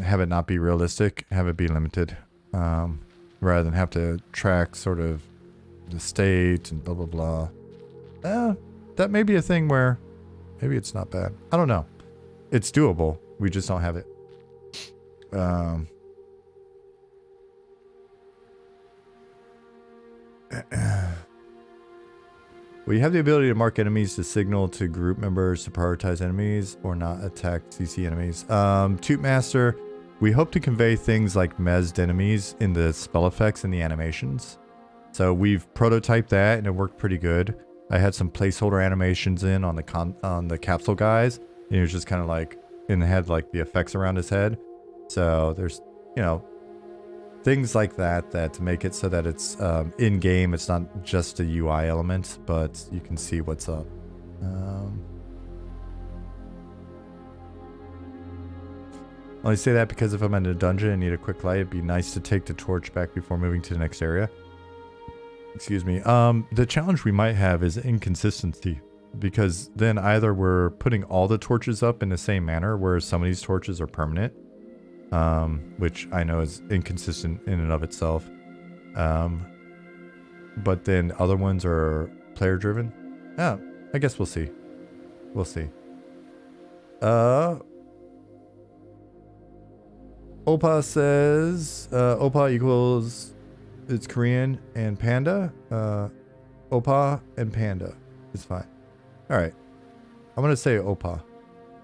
have it not be realistic, have it be limited. Rather than have to track sort of the state and blah, blah, blah. That may be a thing where maybe it's not bad. I don't know. It's doable. We just don't have it. We have the ability to mark enemies to signal to group members to prioritize enemies or not attack CC enemies. Tootmaster, we hope to convey things like mezzed enemies in the spell effects and the animations. So we've prototyped that and it worked pretty good. I had some placeholder animations in on the capsule guys. And he was just kind of like, and had like the effects around his head. So there's, you know, things like that to make it so that it's in game. It's not just a UI element, but you can see what's up. I only say that because if I'm in a dungeon and need a quick light, it'd be nice to take the torch back before moving to the next area. Excuse me. The challenge we might have is inconsistency, because then either we're putting all the torches up in the same manner, whereas some of these torches are permanent. Which I know is inconsistent in and of itself. But then other ones are player driven. Yeah, I guess we'll see. We'll see. Opa says, Opa equals, it's Korean and panda. Opa and panda is fine. All right. I'm going to say Opa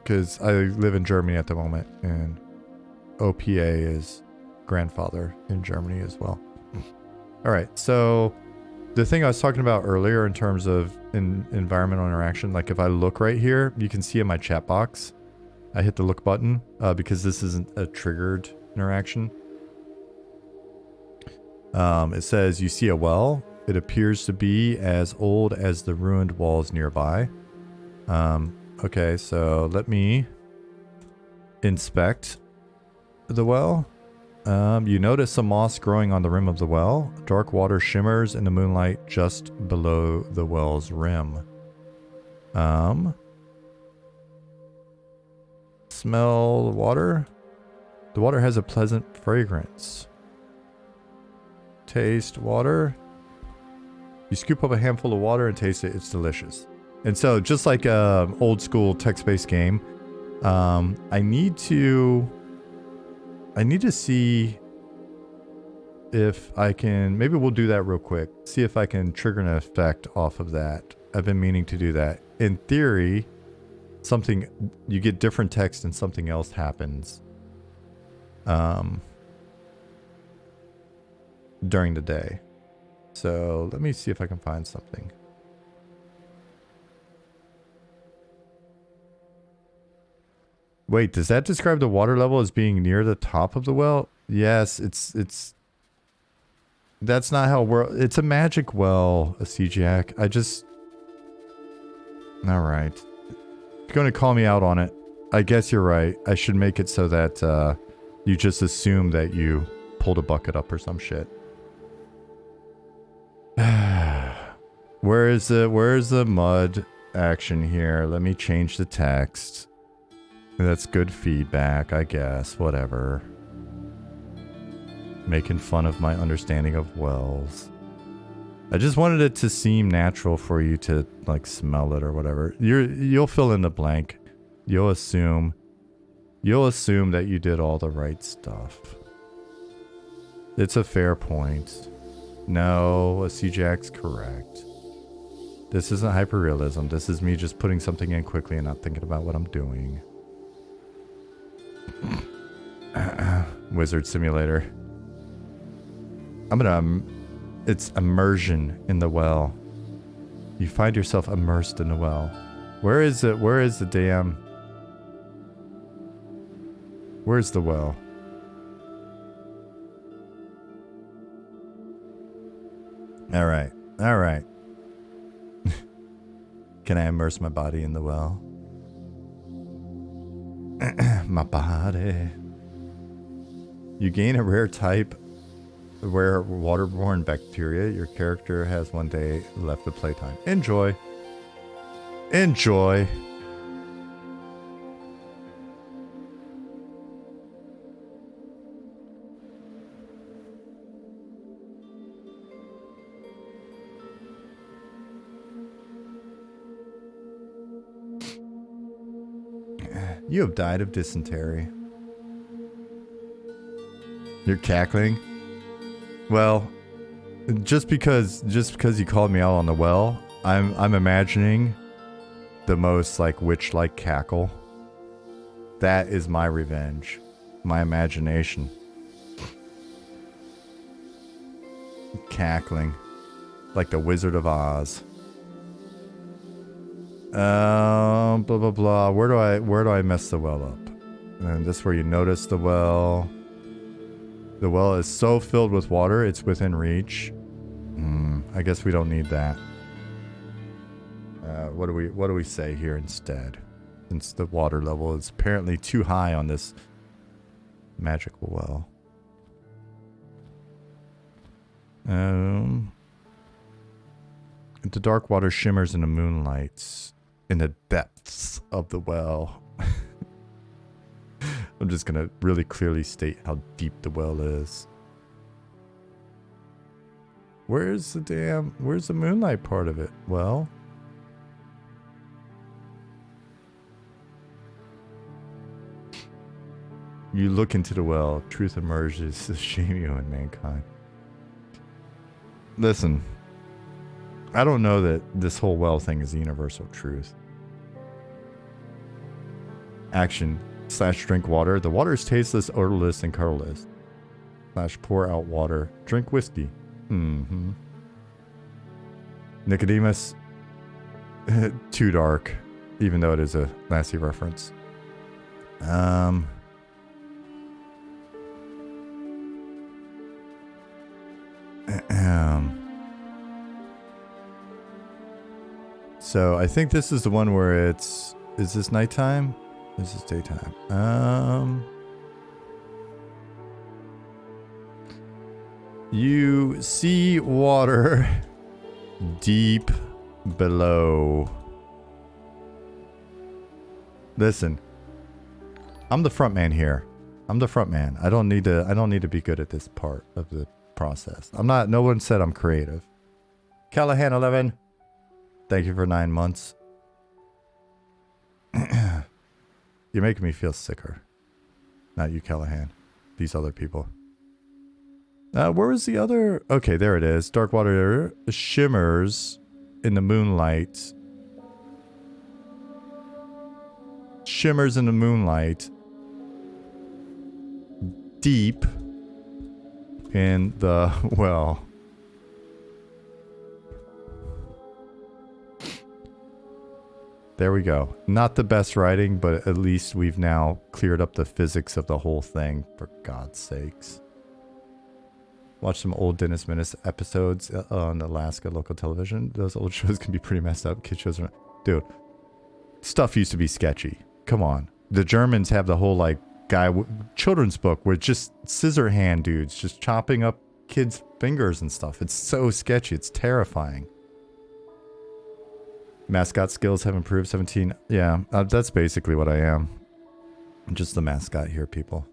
because I live in Germany at the moment and OPA is grandfather in Germany as well. All right, so the thing I was talking about earlier in terms of environmental interaction, like if I look right here, you can see in my chat box, I hit the look button because this isn't a triggered interaction. It says you see a well. It appears to be as old as the ruined walls nearby. Okay, so let me inspect the well. You notice some moss growing on the rim of the well. Dark water shimmers in the moonlight just below the well's rim. Smell the water. The water has a pleasant fragrance. Taste water. You scoop up a handful of water and taste it. It's delicious. And so just like a old school text-based game, I need to see if I can, maybe we'll do that real quick. See if I can trigger an effect off of that. I've been meaning to do that. In theory, you get different text and something else happens during the day. So let me see if I can find something. Wait, does that describe the water level as being near the top of the well? Yes, it's... That's not how it's a magic well, a CGAC. I just... Alright. You're going to call me out on it. I guess you're right. I should make it so that you just assume that you pulled a bucket up or some shit. Where's the mud action here? Let me change the text. That's good feedback, I guess. Whatever. Making fun of my understanding of wells. I just wanted it to seem natural for you to like smell it or whatever. You'll fill in the blank. You'll assume that you did all the right stuff. It's a fair point. No, a CJAC's correct. This isn't hyperrealism. This is me just putting something in quickly and not thinking about what I'm doing. Wizard Simulator. It's immersion in the well. You find yourself immersed in the well. Where is it? Where is the damn... Where's the well? Alright. Alright. Can I immerse my body in the well? My body. You gain a rare type, rare waterborne bacteria. Your character has 1 day left of playtime. Enjoy. Enjoy. You have died of dysentery. You're cackling? Well, just because you called me out on the well, I'm imagining the most like witch-like cackle. That is my revenge. My imagination. Cackling. Like the Wizard of Oz. Blah blah blah. Where do I mess the well up? And this is where you notice the well. The well is so filled with water, it's within reach. I guess we don't need that. What do we say here instead? Since the water level is apparently too high on this magical well. The dark water shimmers in the moonlight in the depths of the well. I'm just gonna really clearly state how deep the well is. Where's the moonlight part of it? Well, you look into the well, truth emerges to shame you and mankind. Listen, I don't know that this whole well thing is the universal truth. Action / drink water. The water is tasteless, odorless, and colorless. / pour out water. Drink whiskey. Nicodemus. Too dark, even though it is a Lassie reference. So I think this is the one where it's... Is this nighttime? This is daytime. You see water deep below. Listen, I'm the front man here. I'm the front man. I don't need to be good at this part of the process. I'm not. No one said I'm creative. Callahan 11. Thank you for 9 months. You're making me feel sicker. Not you, Callahan. These other people. Where was the other? Okay, there it is. Dark water shimmers in the moonlight. Shimmers in the moonlight. Deep in the well. There we go. Not the best writing, but at least we've now cleared up the physics of the whole thing, for God's sakes. Watch some old Dennis Menace episodes on Alaska local television. Those old shows can be pretty messed up. Kid shows are... Dude, stuff used to be sketchy. Come on. The Germans have the whole, like, children's book where just scissor hand dudes just chopping up kids' fingers and stuff. It's so sketchy. It's terrifying. Mascot skills have improved 17. Yeah, that's basically what I am. I'm just the mascot here, people.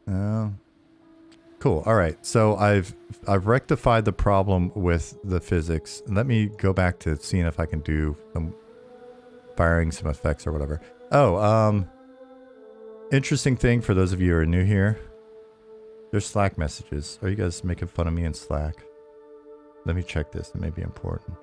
Cool. All right. So I've rectified the problem with the physics. Let me go back to seeing if I can do some firing some effects or whatever. Oh, interesting thing for those of you who are new here. There's Slack messages. Are you guys making fun of me in Slack? Let me check this. It may be important.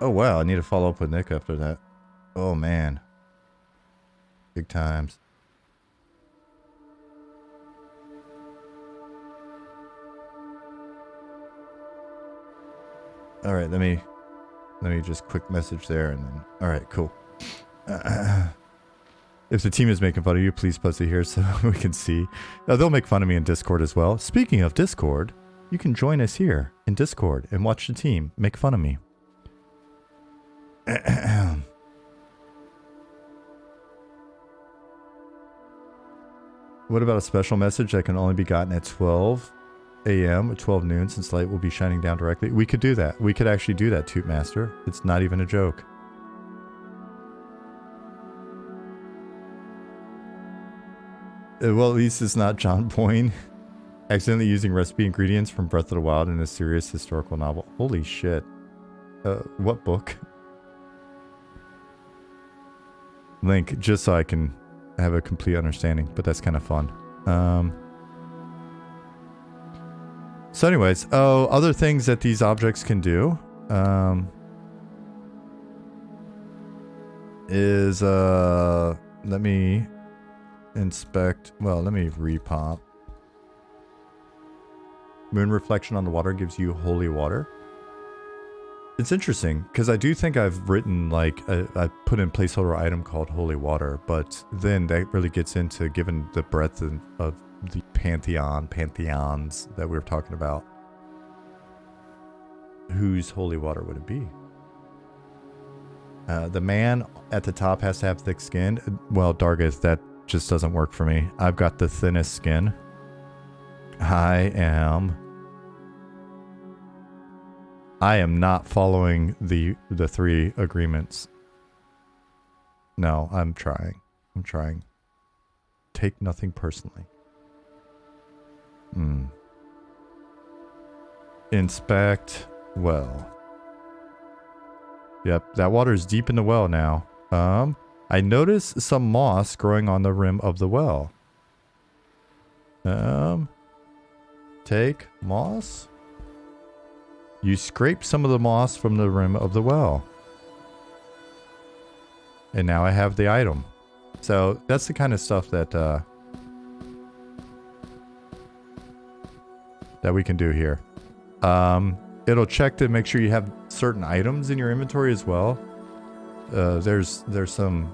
Oh, wow. I need to follow up with Nick after that. Oh, man. Big times. All right, let me just quick message there and then... All right, cool. If the team is making fun of you, please post it here so we can see. They'll make fun of me in Discord as well. Speaking of Discord, you can join us here in Discord and watch the team make fun of me. What about a special message that can only be gotten at 12 a.m. or 12 noon since light will be shining down directly? We could do that. We could actually do that, Toot Master. It's not even a joke. Well, at least it's not John Boyne accidentally using recipe ingredients from Breath of the Wild in a serious historical novel. Holy shit. What book? Link, just so I can have a complete understanding, but that's kind of fun. So anyways, other things that these objects can do is let me inspect. Well, let me repop. Moon reflection on the water gives you holy water. It's interesting because I do think I've written like I put in placeholder item called holy water, but then that really gets into given the breadth of the pantheons that we were talking about. Whose holy water would it be? The man at the top has to have thick skin. Well, Dargith, that just doesn't work for me. I've got the thinnest skin. I am not following the 3 agreements. No, I'm trying. Take nothing personally. Inspect well. Yep, that water is deep in the well now. I notice some moss growing on the rim of the well. Take moss. You scrape some of the moss from the rim of the well. And now I have the item. So that's the kind of stuff that that we can do here. It'll check to make sure you have certain items in your inventory as well. There's some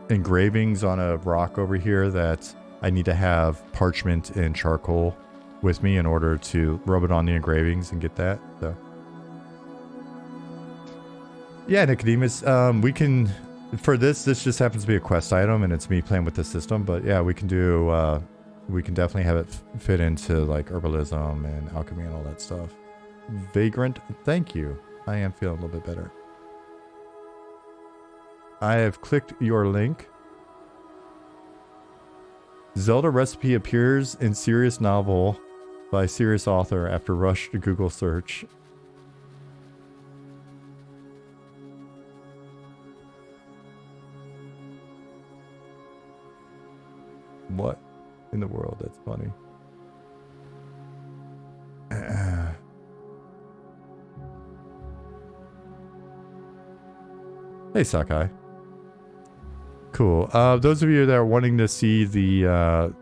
engravings on a rock over here that I need to have parchment and charcoal with me in order to rub it on the engravings and get that. So yeah, Nicodemus, we can for this just happens to be a quest item and it's me playing with the system, but yeah, we can do we can definitely have it fit into like herbalism and alchemy and all that stuff. Vagrant, thank you. I am feeling a little bit better. I have clicked your link. Zelda recipe appears in serious novel by serious author after rush to Google search. What in the world? That's funny. Hey, Sakai. Cool. Those of you that are wanting to see the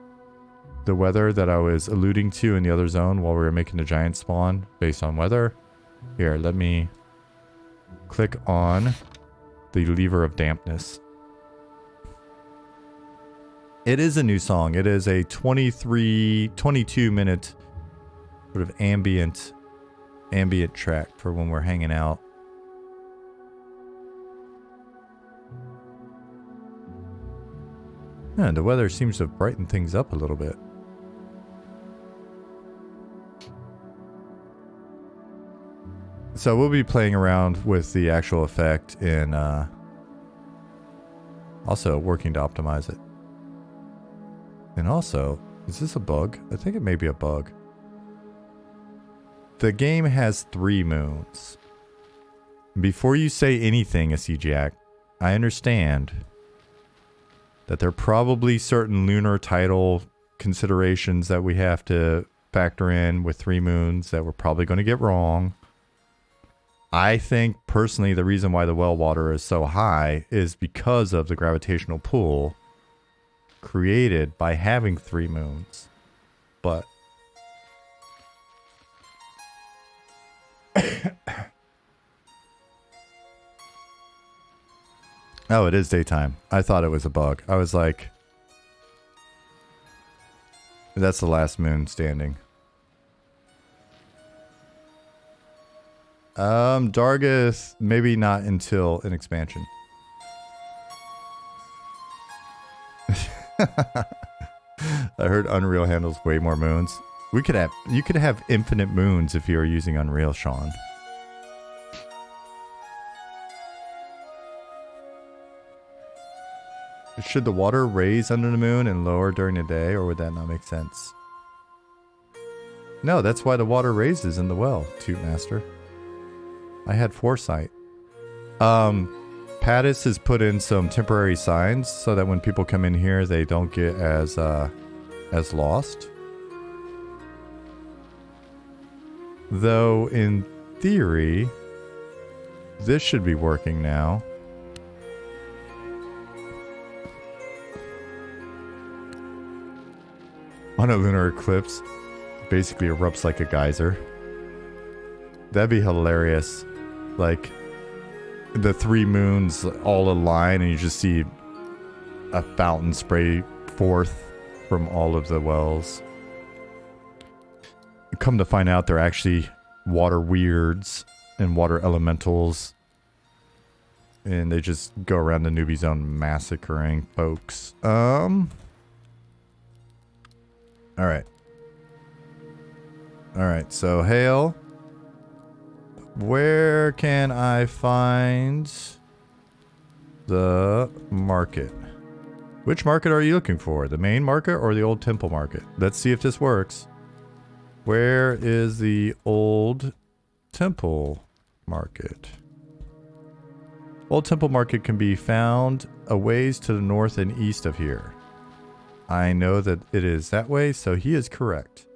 the weather that I was alluding to in the other zone while we were making the giant spawn based on weather. Here, let me click on the lever of dampness. It is a new song. It is a 22 minute sort of ambient track for when we're hanging out. And the weather seems to have brightened things up a little bit. So we'll be playing around with the actual effect and also working to optimize it. And also, is this a bug? I think it may be a bug. The game has 3 moons. Before you say anything, SC Jack, I understand that there are probably certain lunar tidal considerations that we have to factor in with 3 moons that we're probably going to get wrong. I think personally the reason why the well water is so high is because of the gravitational pull created by having 3 moons. But oh, it is daytime. I thought it was a bug. I was like, that's the last moon standing. Dargith, maybe not until an expansion. I heard Unreal handles way more moons. You could have infinite moons if you were using Unreal, Sean. Should the water raise under the moon and lower during the day, or would that not make sense? No, that's why the water raises in the well, Toot Master. I had foresight. Pattis has put in some temporary signs so that when people come in here, they don't get as lost. Though, in theory, this should be working now. On a lunar eclipse, basically erupts like a geyser. That'd be hilarious. Like, the 3 moons all align and you just see a fountain spray forth from all of the wells. Come to find out they're actually water weirds and water elementals. And they just go around the newbie zone massacring folks. Alright. Alright, so Hale. Where can I find the market? Which market are you looking for? The main market or the old temple market? Let's see if this works. Where is the old temple market? Old temple market can be found a ways to the north and east of here. I know that it is that way, so he is correct.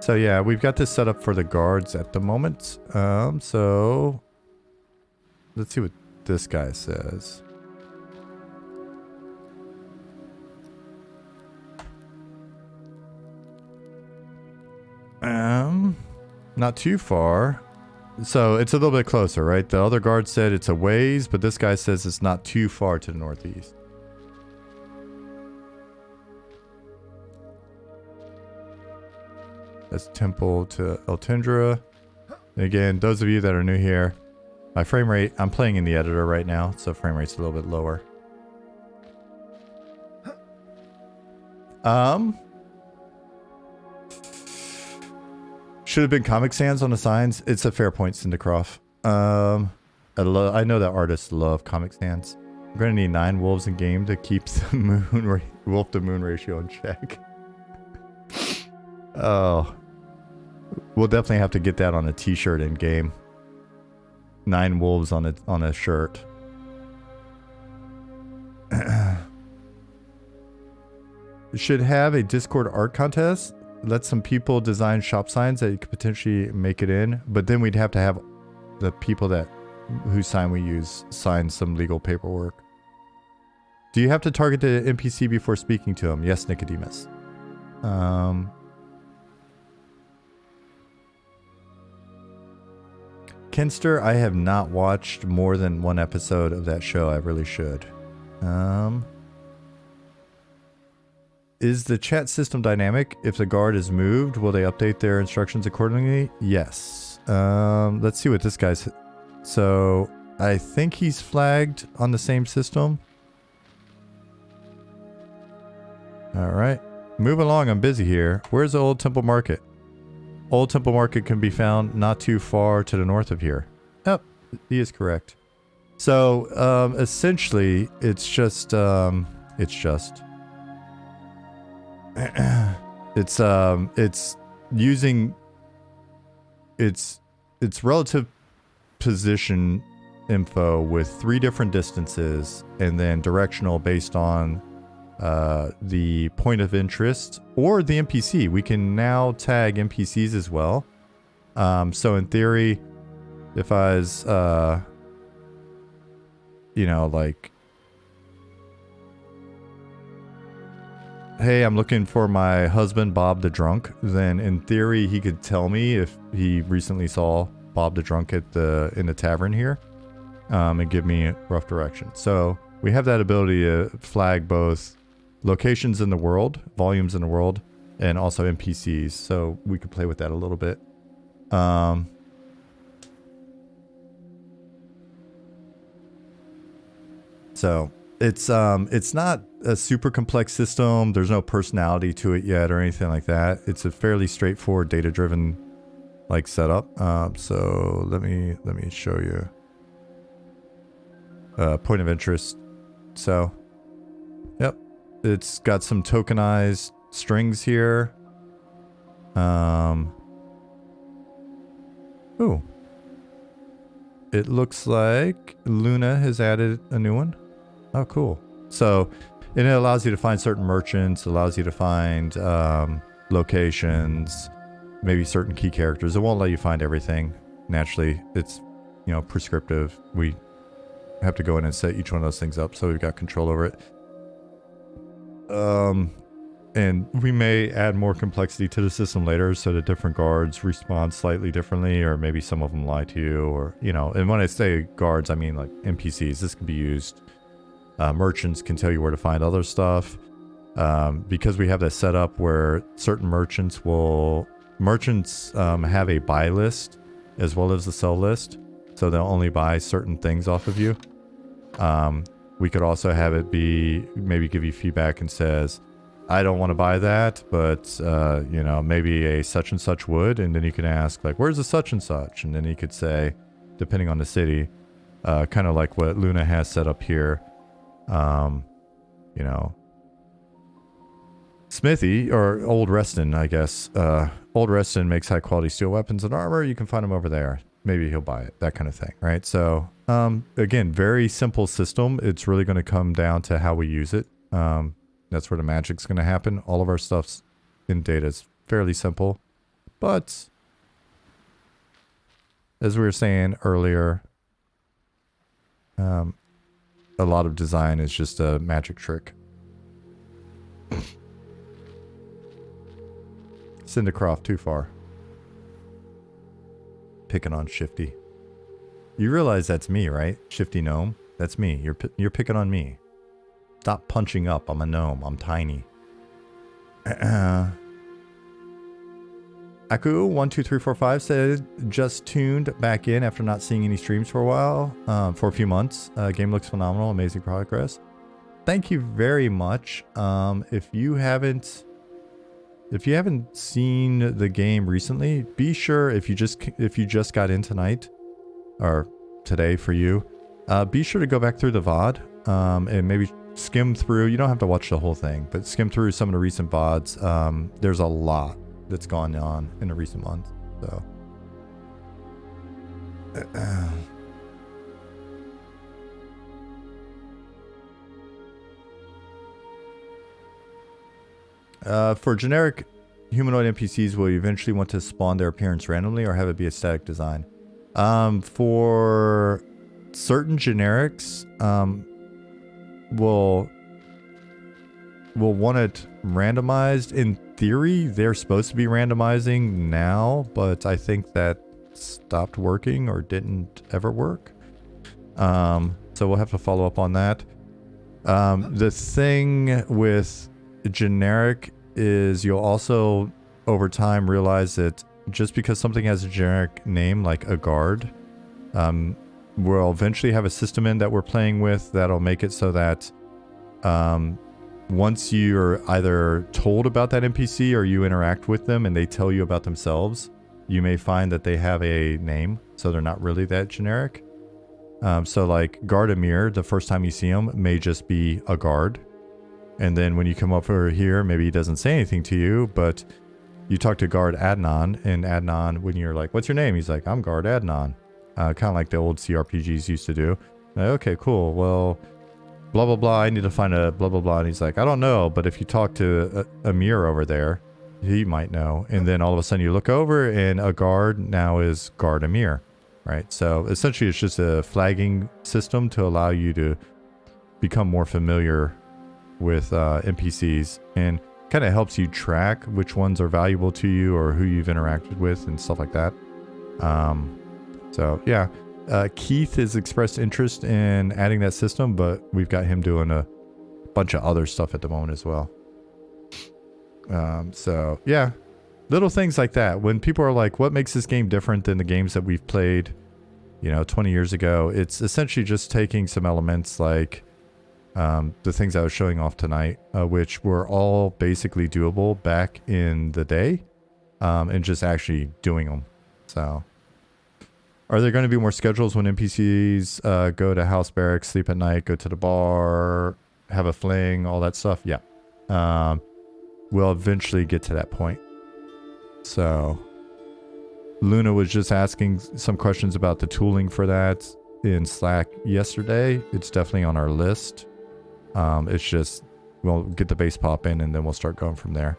So yeah, we've got this set up for the guards at the moment. So let's see what this guy says. Not too far. So it's a little bit closer, right? The other guard said it's a ways, but this guy says it's not too far to the northeast. That's Temple to Eltindra. And again, those of you that are new here, my frame rate, I'm playing in the editor right now, so frame rate's a little bit lower. Should have been Comic Sans on the signs. It's a fair point, Cindercroft. I know that artists love Comic Sans. We're gonna need 9 wolves in game to keep the wolf to moon ratio in check. Oh, we'll definitely have to get that on a t-shirt in game. 9 wolves on a shirt. Should have a Discord art contest. Let some people design shop signs that you could potentially make it in, but then we'd have to have the people whose sign we use sign some legal paperwork. Do you have to target the NPC before speaking to him? Yes, Nicodemus. Kenster, I have not watched more than one episode of that show. I really should. Is the chat system dynamic? If the guard is moved, will they update their instructions accordingly? Yes. Let's see what this guy's... So, I think he's flagged on the same system. Alright. Move along, I'm busy here. Where's the Old Temple Market? Old Temple Market can be found not too far to the north of here. Yep, he is correct. So, essentially, it's just... it's using its relative position info with 3 different distances and then directional based on the point of interest or the NPC. We can now tag NPCs as well. So in theory, if I was, you know, like, hey, I'm looking for my husband, Bob the Drunk, then in theory he could tell me if he recently saw Bob the Drunk in the tavern here, and give me a rough direction. So we have that ability to flag both locations in the world, volumes in the world, and also NPCs. So we could play with that a little bit. So it's not a super complex system. There's no personality to it yet or anything like that. It's a fairly straightforward data-driven like setup. So let me show you point of interest. So, yep, it's got some tokenized strings here. Ooh, it looks like Luna has added a new one. Oh, cool. So, and it allows you to find certain merchants, allows you to find locations, maybe certain key characters. It won't let you find everything. Naturally, it's, you know, prescriptive. We have to go in and set each one of those things up, so we've got control over it. And we may add more complexity to the system later, so that different guards respond slightly differently, or maybe some of them lie to you, or, you know, and when I say guards, I mean like NPCs. This can be used. Merchants can tell you where to find other stuff. Because we have that set up where certain merchants have a buy list as well as the sell list, so they'll only buy certain things off of you. We could also have it be, maybe give you feedback and says, I don't want to buy that, but you know, maybe a such and such would, and then you can ask like, where's the such and such, and then you could say, depending on the city, kind of like what Luna has set up here. You know, Smithy, or Old Reston, I guess. Old Reston makes high quality steel weapons and armor. You can find him over there. Maybe he'll buy it, that kind of thing, right? So, again, very simple system. It's really going to come down to how we use it. That's where the magic's going to happen. All of our stuff's in data is fairly simple, but as we were saying earlier, a lot of design is just a magic trick. Cindercroft, too far. Picking on Shifty. You realize that's me, right? Shifty Gnome? That's me. You're picking on me. Stop punching up. I'm a gnome. I'm tiny. Aku12345 said, just tuned back in after not seeing any streams for a while, for a few months. Game looks phenomenal. Amazing progress. Thank you very much. If you haven't seen the game recently, be sure, if you just got in tonight or today for you, be sure to go back through the VOD, and maybe skim through. You don't have to watch the whole thing, but skim through some of the recent VODs. There's a lot that's gone on in the recent months. So for generic humanoid NPCs, will you eventually want to spawn their appearance randomly or have it be a static design? For certain generics, well, will want it randomized. In theory, they're supposed to be randomizing now, but I think that stopped working or didn't ever work. So we'll have to follow up on that. The thing with generic is you'll also over time realize that just because something has a generic name like a guard, we'll eventually have a system in that we're playing with that'll make it so that once you're either told about that NPC or you interact with them and they tell you about themselves, you may find that they have a name, so they're not really that generic. So like Gardamir, the first time you see him may just be a guard. And then when you come over here, maybe he doesn't say anything to you, but you talk to guard Adnan, and Adnan, when you're like, what's your name? He's like, I'm guard Adnan. Kind of like the old CRPGs used to do. Like, okay, cool. Well, blah, blah, blah. I need to find a blah, blah, blah. And he's like, I don't know. But if you talk to Amir over there, he might know. And then all of a sudden you look over and a guard now is guard Amir, right? So essentially it's just a flagging system to allow you to become more familiar with NPCs, and kind of helps you track which ones are valuable to you or who you've interacted with and stuff like that. So yeah, Keith has expressed interest in adding that system, but we've got him doing a bunch of other stuff at the moment as well. So yeah, little things like that. When people are like, what makes this game different than the games that we've played, 20 years ago? It's essentially just taking some elements like the things I was showing off tonight, which were all basically doable back in the day, and just actually doing them. So, are there going to be more schedules when NPCs go to house barracks, sleep at night, go to the bar, have a fling, all that stuff? Yeah. We'll eventually get to that point. So, Luna was just asking some questions about the tooling for that in Slack yesterday. It's definitely on our list. It's just, we'll get the base pop in and then we'll start going from there.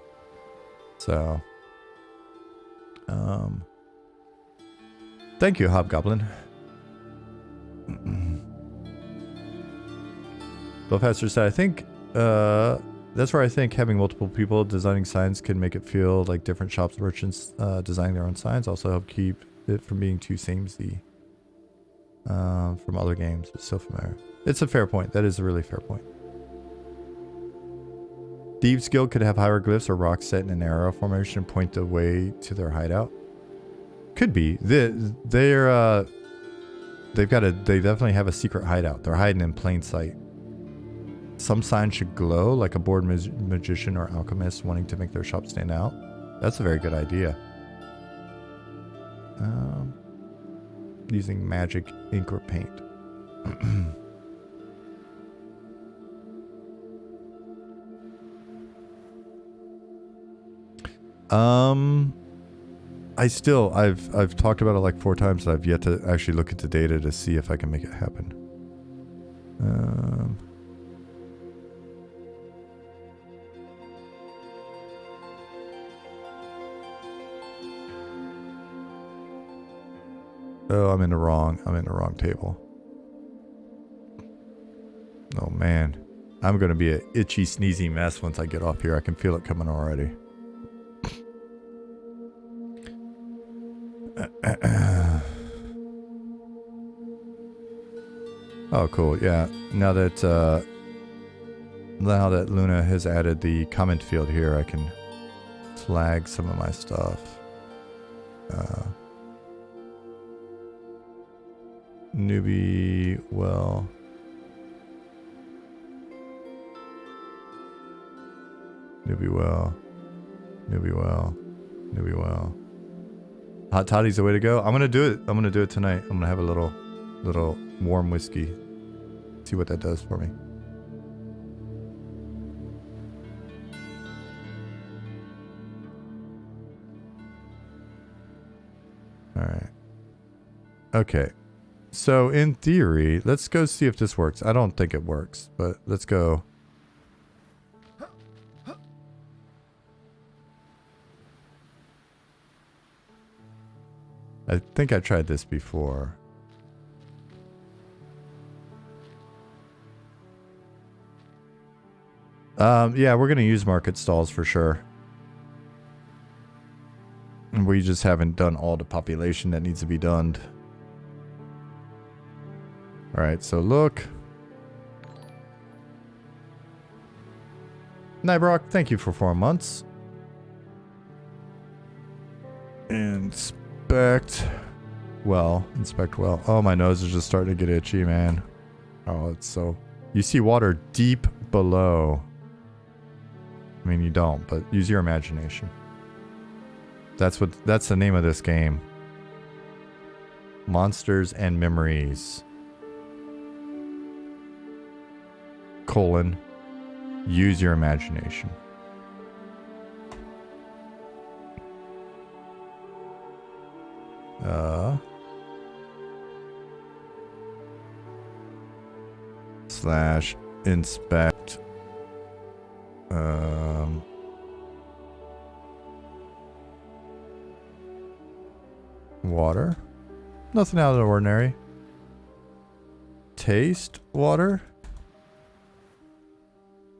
So, thank you, Hobgoblin. Billfaster said, I think, that's where I think having multiple people designing signs can make it feel like different shops and merchants designing their own signs. Also help keep it from being too samey from other games. It's so familiar. It's a fair point. That is a really fair point. Thieves Guild could have hieroglyphs or rocks set in an arrow formation and point the way to their hideout. Could be. They definitely have a secret hideout. They're hiding in plain sight. Some signs should glow, like a bored magician or alchemist wanting to make their shop stand out. That's a very good idea. Using magic, ink, or paint. I've talked about it like 4 times, and I've yet to actually look at the data to see if I can make it happen. Oh, I'm in the wrong table. Oh man, I'm gonna be an itchy, sneezy mess once I get off here. I can feel it coming already. Oh, cool. Yeah. Now that Luna has added the comment field here, I can flag some of my stuff. Newbie well. Hot toddy's the way to go. I'm gonna do it. I'm gonna do it tonight. I'm gonna have a little warm whiskey. See what that does for me. All right. Okay. So in theory, let's go see if this works. I don't think it works, but let's go. I think I tried this before. Yeah, we're gonna use market stalls for sure. We just haven't done all the population that needs to be done. Alright, so look. Nybrock, thank you for 4 months. Inspect well. Inspect well. Oh, my nose is just starting to get itchy, man. Oh, it's so... You see water deep below. I mean, you don't, but use your imagination. That's the name of this game. Monsters and Memories. Colon. Use your imagination. Slash inspect. Water. Nothing out of the ordinary. Taste water.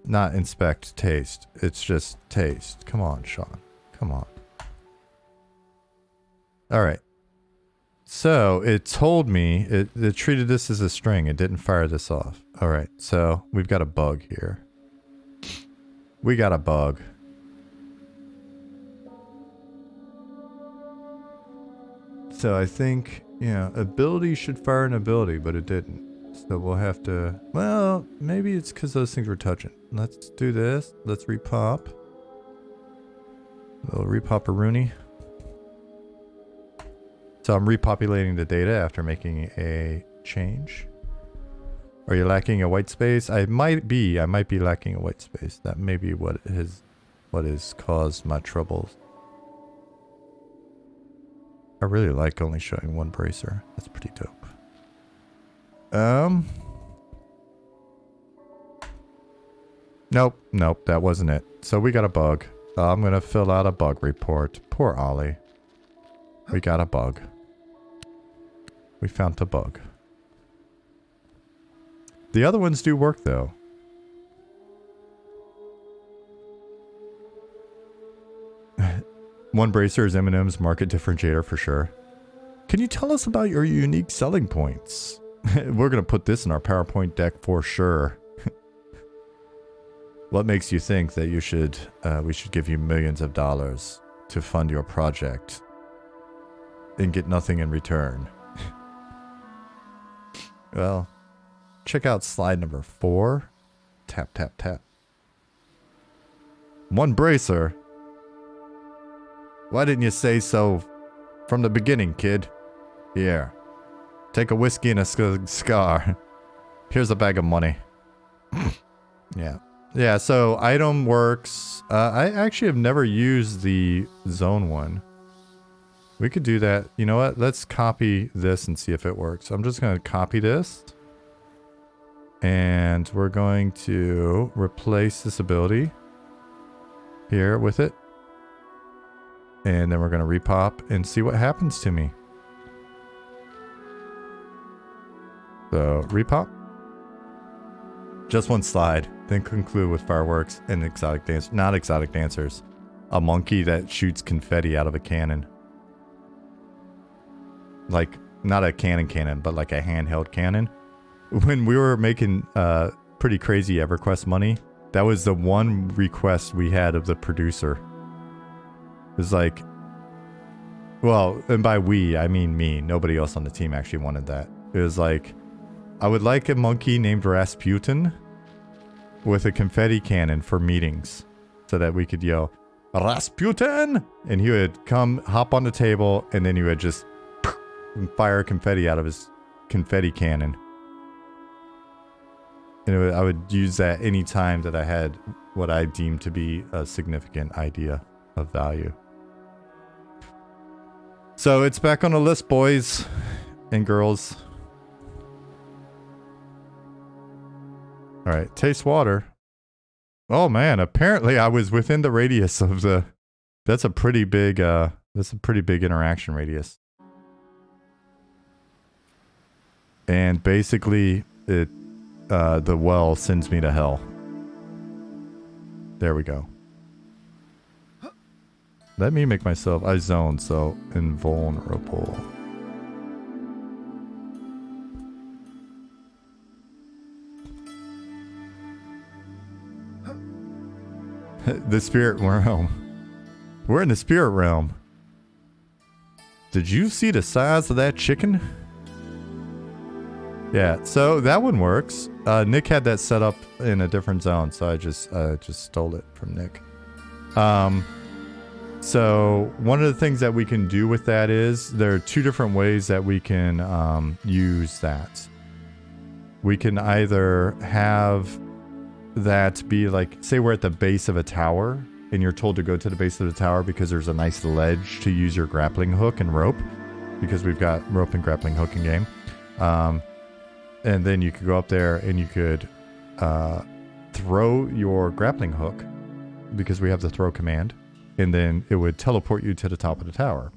Not inspect, taste. It's just taste. Come on, Sean. Come on. Alright. So, it told me, it treated this as a string. It didn't fire this off. Alright, so we've got a bug here. We got a bug. So I think, yeah, ability should fire an ability, but it didn't. So we'll have to... Well, maybe it's because those things were touching. Let's do this. Let's repop. A little repop-a-rooney. So I'm repopulating the data after making a change. Are you lacking a white space? I might be lacking a white space. That may be what has caused my troubles. I really like only showing one bracer. That's pretty dope. Nope, that wasn't it. So we got a bug. I'm gonna fill out a bug report. Poor Ollie. We got a bug. We found a bug. The other ones do work though. One bracer is M&M's market differentiator for sure. Can you tell us about your unique selling points? We're gonna put this in our PowerPoint deck for sure. What makes you think that we should give you millions of dollars to fund your project and get nothing in return? Well, check out slide number 4. Tap, tap, tap. One bracer. Why didn't you say so from the beginning, kid? Here. Take a whiskey and a scar. Here's a bag of money. Yeah. Yeah, so item works. I actually have never used the zone one. We could do that. You know what? Let's copy this and see if it works. I'm just going to copy this. And we're going to replace this ability here with it. And then we're going to repop and see what happens to me. So, repop. Just one slide. Then conclude with fireworks and exotic dance. Not exotic dancers. A monkey that shoots confetti out of a cannon. Like, not a cannon, but like a handheld cannon. When we were making pretty crazy EverQuest money, that was the one request we had of the producer. It was like, well, and by we, I mean me. Nobody else on the team actually wanted that. It was like, I would like a monkey named Rasputin with a confetti cannon for meetings so that we could yell, Rasputin! And he would come, hop on the table, and then he would just fire confetti out of his confetti cannon. And I would use that any time that I had what I deemed to be a significant idea of value. So it's back on the list, boys and girls. Alright, taste water. Oh man, apparently I was within the radius of the... That's a pretty big interaction radius. And basically, the well sends me to hell. There we go. Let me make myself, I zoned, so invulnerable. The spirit realm. We're in the spirit realm. Did you see the size of that chicken? Yeah, so that one works. Nick had that set up in a different zone, so I just stole it from Nick. So one of the things that we can do with that is there are two different ways that we can use that. We can either have that be like, say we're at the base of a tower and you're told to go to the base of the tower because there's a nice ledge to use your grappling hook and rope, because we've got rope and grappling hook in game. And then you could go up there and you could throw your grappling hook, because we have the throw command, and then it would teleport you to the top of the tower.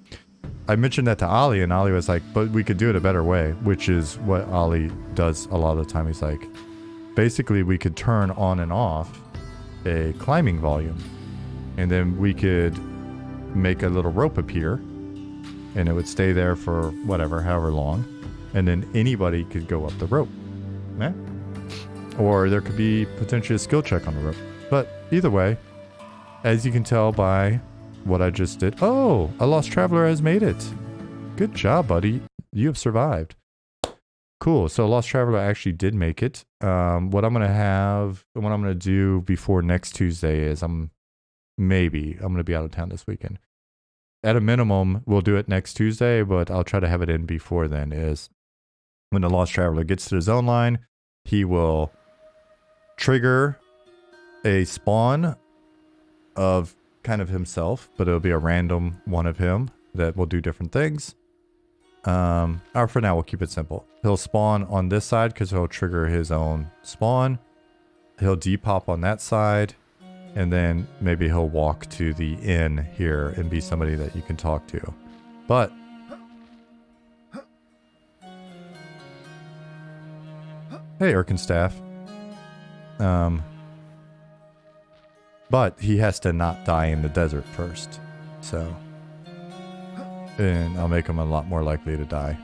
I mentioned that to Ollie, and Ollie was like, but we could do it a better way, which is what Ollie does a lot of the time. He's like, basically we could turn on and off a climbing volume, and then we could make a little rope appear, and it would stay there for whatever, however long, and then anybody could go up the rope. Yeah? Or there could be potentially a skill check on the rope. But either way, as you can tell by what I just did. Oh, a lost traveler has made it. Good job, buddy. You have survived. Cool. So lost traveler actually did make it. What I'm going to do before next Tuesday is I'm going to be out of town this weekend. At a minimum, we'll do it next Tuesday, but I'll try to have it in before then. Is when the lost traveler gets to the zone line, he will trigger a spawn of kind of himself, but it'll be a random one of him that will do different things. Or for now, we'll keep it simple. He'll spawn on this side because he'll trigger his own spawn. He'll depop on that side, and then maybe he'll walk to the inn here and be somebody that you can talk to. But hey, Erkenstaff. But he has to not die in the desert first. So, and I'll make him a lot more likely to die.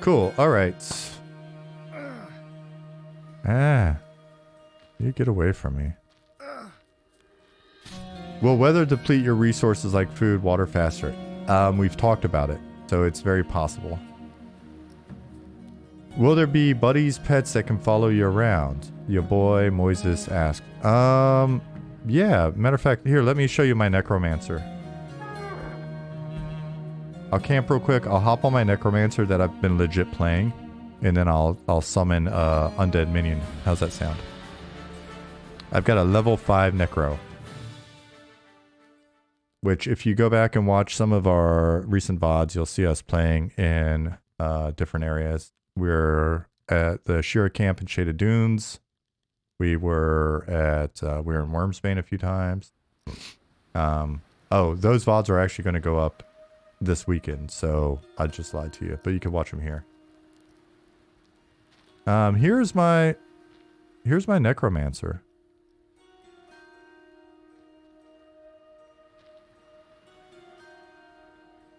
Cool. All right. You get away from me. Will weather deplete your resources like food, water faster? We've talked about it, so it's very possible. Will there be buddies, pets that can follow you around? Your boy Moises asked. Yeah. Matter of fact, here, let me show you my necromancer. I'll camp real quick. I'll hop on my necromancer that I've been legit playing, and then I'll summon undead minion. How's that sound? I've got a level 5 necro, which if you go back and watch some of our recent VODs, you'll see us playing in different areas. We're at the Shira camp in Shaded Dunes. We were in Wormsbane a few times. Oh, those VODs are actually going to go up this weekend, so I just lied to you, but you can watch them here. Here's my necromancer.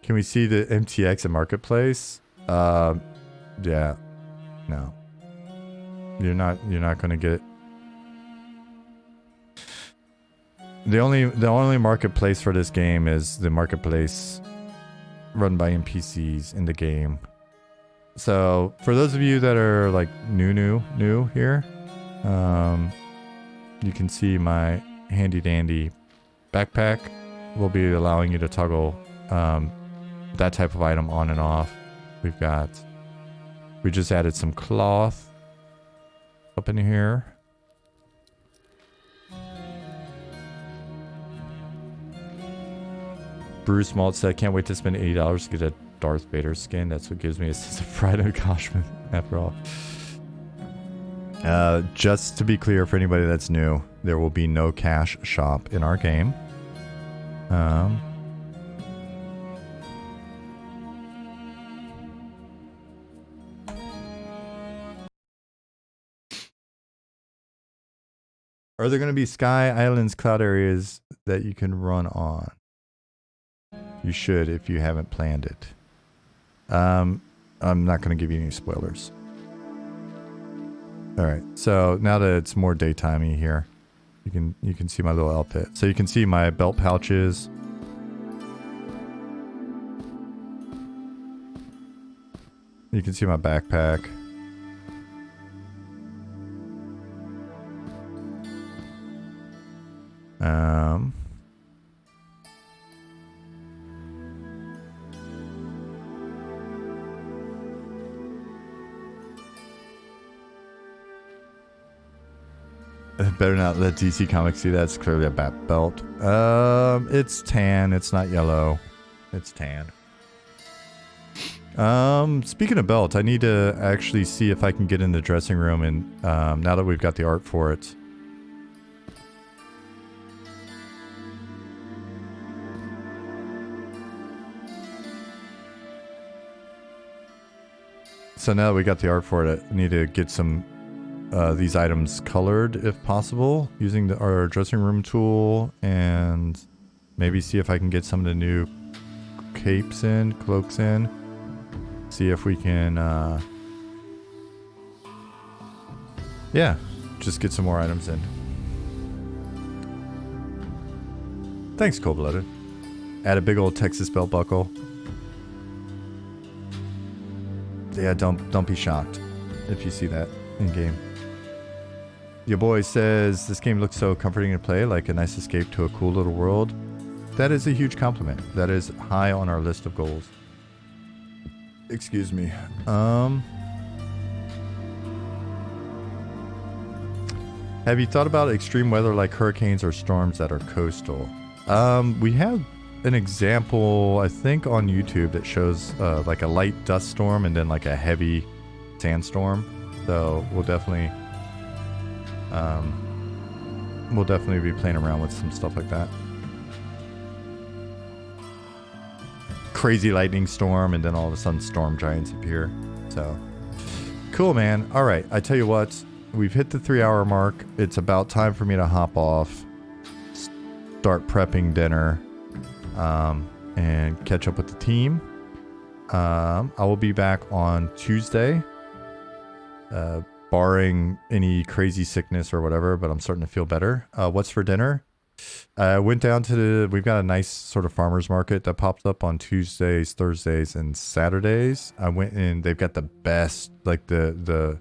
Can we see the MTX and marketplace? Yeah. No. You're not gonna get. The only marketplace for this game is the marketplace run by NPCs in the game. So for those of you that are like new here, you can see my handy dandy backpack will be allowing you to toggle that type of item on and off. We just added some cloth up in here. Bruce Malt said, can't wait to spend $80 to get a Darth Vader skin. That's what gives me a sense of pride and accomplishment after all. Just to be clear for anybody that's new, there will be no cash shop in our game. Are there going to be sky islands, cloud areas that you can run on? You should if you haven't planned it. I'm not going to give you any spoilers. All right, so now that it's more daytimey here, you can see my little outfit. So you can see my belt pouches. You can see my backpack. Better not let DC Comics see that. It's clearly a bat belt. It's tan. It's not yellow. It's tan. Speaking of belt, I need to actually see if I can get in the dressing room, and now that we've got the art for it. So now that we got the art for it, I need to get some these items colored if possible using our dressing room tool, and maybe see if I can get some of the new capes in, cloaks in. See if we can, yeah, just get some more items in. Thanks, Cold-Blooded. Add a big old Texas belt buckle. Yeah, don't be shocked if you see that in game. Your boy says this game looks so comforting to play, like a nice escape to a cool little world. That is a huge compliment. That is high on our list of goals. Excuse me. Have you thought about extreme weather like hurricanes or storms that are coastal? We have an example, I think, on YouTube that shows like a light dust storm and then like a heavy sandstorm. So we'll definitely be playing around with some stuff like that. Crazy lightning storm, and then all of a sudden storm giants appear. So cool, man. All right, I tell you what, we've hit the 3-hour mark. It's about time for me to hop off, start prepping dinner, and catch up with the team. I will be back on Tuesday, barring any crazy sickness or whatever, but I'm starting to feel better. What's for dinner? I went down to we've got a nice sort of farmer's market that pops up on Tuesdays, Thursdays, and Saturdays. I went in, they've got the best, like the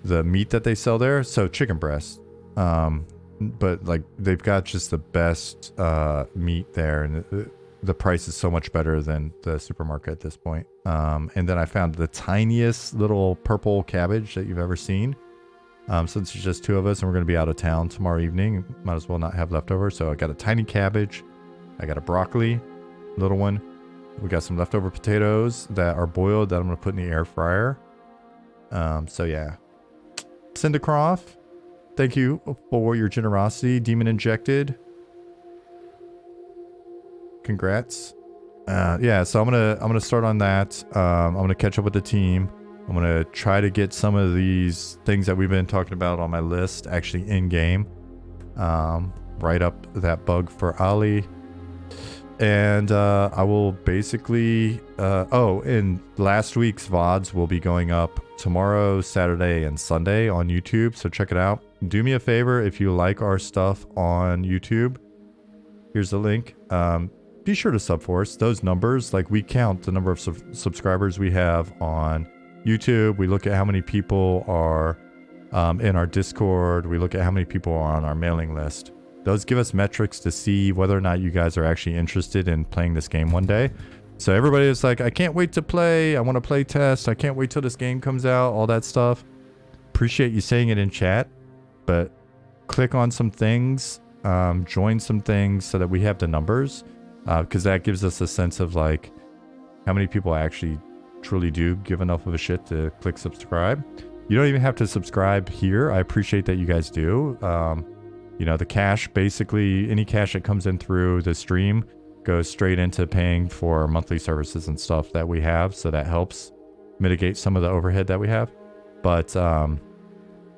meat that they sell there. So chicken breast. But like they've got just the best meat there, and the price is so much better than the supermarket at this point. And then I found the tiniest little purple cabbage that you've ever seen. Since there's just 2 of us and we're going to be out of town tomorrow evening, might as well not have leftovers. So I got a tiny cabbage. I got a broccoli, little one. We got some leftover potatoes that are boiled that I'm going to put in the air fryer. So yeah. Syndicroft, thank you for your generosity. Demon Injected. Congrats. Yeah, so I'm gonna start on that. I'm gonna catch up with the team. I'm gonna try to get some of these things that we've been talking about on my list actually in game. Write up that bug for Ali, and I will basically. And last week's VODs will be going up tomorrow, Saturday, and Sunday on YouTube. So check it out. Do me a favor, if you like our stuff on YouTube, here's the link. Be sure to sub for us. Those numbers, like we count the number of subscribers we have on YouTube. We look at how many people are in our Discord. We look at how many people are on our mailing list. Those give us metrics to see whether or not you guys are actually interested in playing this game one day. So everybody is like, I can't wait to play. I want to play test. I can't wait till this game comes out. All that stuff. Appreciate you saying it in chat, but click on some things, join some things so that we have the numbers. Because that gives us a sense of like how many people actually truly do give enough of a shit to click subscribe. You don't even have to subscribe here. I appreciate that you guys do. You know, the cash, basically any cash that comes in through the stream goes straight into paying for monthly services and stuff that we have. So that helps mitigate some of the overhead that we have. But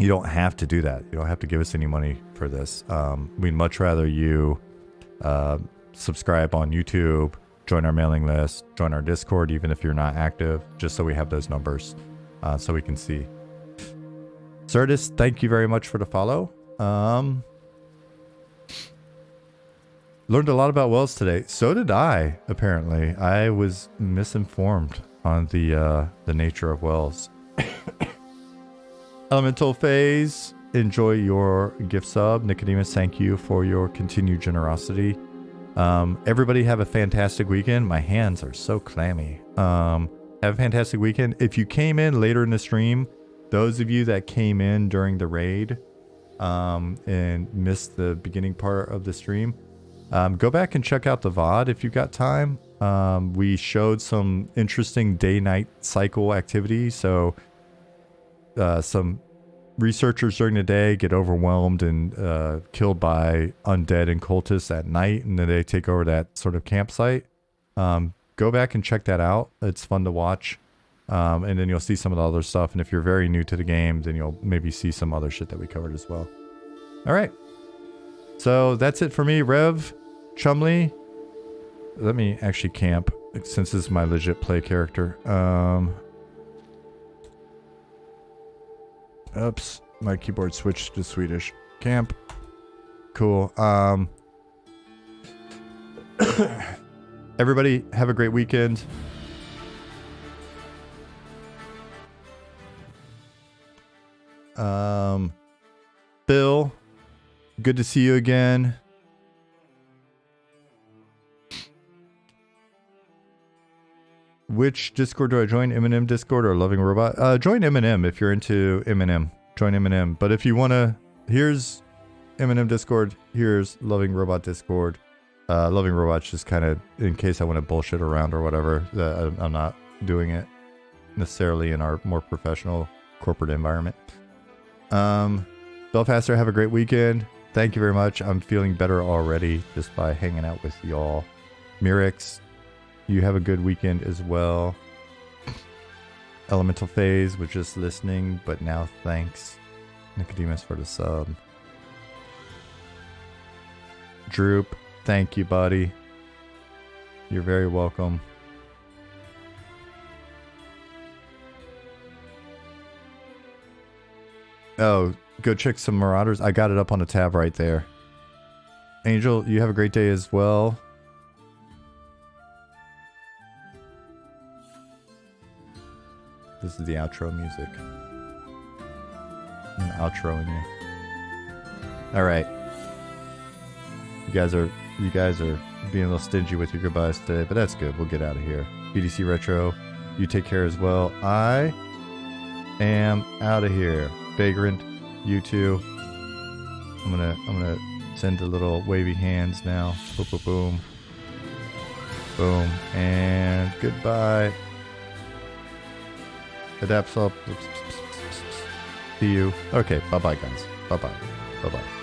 You don't have to do that. You don't have to give us any money for this. We'd much rather you subscribe on YouTube, join our mailing list, join our Discord, even if you're not active, just so we have those numbers, so we can see. Certus, thank you very much for the follow. Learned a lot about wells today. So did I, apparently. I was misinformed on the nature of wells. Elemental Phase, enjoy your gift sub. Nicodemus, thank you for your continued generosity. Everybody have a fantastic weekend. My hands are so clammy. Have a fantastic weekend. If you came in later in the stream, those of you that came in during the raid and missed the beginning part of the stream, go back and check out the VOD if you've got time. We showed some interesting day-night cycle activity. So some researchers during the day get overwhelmed and killed by undead and cultists at night, and then they take over that sort of campsite. Go back and check that out. It's fun to watch. And then you'll see some of the other stuff. And if you're very new to the game, then you'll maybe see some other shit that we covered as well. All right. So that's it for me. Rev, Chumley. Let me actually camp, since this is my legit play character. Oops, my keyboard switched to Swedish. Camp. Cool. Everybody have a great weekend. Bill, good to see you again. Which Discord do I join? M&M Discord or Loving Robot? Join M&M if you're into M&M. Join M&M. But if you want to, here's M&M Discord. Here's Loving Robot Discord. Loving Robot's just kind of in case I want to bullshit around or whatever. I'm not doing it necessarily in our more professional corporate environment. Belfaster, have a great weekend. Thank you very much. I'm feeling better already just by hanging out with y'all. Mirix, you have a good weekend as well. Elemental Phase was just listening, but now thanks. Nicodemus for the sub. Droop, thank you, buddy. You're very welcome. Oh, go check some Marauders. I got it up on the tab right there. Angel, you have a great day as well. This is the outro music. I'm outroing you. All right. You guys are being a little stingy with your goodbyes today, but that's good. We'll get out of here. BDC Retro, you take care as well. I am out of here. Vagrant, you too. I'm gonna send the little wavy hands now. Boom, boom, boom. Boom. And goodbye. Adapts up. See you. Okay, bye-bye, guys. Bye-bye. Bye-bye.